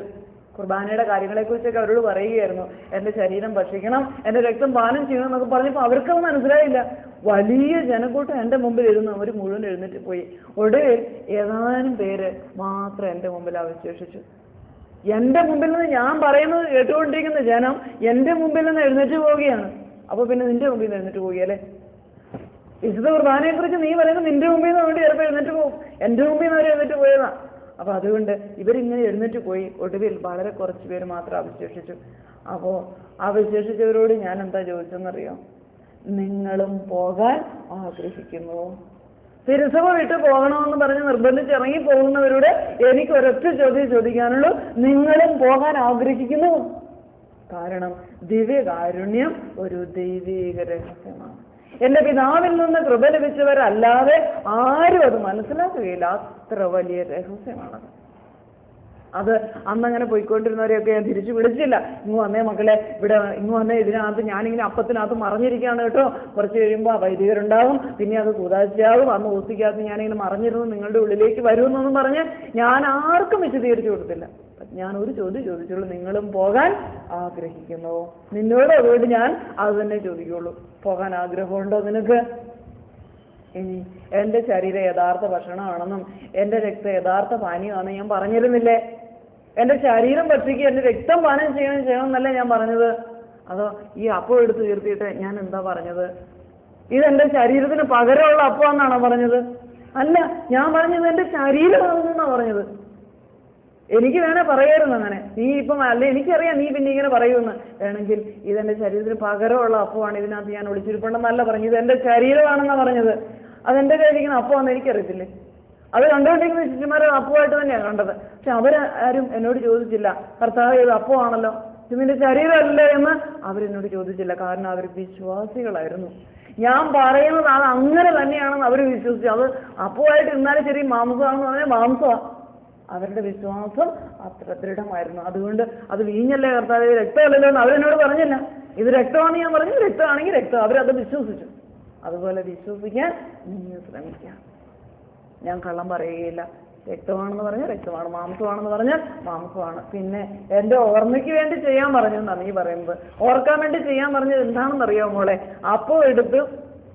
കുർബാനയുടെ കാര്യങ്ങളെക്കുറിച്ചൊക്കെ അവരോട് പറയുകയായിരുന്നു. എൻ്റെ ശരീരം ഭക്ഷിക്കണം, എൻ്റെ രക്തം പാനം ചെയ്യണം എന്നൊക്കെ പറഞ്ഞപ്പോൾ അവർക്കത് മനസ്സിലായില്ല. വലിയ ജനക്കൂട്ടം എൻ്റെ മുമ്പിൽ ഇരുന്ന് അവർ മുഴുവൻ എഴുന്നേറ്റ് പോയി. ഒടുവിൽ ഏതാനും പേര് മാത്രം എൻ്റെ മുമ്പിൽ അവശേഷിച്ചു. എൻ്റെ മുമ്പിൽ നിന്ന് ഞാൻ പറയുന്നത് കേട്ടുകൊണ്ടിരിക്കുന്ന ജനം എൻ്റെ മുമ്പിൽ നിന്ന് എഴുന്നേറ്റ് പോവുകയാണ്. അപ്പൊ പിന്നെ നിന്റെ മുമ്പിൽ നിന്ന് എഴുന്നേറ്റ് പോവുകയല്ലേ? വിശുദ്ധ കുർബാനയെ കുറിച്ച് നീ പറയുന്നത് നിന്റെ മുമ്പിൽ നിന്ന് വേണ്ടി ചിലപ്പോൾ എഴുന്നേറ്റ് പോകും, എൻ്റെ മുമ്പിൽ നിന്ന് അവർ എഴുന്നേറ്റ് പോയതാ. അപ്പൊ അതുകൊണ്ട് ഇവരിങ്ങനെ എഴുന്നേറ്റ് പോയി. ഒടുവിൽ വളരെ കുറച്ച് പേര് മാത്രം അവശേഷിച്ചു. അപ്പോ അവശേഷിച്ചവരോട് ഞാൻ എന്താ ചോദിച്ചെന്നറിയോ? നിങ്ങളും പോകാൻ ആഗ്രഹിക്കുന്നു? തിരുസഭ വിട്ട് പോകണമെന്ന് പറഞ്ഞ് നിർബന്ധിച്ച് ഇറങ്ങി പോകുന്നവരോട് എനിക്ക് ഒരൊറ്റ ചോദ്യം ചോദിക്കാനുള്ളൂ, നിങ്ങളും പോകാൻ ആഗ്രഹിക്കുന്നു? കാരണം ദിവ്യകാരുണ്യം ഒരു ദൈവീക രഹസ്യമാണ്. എൻ്റെ പിതാവിൽ നിന്ന് കൃപ ലഭിച്ചവരല്ലാതെ ആരും അത് മനസ്സിലാക്കുകയില്ല. അത്ര വലിയ രഹസ്യമാണത്. അത് അന്നങ്ങനെ പോയിക്കൊണ്ടിരുന്നവരെയൊക്കെ ഞാൻ തിരിച്ചു വിളിച്ചില്ല. ഇങ്ങ് വന്നേ മക്കളെ, ഇവിടെ ഇങ്ങ് വന്നേ, ഇതിനകത്ത് ഞാനിങ്ങനെ അപ്പത്തിനകത്ത് മറഞ്ഞിരിക്കുകയാണ് കേട്ടോ, കുറച്ച് കഴിയുമ്പോൾ വൈദികരുണ്ടാവും, പിന്നെ അത് കൂതാശയാവും, അന്ന് ഊസിക്കകത്ത് ഞാനിങ്ങനെ മറഞ്ഞിരുന്നു നിങ്ങളുടെ ഉള്ളിലേക്ക് വരുമെന്നൊന്നും പറഞ്ഞ് ഞാൻ ആർക്കും വിശദീകരിച്ചു കൊടുത്തില്ല. ഞാൻ ഒരു ചോദ്യം ചോദിച്ചുള്ളൂ, നിങ്ങളും പോകാൻ ആഗ്രഹിക്കുന്നു? നിന്നോട് അതുകൊണ്ട് ഞാൻ അത് തന്നെ ചോദിക്കുള്ളൂ, പോകാൻ ആഗ്രഹമുണ്ടോ നിനക്ക്? ഇനി എൻ്റെ ശരീരം യഥാർത്ഥ ഭക്ഷണമാണെന്നും എൻ്റെ രക്തം യഥാർത്ഥ പാനീയമാണെന്നും ഞാൻ പറഞ്ഞിരുന്നില്ലേ? എൻ്റെ ശരീരം ഭക്ഷിക്കുക, എൻ്റെ രക്തം പാനം ചെയ്യണമെന്നല്ലേ ഞാൻ പറഞ്ഞത്? അതോ ഈ അപ്പം എടുത്ത് ഉയർത്തിയിട്ട് ഞാൻ എന്താ പറഞ്ഞത്? ഇതെൻ്റെ ശരീരത്തിന് പകരമുള്ള അപ്പമാണെന്നാണോ പറഞ്ഞത്? അല്ല, ഞാൻ പറഞ്ഞത് എൻ്റെ ശരീരമാണെന്നാണ് പറഞ്ഞത്. എനിക്ക് വേണേ പറയായിരുന്നു അങ്ങനെ, നീ ഇപ്പം അല്ല, എനിക്കറിയാം നീ പിന്നെ ഇങ്ങനെ പറയുമെന്ന്. വേണമെങ്കിൽ ഇതെന്റെ ശരീരത്തിന് പകരമുള്ള അപ്പമാണ്, ഇതിനകത്ത് ഞാൻ ഒളിച്ചിരിപ്പുണ്ടെന്നല്ല പറഞ്ഞത്, ഇതെന്റെ ശരീരമാണെന്നാണ് പറഞ്ഞത്. അതെന്റെ കയ്യിലിരിക്കുന്ന അപ്പമാണെന്ന് എനിക്കറിയത്തില്ലേ? അത് കണ്ടുകൊണ്ടിരിക്കുന്ന ശിഷ്യന്മാരെ അപ്പമായിട്ട് തന്നെയാണ് കണ്ടത്. പക്ഷെ അവരാരും എന്നോട് ചോദിച്ചില്ല, കർത്താവ് ഇത് അപ്പമാണല്ലോ, ഇത് നിന്റെ ശരീരമല്ലേ എന്ന് അവരെന്നോട് ചോദിച്ചില്ല. കാരണം അവർ വിശ്വാസികളായിരുന്നു. ഞാൻ പറയുന്നത് അത് അങ്ങനെ തന്നെയാണെന്ന് അവർ വിശ്വസിച്ചു. അത് അപ്പമായിട്ട് ഇന്നാലും ശരി, മാംസമാണെന്ന് പറഞ്ഞാൽ മാംസമാണ്. അവരുടെ വിശ്വാസം അത്ര ദൃഢമായിരുന്നു. അതുകൊണ്ട് അത് വീഞ്ഞല്ലേ കർത്താവ്, രക്തമല്ലല്ലോ എന്ന് അവരെന്നോട് പറഞ്ഞില്ല. ഇത് രക്തമാണെന്ന് ഞാൻ പറഞ്ഞു, രക്തമാണെങ്കിൽ രക്തം. അവരത് വിശ്വസിച്ചു. അതുപോലെ വിശ്വസിക്കാൻ നിങ്ങൾ ശ്രമിക്കാം. ഞാൻ കള്ളം പറയുകയില്ല. രക്തമാണെന്ന് പറഞ്ഞാൽ രക്തമാണ്, മാംസമാണെന്ന് പറഞ്ഞാൽ മാംസമാണ്. പിന്നെ എൻ്റെ ഓർമ്മയ്ക്ക് വേണ്ടി ചെയ്യാൻ പറഞ്ഞതെന്നാണ് നീ പറയുന്നത്. ഓർക്കാൻ വേണ്ടി ചെയ്യാൻ പറഞ്ഞത് എന്താണെന്ന് അറിയാമോ മോളെ? അപ്പോൾ എടുത്ത്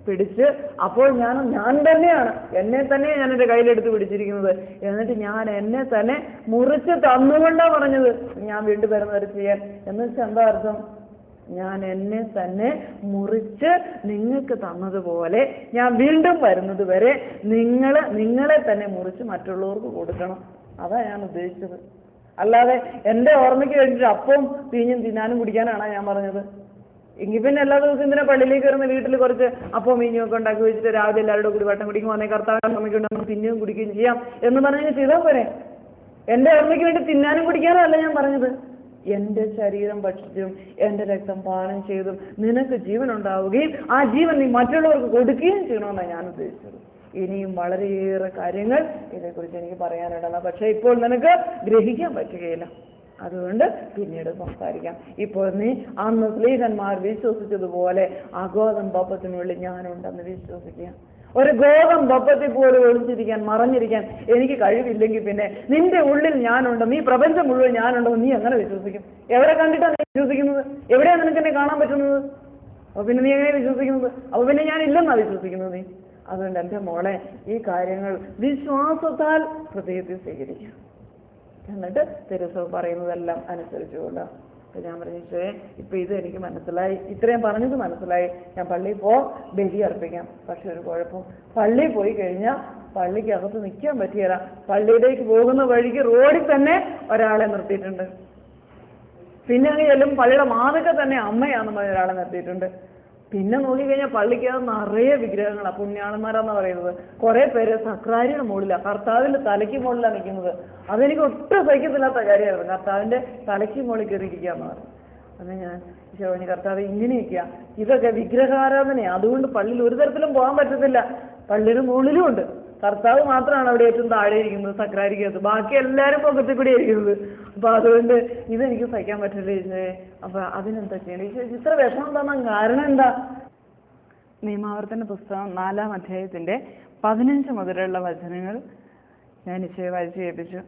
പിടിച്ച്, അപ്പോൾ ഞാൻ തന്നെയാണ്, എന്നെ തന്നെയാണ് ഞാൻ എൻ്റെ കയ്യിലെടുത്ത് പിടിച്ചിരിക്കുന്നത്. എന്നിട്ട് ഞാൻ എന്നെ തന്നെ മുറിച്ച് തന്നുകൊണ്ടാണ് പറഞ്ഞത് ഞാൻ വീണ്ടും വരുന്നവരെ ചെയ്യാൻ. എന്ന് വെച്ചാൽ എന്താ അർത്ഥം? ഞാൻ എന്നെ തന്നെ മുറിച്ച് നിങ്ങൾക്ക് തന്നതുപോലെ ഞാൻ വീണ്ടും വരുന്നത് വരെ നിങ്ങളെ തന്നെ മുറിച്ച് മറ്റുള്ളവർക്ക് കൊടുക്കണം. അതാ ഞാൻ ഉദ്ദേശിച്ചത്. അല്ലാതെ എൻ്റെ ഓർമ്മയ്ക്ക് വേണ്ടിയിട്ട് അപ്പവും പിഴിഞ്ഞും തിന്നാനും കുടിക്കാനാണ് ഞാൻ പറഞ്ഞത്. എങ്കിൽ പിന്നെ എല്ലാ ദിവസവും ഇതിനെ പള്ളിയിലേക്ക് വരുന്ന വീട്ടിൽ കുറച്ച് അപ്പം മീനും ഒക്കെ ഉണ്ടാക്കി വെച്ചിട്ട് രാവിലെ എല്ലാവരുടെ കൂടി വട്ടം കുടിക്കും, വന്നേ കർത്താവിൻ്റെ ഓർമ്മയ്ക്ക് നമുക്ക് തിന്നുകയും കുടിക്കുകയും ചെയ്യാം എന്ന് പറഞ്ഞ് ചെയ്താൽ പോരെ? എൻ്റെ ഓർമ്മയ്ക്ക് വേണ്ടി തിന്നാനും കുടിക്കാനും അല്ല ഞാൻ പറഞ്ഞത്. എൻ്റെ ശരീരം ഭക്ഷിച്ചും എൻ്റെ രക്തം പാനം ചെയ്തും നിനക്ക് ജീവൻ ഉണ്ടാവുകയും ആ ജീവൻ നീ മറ്റുള്ളവർക്ക് കൊടുക്കുകയും ചെയ്യണമെന്നാണ് ഞാൻ ഉദ്ദേശിച്ചത്. ഇനിയും വളരെയേറെ കാര്യങ്ങൾ ഇതേക്കുറിച്ച് എനിക്ക് പറയാനുണ്ടെന്ന്, പക്ഷേ ഇപ്പോൾ നിനക്ക് ഗ്രഹിക്കാൻ പറ്റുകയില്ല. അതുകൊണ്ട് പിന്നീട് സംസാരിക്കാം. ഇപ്പോൾ നീ അന്ന് സ്ലീഹന്മാർ വിശ്വസിച്ചതുപോലെ ആ ഗോതമ്പപ്പത്തിനുള്ളിൽ ഞാനുണ്ടെന്ന് വിശ്വസിക്കുക. ഒരു ഗോതമ്പപ്പത്തിൽ പോലും ഒളിച്ചിരിക്കാൻ, മറഞ്ഞിരിക്കാൻ എനിക്ക് കഴിവില്ലെങ്കിൽ പിന്നെ നിന്റെ ഉള്ളിൽ ഞാനുണ്ടെന്ന്, ഈ പ്രപഞ്ചം മുഴുവൻ ഞാനുണ്ടെന്ന് നീ എങ്ങനെ വിശ്വസിക്കും? എവിടെ കണ്ടിട്ടാണ് നീ വിശ്വസിക്കുന്നത്? എവിടെയാണ് നിനക്ക് എന്നെ കാണാൻ പറ്റുന്നത്? അപ്പൊ പിന്നെ നീ എങ്ങനെ വിശ്വസിക്കുന്നത്? അപ്പൊ പിന്നെ ഞാൻ ഇല്ലെന്നാണ് വിശ്വസിക്കുന്നത് നീ? അതുകൊണ്ട് എൻ്റെ മോളെ, ഈ കാര്യങ്ങൾ വിശ്വാസത്താൽ ഹൃദയത്തിൽ സ്വീകരിക്കുക. എന്നിട്ട് തിരുസഭ പറയുന്നതെല്ലാം അനുസരിച്ചുകൊണ്ട് ഞാൻ പറഞ്ഞു, ഇപ്പൊ ഇത് എനിക്ക് മനസ്സിലായി, ഇത്രയും പറഞ്ഞത് മനസ്സിലായി, ഞാൻ പള്ളിയിൽ ബലി അർപ്പിക്കാം. പക്ഷെ ഒരു കുഴപ്പം, പള്ളിയിൽ പോയി കഴിഞ്ഞാൽ പള്ളിക്കകത്ത് നിൽക്കാൻ പറ്റിയല്ല. പള്ളിയിലേക്ക് പോകുന്ന വഴിക്ക് റോഡിൽ തന്നെ ഒരാളെ നിർത്തിയിട്ടുണ്ട്. പിന്നെ അങ്ങ് ചെല്ലും പള്ളിയുടെ മാതൃക തന്നെ അമ്മയാണെന്ന് പറഞ്ഞ ഒരാളെ നിർത്തിയിട്ടുണ്ട്. പിന്നെ നോക്കിക്കഴിഞ്ഞാൽ പള്ളിക്കകത്ത് നിറയെ വിഗ്രഹങ്ങളാണ്, പുണ്യാളന്മാരാന്ന് പറയുന്നത്. കുറെ പേര് സക്രാരിയുടെ മുകളിലാണ്, കർത്താവിന്റെ തലയ്ക്ക് മുകളിലാണ് നിൽക്കുന്നത്. അതെനിക്ക് ഒട്ടും സഹിക്കത്തില്ലാത്ത കാര്യമായിരുന്നു. കർത്താവിന്റെ തലയ്ക്ക് മുകളിൽ കയറിയിരിക്കാന്ന് പറഞ്ഞു. അന്ന് ഞാൻ ചോദിച്ചു, കർത്താവ് ഇങ്ങനെയൊക്കെയാ, ഇതൊക്കെ വിഗ്രഹാരാധനയാണ്, അതുകൊണ്ട് പള്ളിയിൽ ഒരു തരത്തിലും പോകാൻ പറ്റത്തില്ല. പള്ളിയുടെ മുകളിലും ഉണ്ട്, കർത്താവ് മാത്രമാണ് അവിടെ ഏറ്റവും താഴെ ഇരിക്കുന്നത് സക്രാരിക്കകത്ത്, ബാക്കി എല്ലാവരും പൊക്കത്തിൽ കൂടി ഇരിക്കുന്നത്. അപ്പൊ അതുകൊണ്ട് ഇതെനിക്ക് സഹിക്കാൻ പറ്റില്ല ഈശോയെ. അപ്പൊ അതിനെന്താ ചെയ്യണം ഈശോ? ഇത്ര വിഷമം തോന്നാൻ കാരണം എന്താ? നിയമാവർത്തന പുസ്തകം 4-ാം അധ്യായത്തിന്റെ 15 മുതലുള്ള വചനങ്ങൾ ഞാൻ ഈശോയെ വായിച്ച് കേൾപ്പിച്ചു.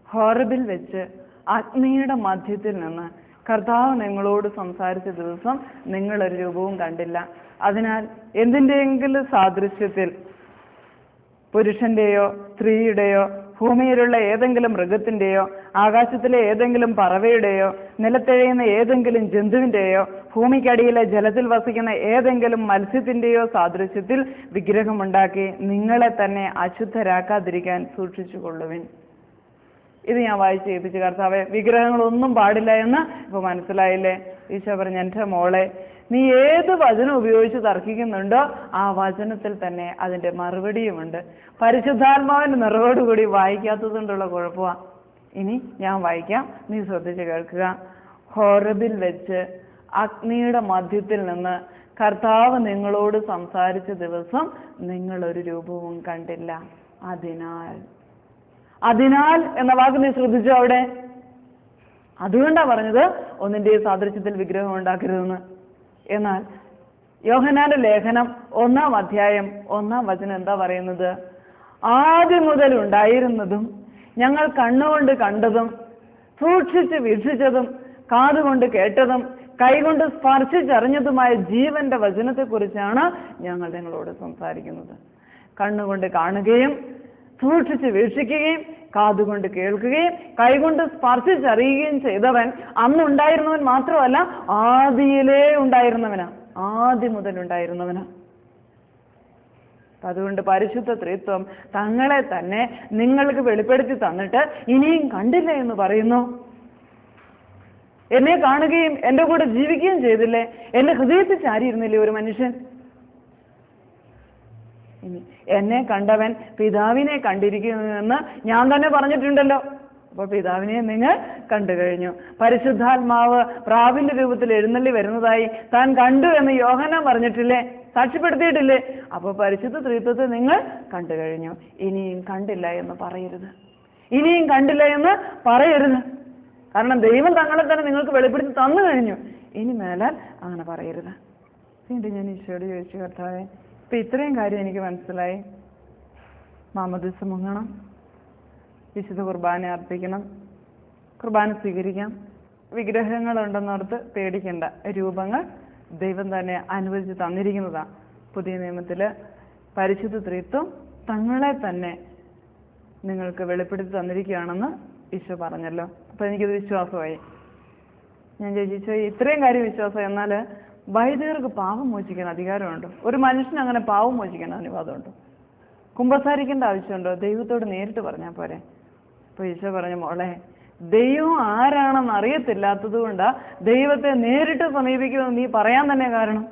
ഹോറബിൽ വെച്ച് അഗ്നിയുടെ മധ്യത്തിൽ നിന്ന് കർത്താവ് നിങ്ങളോട് സംസാരിച്ച ദിവസം നിങ്ങളൊരു രൂപവും കണ്ടില്ല. അതിനാൽ എന്തിൻ്റെയെങ്കിലും സാദൃശ്യത്തിൽ, പുരുഷന്റെയോ സ്ത്രീയുടെയോ ഭൂമിയിലുള്ള ഏതെങ്കിലും മൃഗത്തിന്റെയോ ആകാശത്തിലെ ഏതെങ്കിലും പറവയുടെയോ നിലത്തെഴയുന്ന ഏതെങ്കിലും ജന്തുവിന്റെയോ ഭൂമിക്കടിയിലെ ജലത്തിൽ വസിക്കുന്ന ഏതെങ്കിലും മത്സ്യത്തിന്റെയോ സാദൃശ്യത്തിൽ വിഗ്രഹമുണ്ടാക്കി നിങ്ങളെ തന്നെ അശുദ്ധരാക്കാതിരിക്കാൻ സൂക്ഷിച്ചുകൊള്ളുവിൻ. ഇത് ഞാൻ വായിച്ച് കേൾപ്പിച്ചു. കർത്താവെ, വിഗ്രഹങ്ങളൊന്നും പാടില്ല എന്ന് ഇപ്പൊ മനസ്സിലായില്ലേ? ഈശോ പറഞ്ഞു, എൻ്റെ മോളെ, നീ ഏത് വചനം ഉപയോഗിച്ച് തർക്കിക്കുന്നുണ്ടോ ആ വചനത്തിൽ തന്നെ അതിന്റെ മറുപടിയുമുണ്ട്. പരിശുദ്ധാത്മാവിന്റെ നിറവോടുകൂടി വായിക്കാത്തതുകൊണ്ടുള്ള കുഴപ്പമാണ്. ഇനി ഞാൻ വായിക്കാം, നീ ശ്രദ്ധിച്ച് കേൾക്കുക. ഹോറബിൽ വെച്ച് അഗ്നിയുടെ മധ്യത്തിൽ നിന്ന് കർത്താവ് നിങ്ങളോട് സംസാരിച്ച ദിവസം നിങ്ങളൊരു രൂപവും കണ്ടില്ല. അതിനാൽ അതിനാൽ എന്ന വാക്ക് നീ ശ്രദ്ധിച്ചോ അവിടെ? അതുകൊണ്ടാ പറഞ്ഞത് ഒന്നിന്റെ സാദൃശ്യത്തിൽ വിഗ്രഹം ഉണ്ടാക്കരുതെന്ന്. എന്നാൽ യോഹന്നാന്റെ ലേഖനം 1-ാം അധ്യായം 1-ാം വചനം എന്താ പറയുന്നത്? ആദ്യം മുതൽ ഉണ്ടായിരുന്നതും ഞങ്ങൾ കണ്ണുകൊണ്ട് കണ്ടതും സൂക്ഷിച്ച് വീക്ഷിച്ചതും കാതുകൊണ്ട് കേട്ടതും കൈകൊണ്ട് സ്പർശിച്ചറിഞ്ഞതുമായ ജീവന്റെ വചനത്തെക്കുറിച്ചാണ് ഞങ്ങൾ നിങ്ങളോട് സംസാരിക്കുന്നത്. കണ്ണുകൊണ്ട് കാണുകയും സൂക്ഷിച്ച് വീക്ഷിക്കുകയും കാതുകൊണ്ട് കേൾക്കുകയും കൈകൊണ്ട് സ്പർശിച്ചറിയുകയും ചെയ്തവൻ അന്നുണ്ടായിരുന്നവൻ മാത്രമല്ല, ആദിയിലേ ഉണ്ടായിരുന്നവനാ, ആദ്യം മുതൽ ഉണ്ടായിരുന്നവനാ. അതുകൊണ്ട് പരിശുദ്ധ ത്രിത്വം തങ്ങളെ തന്നെ നിങ്ങൾക്ക് വെളിപ്പെടുത്തി തന്നിട്ട് ഇനിയും കണ്ടില്ല എന്ന് പറയുന്നു. എന്നെ കാണുകയും എന്റെ കൂടെ ജീവിക്കുകയും ചെയ്തില്ലേ? എന്റെ ഹൃദയത്തിൽ ചാരിയിരുന്നില്ലേ ഒരു മനുഷ്യൻ? എന്നെ കണ്ടവൻ പിതാവിനെ കണ്ടിരിക്കുന്നുവെന്ന് ഞാൻ തന്നെ പറഞ്ഞിട്ടുണ്ടല്ലോ. അപ്പൊ പിതാവിനെ നിങ്ങൾ കണ്ടു കഴിഞ്ഞു. പരിശുദ്ധാത്മാവ് പ്രാവിന്റെ രൂപത്തിൽ എഴുന്നള്ളി വരുന്നതായി താൻ കണ്ടു എന്ന് യോഹന്നാൻ പറഞ്ഞിട്ടില്ലേ? സാക്ഷ്യപ്പെടുത്തിയിട്ടില്ലേ? അപ്പൊ പരിശുദ്ധ ത്രിത്വത്തെ നിങ്ങൾ കണ്ടു കഴിഞ്ഞു. ഇനിയും കണ്ടില്ല എന്ന് പറയരുത്, ഇനിയും കണ്ടില്ല എന്ന് പറയരുത്. കാരണം ദൈവം തങ്ങളെ തന്നെ നിങ്ങൾക്ക് വെളിപ്പെടുത്തി തന്നു കഴിഞ്ഞു. ഇനി മേലാൽ അങ്ങനെ പറയരുത്. വീണ്ടും ഞാൻ ഈശോയോട് ചോദിച്ചു, കർത്താവേ, ഇപ്പൊ ഇത്രയും കാര്യം എനിക്ക് മനസ്സിലായി. മാമോദീസ മുങ്ങണം, വിശുദ്ധ കുർബാന അർപ്പിക്കണം, കുർബാന സ്വീകരിക്കാം, വിഗ്രഹങ്ങളുണ്ടെന്നോർത്ത് പേടിക്കേണ്ട, രൂപങ്ങൾ ദൈവം തന്നെ അനുവദിച്ച് തന്നിരിക്കുന്നതാണ്. പുതിയ നിയമത്തില് പരിശുദ്ധ ത്രിത്വം തങ്ങളെ തന്നെ നിങ്ങൾക്ക് വെളിപ്പെടുത്തി തന്നിരിക്കുകയാണെന്ന് ഈശോ പറഞ്ഞല്ലോ. അപ്പൊ എനിക്കത് വിശ്വാസമായി. ഞാൻ ചോദിച്ചു, ഇത്രയും കാര്യം വിശ്വാസം, എന്നാൽ വൈദികർക്ക് പാപം മോചിക്കാൻ അധികാരമുണ്ടോ? ഒരു മനുഷ്യന് അങ്ങനെ പാപം മോചിക്കാൻ അനുവാദമുണ്ടോ? കുമ്പസാരിക്കേണ്ട ആവശ്യമുണ്ടോ? ദൈവത്തോട് നേരിട്ട് പറഞ്ഞാൽ പോരെ? അപ്പൊ ഈശോ പറഞ്ഞു, മോളെ, ദൈവം ആരാണെന്ന് അറിയത്തില്ലാത്തത് കൊണ്ടാ ദൈവത്തെ നേരിട്ട് സമീപിക്കുമെന്ന് നീ പറയാൻ തന്നെ കാരണം.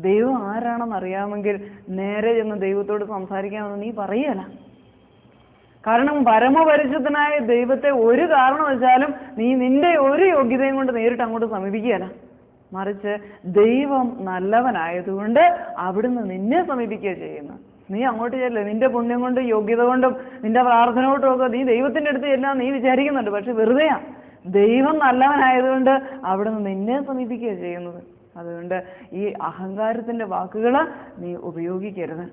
ദൈവം ആരാണെന്ന് അറിയാമെങ്കിൽ നേരെ ചെന്ന് ദൈവത്തോട് സംസാരിക്കാമെന്ന് നീ പറയല. കാരണം പരമപരിശുദ്ധനായ ദൈവത്തെ ഒരു കാരണവശാലും നീ നിന്റെ ഒരു യോഗ്യതയും കൊണ്ട് നേരിട്ട് അങ്ങോട്ട് സമീപിക്കുകയല്ല. മറിച്ച് ദൈവം നല്ലവനായതുകൊണ്ട് അവിടുന്ന് നിന്നെ സമീപിക്കുക ചെയ്യുന്നു. നീ അങ്ങോട്ട് ചെല്ല്, നിന്റെ പുണ്യം കൊണ്ടും യോഗ്യത കൊണ്ടും നിന്റെ പ്രാർത്ഥന കൊണ്ടും ഒക്കെ നീ ദൈവത്തിന്റെ അടുത്ത് ചെല്ലാൻ നീ വിചാരിക്കുന്നുണ്ട്. പക്ഷെ വെറുതെയാ. ദൈവം നല്ലവനായതുകൊണ്ട് അവിടുന്ന് നിന്നെ സമീപിക്കുക ചെയ്യുന്നത്. അതുകൊണ്ട് ഈ അഹങ്കാരത്തിന്റെ വാക്കുകൾ നീ ഉപയോഗിക്കരുത്.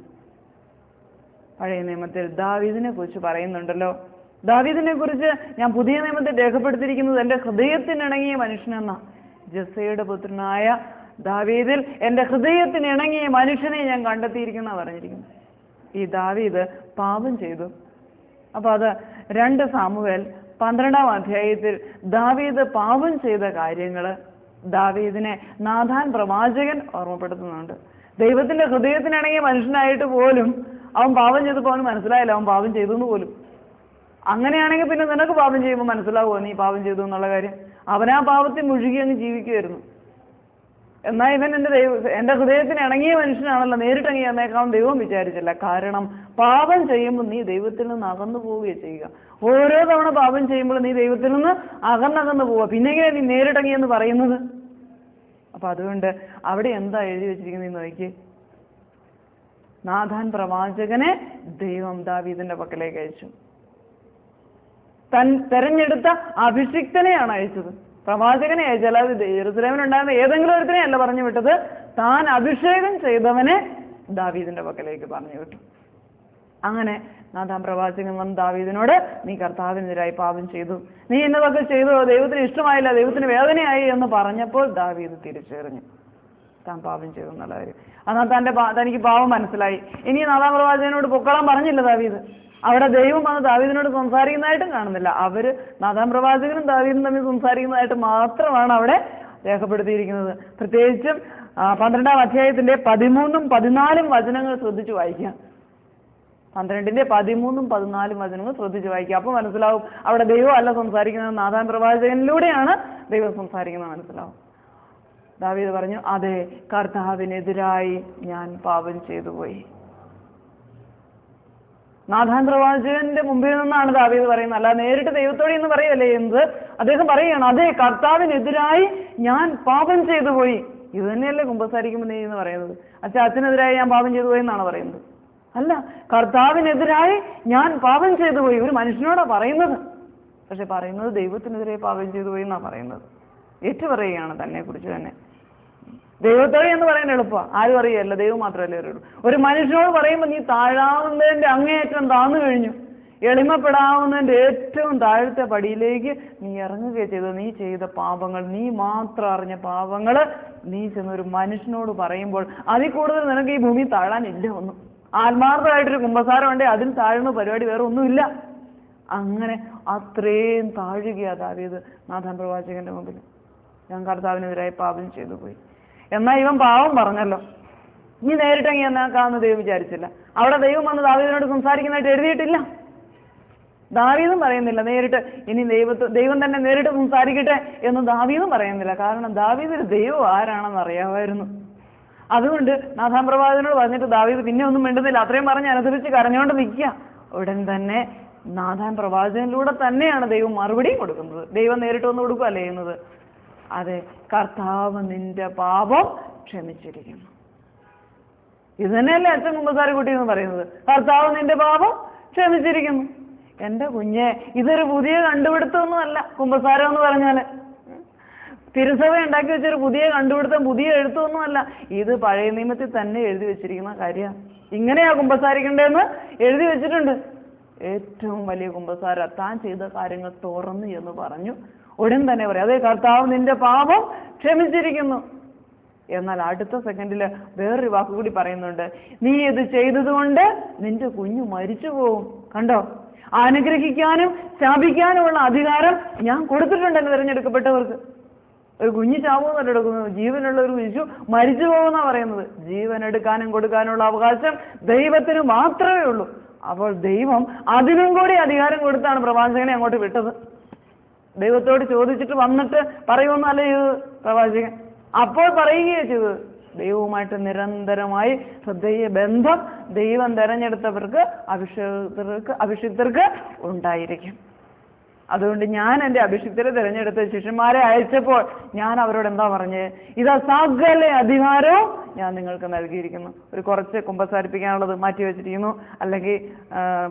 പഴയ നിയമത്തിൽ ദാവീദിനെ കുറിച്ച് പറയുന്നുണ്ടല്ലോ. ദാവീദിനെ കുറിച്ച് ഞാൻ പുതിയ നിയമത്തിൽ രേഖപ്പെടുത്തിയിരിക്കുന്നത് എന്റെ ഹൃദയത്തിനിണങ്ങിയ മനുഷ്യനെന്ന. ജസ്സയുടെ പുത്രനായ ദാവീദിൽ എന്റെ ഹൃദയത്തിനിണങ്ങിയ മനുഷ്യനെ ഞാൻ കണ്ടെത്തിയിരിക്കുന്ന പറഞ്ഞിരിക്കുന്നു. ഈ ദാവീദ് പാപം ചെയ്തു. അപ്പൊ അത് 2 സാമുവേൽ 12-ാം അധ്യായത്തിൽ ദാവീദ് പാപം ചെയ്ത കാര്യങ്ങള് ദാവീദിനെ നാഥാൻ പ്രവാചകൻ ഓർമ്മപ്പെടുത്തുന്നുണ്ട്. ദൈവത്തിന്റെ ഹൃദയത്തിനിണങ്ങിയ മനുഷ്യനായിട്ട് പോലും അവൻ പാപം ചെയ്തപ്പോൾ അവന് മനസ്സിലായില്ല അവൻ പാപം ചെയ്തു എന്ന് പോലും. അങ്ങനെയാണെങ്കിൽ പിന്നെ നിനക്ക് പാപം ചെയ്യുമ്പോൾ മനസ്സിലാവുമോ നീ പാപം ചെയ്തു എന്നുള്ള കാര്യം? അവനാ പാപത്തിൽ മുഴുകി അങ്ങ് ജീവിക്കുമായിരുന്നു. എന്നാൽ ഇവൻ എന്റെ ഹൃദയത്തിന് ഇണങ്ങിയ മനുഷ്യനാണല്ലോ, നേരിട്ടങ്ങി എന്നേക്കാളും ദൈവം വിചാരിച്ചില്ല. കാരണം പാപം ചെയ്യുമ്പോൾ നീ ദൈവത്തിൽ നിന്ന് അകന്നു പോവുകയാണ് ചെയ്യുക. ഓരോ തവണ പാപം ചെയ്യുമ്പോൾ നീ ദൈവത്തിൽ നിന്ന് അകന്നകന്നു പോവുക. പിന്നെങ്ങനെ നീ നേരിട്ടങ്ങി എന്ന് പറയുന്നത്? അപ്പൊ അതുകൊണ്ട് അവിടെ എന്താ എഴുതി വെച്ചിരിക്കുന്നത് നോക്കി. നാഥാൻ പ്രവാചകനെ ദൈവം ദാവീദിന്റെ പക്കലേക്ക് അയച്ചു. താൻ തെരഞ്ഞെടുത്ത അഭിഷിക്തനെയാണ് അയച്ചത്. പ്രവാചകനെ അയച്ചാൽ അത് യെരൂശലേമിലുണ്ടായിരുന്ന ഏതെങ്കിലും ഒരുത്തിനെ അല്ല പറഞ്ഞു വിട്ടത്. താൻ അഭിഷേകം ചെയ്തവനെ ദാവീദിന്റെ പക്കലേക്ക് പറഞ്ഞു വിട്ടു. അങ്ങനെ നാഥാൻ പ്രവാചകൻ വന്ന് ദാവീദിനോട്, നീ കർത്താവിനെതിരായി പാപം ചെയ്തു, നീ എന്നതൊക്കെ ചെയ്തു, ദൈവത്തിന് ഇഷ്ടമായില്ല, ദൈവത്തിന് വേദനയായി എന്ന് പറഞ്ഞപ്പോൾ ദാവീദ് തിരിച്ചറിഞ്ഞു താൻ പാപം ചെയ്തു എന്നുള്ള കാര്യം. എന്നാൽ തനിക്ക് പാവം മനസ്സിലായി. ഇനി നാഥാൻ പ്രവാചകനോട് പൊക്കളാൻ പറഞ്ഞില്ല ദാവീദ്. അവിടെ ദൈവം വന്ന് ദാവീദിനോട് സംസാരിക്കുന്നതായിട്ടും കാണുന്നില്ല. അവര് നാഥാൻ പ്രവാചകനും ദാവീദും തമ്മിൽ സംസാരിക്കുന്നതായിട്ട് മാത്രമാണ് അവിടെ രേഖപ്പെടുത്തിയിരിക്കുന്നത്. പ്രത്യേകിച്ചും 12-ാം അധ്യായത്തിന്റെ 13ഉം 14ഉം വചനങ്ങൾ ശ്രദ്ധിച്ചു വായിക്കാം. 12-ന്റെ 13ഉം 14ഉം വചനങ്ങൾ ശ്രദ്ധിച്ചു വായിക്കുക. അപ്പൊ മനസ്സിലാവും അവിടെ ദൈവം അല്ല സംസാരിക്കുന്നത്, നാഥാൻ പ്രവാചകനിലൂടെയാണ് ദൈവം സംസാരിക്കുന്നത് മനസ്സിലാവും. ദാവീദ് പറഞ്ഞു, അതെ, കർത്താവിനെതിരായി ഞാൻ പാപം ചെയ്തു പോയി. നാഥാൻ പ്രവാചകന്റെ മുമ്പിൽ നിന്നാണ് ദാവീദ് പറയുന്നത്, അല്ല നേരിട്ട് ദൈവത്തോടെ എന്ന് പറയല്ലേ ചെയ്യുന്നത്. അദ്ദേഹം പറയുകയാണ്, അതെ, കർത്താവിനെതിരായി ഞാൻ പാപം ചെയ്തു പോയി. ഇത് തന്നെയല്ലേ കുമ്പസാരിക്കുമ്പോൾ നീ എന്ന് പറയുന്നത്. അച്ഛനെതിരായി ഞാൻ പാപം ചെയ്തു പോയി എന്നാണ് പറയുന്നത്. അല്ല, കർത്താവിനെതിരായി ഞാൻ പാപം ചെയ്തു പോയി. ഒരു മനുഷ്യനോടാ പറയുന്നത്, പക്ഷെ പറയുന്നത് ദൈവത്തിനെതിരെ പാപം ചെയ്തു പോയി എന്നാ പറയുന്നത്. ഏറ്റുപറയുകയാണ് തന്നെ കുറിച്ച് തന്നെ. ദൈവത്തോടെ എന്ന് പറയാൻ എളുപ്പമാണ്, ആരും അറിയല്ല, ദൈവം മാത്രമല്ലേ അറിയുള്ളൂ. ഒരു മനുഷ്യനോട് പറയുമ്പോൾ നീ താഴാവുന്നതിന്റെ അങ്ങേയറ്റം താന്നു കഴിഞ്ഞു, എളിമപ്പെടാവുന്നതിന്റെ ഏറ്റവും താഴത്തെ പടിയിലേക്ക് നീ ഇറങ്ങുകയും ചെയ്തു. നീ ചെയ്ത പാപങ്ങൾ, നീ മാത്രം അറിഞ്ഞ പാപങ്ങൾ നീ ചെന്നൊരു മനുഷ്യനോട് പറയുമ്പോൾ അതിൽ കൂടുതൽ നിനക്ക് ഈ ഭൂമി താഴാനില്ല ഒന്നും. ആത്മാർത്ഥമായിട്ടൊരു കുമ്പസാരം ഉണ്ടെങ്കിൽ അതിൽ താഴ്ന്ന പരിപാടി വേറെ ഒന്നുമില്ല. അങ്ങനെ അത്രയും താഴുകയാ ദാവീദ് നാഥാൻ പ്രവാചകന്റെ മുമ്പിൽ. ഞാൻ കർത്താവിനെതിരായി പാപം ചെയ്തു പോയി. എന്നാൽ ഇവൻ പാവം പറഞ്ഞല്ലോ, ഇനി നേരിട്ടെങ്കിൽ എന്നാക്കാന്ന് ദൈവം വിചാരിച്ചില്ല. അവിടെ ദൈവം വന്ന് ദാവീദിനോട് സംസാരിക്കുന്നതായിട്ട് എഴുതിയിട്ടില്ല. ദാവീദും പറയുന്നില്ല നേരിട്ട്, ഇനി ദൈവം തന്നെ നേരിട്ട് സംസാരിക്കട്ടെ എന്ന് ദാവീദും പറയുന്നില്ല. കാരണം ദാവീദിന് ദൈവം ആരാണെന്ന് അറിയാമായിരുന്നു. അതുകൊണ്ട് നാഥാൻ പ്രവാചകനോട് പറഞ്ഞിട്ട് ദാവീദ് പിന്നെ ഒന്നും മിണ്ടുന്നില്ല. അത്രയും പറഞ്ഞ് അനുസരിച്ച് കരഞ്ഞുകൊണ്ട് നിൽക്കുക. ഉടൻ തന്നെ നാഥാൻ പ്രവാചകനിലൂടെ തന്നെയാണ് ദൈവം മറുപടിയും കൊടുക്കുന്നത്. ദൈവം നേരിട്ട് വന്ന് കൊടുക്കുകയല്ല ചെയ്യുന്നത്. അതെ, കർത്താവ് നിന്റെ പാപം ക്ഷമിച്ചിരിക്കുന്നു. ഇത് തന്നെയല്ലേ അച്ഛൻ കുമ്പസാരക്കുട്ടി എന്ന് പറയുന്നത്, കർത്താവ് നിന്റെ പാപം ക്ഷമിച്ചിരിക്കുന്നു. എന്റെ കുഞ്ഞെ, ഇതൊരു പുതിയ കണ്ടുപിടുത്തമൊന്നുമല്ല കുമ്പസാരം എന്ന് പറഞ്ഞാല്. തിരുസഭ ഉണ്ടാക്കി വെച്ചൊരു പുതിയ കണ്ടുപിടുത്തം, പുതിയ എഴുത്തൊന്നുമല്ല. ഇത് പഴയ നിയമത്തിൽ തന്നെ എഴുതി വെച്ചിരിക്കുന്ന കാര്യമാണ്. ഇങ്ങനെയാ കുമ്പസാരിക്കണ്ടേന്ന് എഴുതി വെച്ചിട്ടുണ്ട്. ഏറ്റവും വലിയ കുമ്പസാരം താൻ ചെയ്ത കാര്യങ്ങൾ തുറന്നു എന്ന് പറഞ്ഞു. ഉടൻ തന്നെ പറയാം, അതേ കർത്താവ് നിന്റെ പാപം ക്ഷമിച്ചിരിക്കുന്നു. എന്നാൽ അടുത്ത സെക്കൻഡില് വേറൊരു വാക്കുകൂടി പറയുന്നുണ്ട്, നീ ഇത് ചെയ്തതുകൊണ്ട് നിന്റെ കുഞ്ഞു മരിച്ചു പോവും. കണ്ടോ, അനുഗ്രഹിക്കാനും ശാപിക്കാനുമുള്ള അധികാരം ഞാൻ കൊടുത്തിട്ടുണ്ട് എന്ന് തിരഞ്ഞെടുക്കപ്പെട്ടവർക്ക്. ഒരു കുഞ്ഞു ചാവുമെന്നല്ല എടുക്കുന്നത്, ജീവനുള്ള ഒരു ശിശു മരിച്ചു പോകുന്ന പറയുന്നത്. ജീവൻ എടുക്കാനും കൊടുക്കാനുള്ള അവകാശം ദൈവത്തിന് മാത്രമേ ഉള്ളൂ. അപ്പോൾ ദൈവം അതിനും കൂടി അധികാരം കൊടുത്താണ് പ്രവാചകനെ അങ്ങോട്ട് വിട്ടത്. ദൈവത്തോട് ചോദിച്ചിട്ട് വന്നിട്ട് പറയുമെന്നല്ല ചെയ്തത് പ്രവാചകൻ, അപ്പോൾ പറയുകയാണ് ചെയ്തത്. ദൈവവുമായിട്ട് നിരന്തരമായി ഹൃദയ ബന്ധം ദൈവം തെരഞ്ഞെടുത്തവർക്ക് അഭിഷിക്തർക്ക് ഉണ്ടായിരിക്കും. അതുകൊണ്ട് ഞാൻ എൻ്റെ അഭിഷിക്തരെ തിരഞ്ഞെടുത്ത ശിഷ്യന്മാരെ അയച്ചപ്പോൾ ഞാൻ അവരോട് എന്താ പറഞ്ഞത്? ഇതാ സകല അധികാരവും ഞാൻ നിങ്ങൾക്ക് നൽകിയിരിക്കുന്നു. ഒരു കുറച്ച് കുമ്പസാരിപ്പിക്കാനുള്ളത് മാറ്റി വെച്ചിരിക്കുന്നു, അല്ലെങ്കിൽ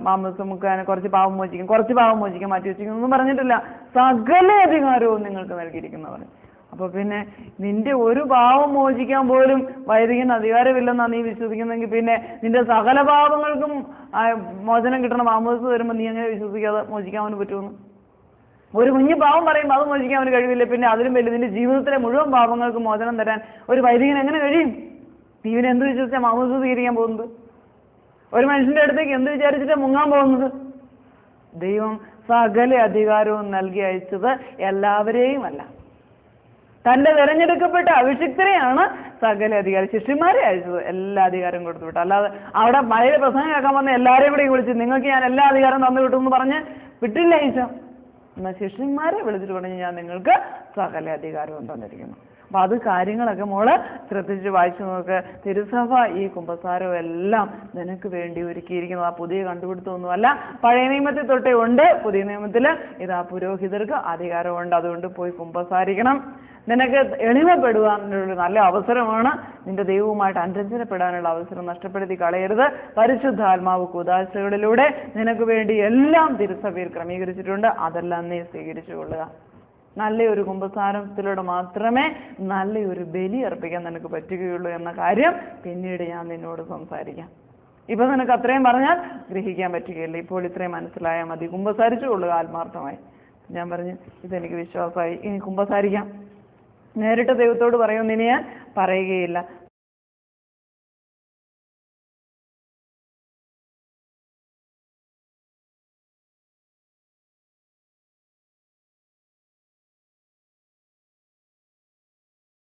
മാംസം മുക്കാൻ കുറച്ച് പാവം മോചിക്കാൻ മാറ്റി വെച്ചിരിക്കുന്നു ഒന്നും പറഞ്ഞിട്ടില്ല. സകല അധികാരവും നിങ്ങൾക്ക് നൽകിയിരിക്കുന്നു പറഞ്ഞു. അപ്പൊ പിന്നെ നിന്റെ ഒരു പാവം മോചിക്കാൻ പോലും വൈദികന് അധികാരമില്ലെന്നാ നീ വിശ്വസിക്കുന്നെങ്കിൽ പിന്നെ നിന്റെ സകല പാവങ്ങൾക്കും മോചനം കിട്ടണം. മാമോദിസ വരുമ്പോൾ നീ എങ്ങനെ വിശ്വസിക്കാതെ മോചിക്കാൻ അവന് പറ്റുമെന്ന്? ഒരു കുഞ്ഞു പാവം പറയുമ്പോൾ അത് മോചിക്കാൻ അവന് കഴിവില്ല, പിന്നെ അതിലും വലിയ നിന്റെ ജീവിതത്തിലെ മുഴുവൻ പാവങ്ങൾക്ക് മോചനം തരാൻ ഒരു വൈദികന് എങ്ങനെ കഴിയും? നീ ഇവനെ എന്ത് വിശ്വസിച്ചാൽ മാമോദിസ സ്വീകരിക്കാൻ പോകുന്നത്? ഒരു മനുഷ്യന്റെ അടുത്തേക്ക് എന്ത് വിചാരിച്ചിട്ടാണ് മുങ്ങാൻ പോകുന്നത്? ദൈവം സകല അധികാരവും നൽകി അയച്ചത് എല്ലാവരെയും അല്ല, തന്റെ തിരഞ്ഞെടുക്കപ്പെട്ട അഭിഷിക്തരെയാണ് സകല അധികാരം, ശിഷ്യന്മാരെ അയച്ചത്. എല്ലാ അധികാരം കൊടുത്തു വിട്ടു. അല്ലാതെ അവിടെ മഴയുടെ പ്രസംഗം കേൾക്കാൻ വന്ന എല്ലാവരെയും കൂടി വിളിച്ച് നിങ്ങൾക്ക് ഞാൻ എല്ലാ അധികാരം തന്നു വിട്ടു എന്ന് പറഞ്ഞ് വിട്ടില്ല ഈശോ. എന്നാൽ ശിഷ്യന്മാരെ വിളിച്ചിട്ട് പറഞ്ഞു ഞാൻ നിങ്ങൾക്ക് സകല അധികാരവും തന്നിരിക്കുന്നു. അപ്പൊ അത് കാര്യങ്ങളൊക്കെ മോള് ശ്രദ്ധിച്ച് വായിച്ചു നോക്ക്. തിരുസഭ ഈ കുമ്പസാരവും എല്ലാം നിനക്ക് വേണ്ടി ഒരുക്കിയിരിക്കുന്നത്. ആ പുതിയ കണ്ടുപിടുത്തമൊന്നുമല്ല, പഴയ നിയമത്തിൽ തൊട്ടേ ഉണ്ട്. പുതിയ നിയമത്തിൽ ഇതാ പുരോഹിതർക്ക് അധികാരമുണ്ട്. അതുകൊണ്ട് പോയി കുമ്പസാരിക്കണം. നിനക്ക് എളിമപ്പെടുവാനുള്ള നല്ല അവസരമാണ്. നിന്റെ ദൈവവുമായിട്ട് അനുരഞ്ജനപ്പെടാനുള്ള അവസരം നഷ്ടപ്പെടുത്തി കളയരുത്. പരിശുദ്ധാത്മാവ് കൂദാശകളിലൂടെ നിനക്ക് വേണ്ടി എല്ലാം തിരുസഭയിൽ ക്രമീകരിച്ചിട്ടുണ്ട്. അതെല്ലാം നീ സ്വീകരിച്ചു കൊള്ളുക. നല്ലൊരു കുമ്പസാരത്തിലൂടെ മാത്രമേ നല്ലൊരു ബലി അർപ്പിക്കാൻ നിനക്ക് പറ്റുകയുള്ളൂ എന്ന കാര്യം പിന്നീട് ഞാൻ നിന്നോട് സംസാരിക്കാം. ഇപ്പൊ നിനക്ക് അത്രയും പറഞ്ഞാൽ ഗ്രഹിക്കാൻ പറ്റുകയില്ല. ഇപ്പോൾ ഇത്രയും മനസ്സിലായാൽ മതി. കുമ്പസാരിച്ചു കൊള്ളുക ആത്മാർത്ഥമായി. ഞാൻ പറഞ്ഞു ഇതെനിക്ക് വിശ്വാസമായി, ഇനി കുമ്പസാരിക്കാം. നേരിട്ട് ദൈവത്തോട് പറയുമെന്ന് ഇനി ഞാൻ പറയുകയില്ല.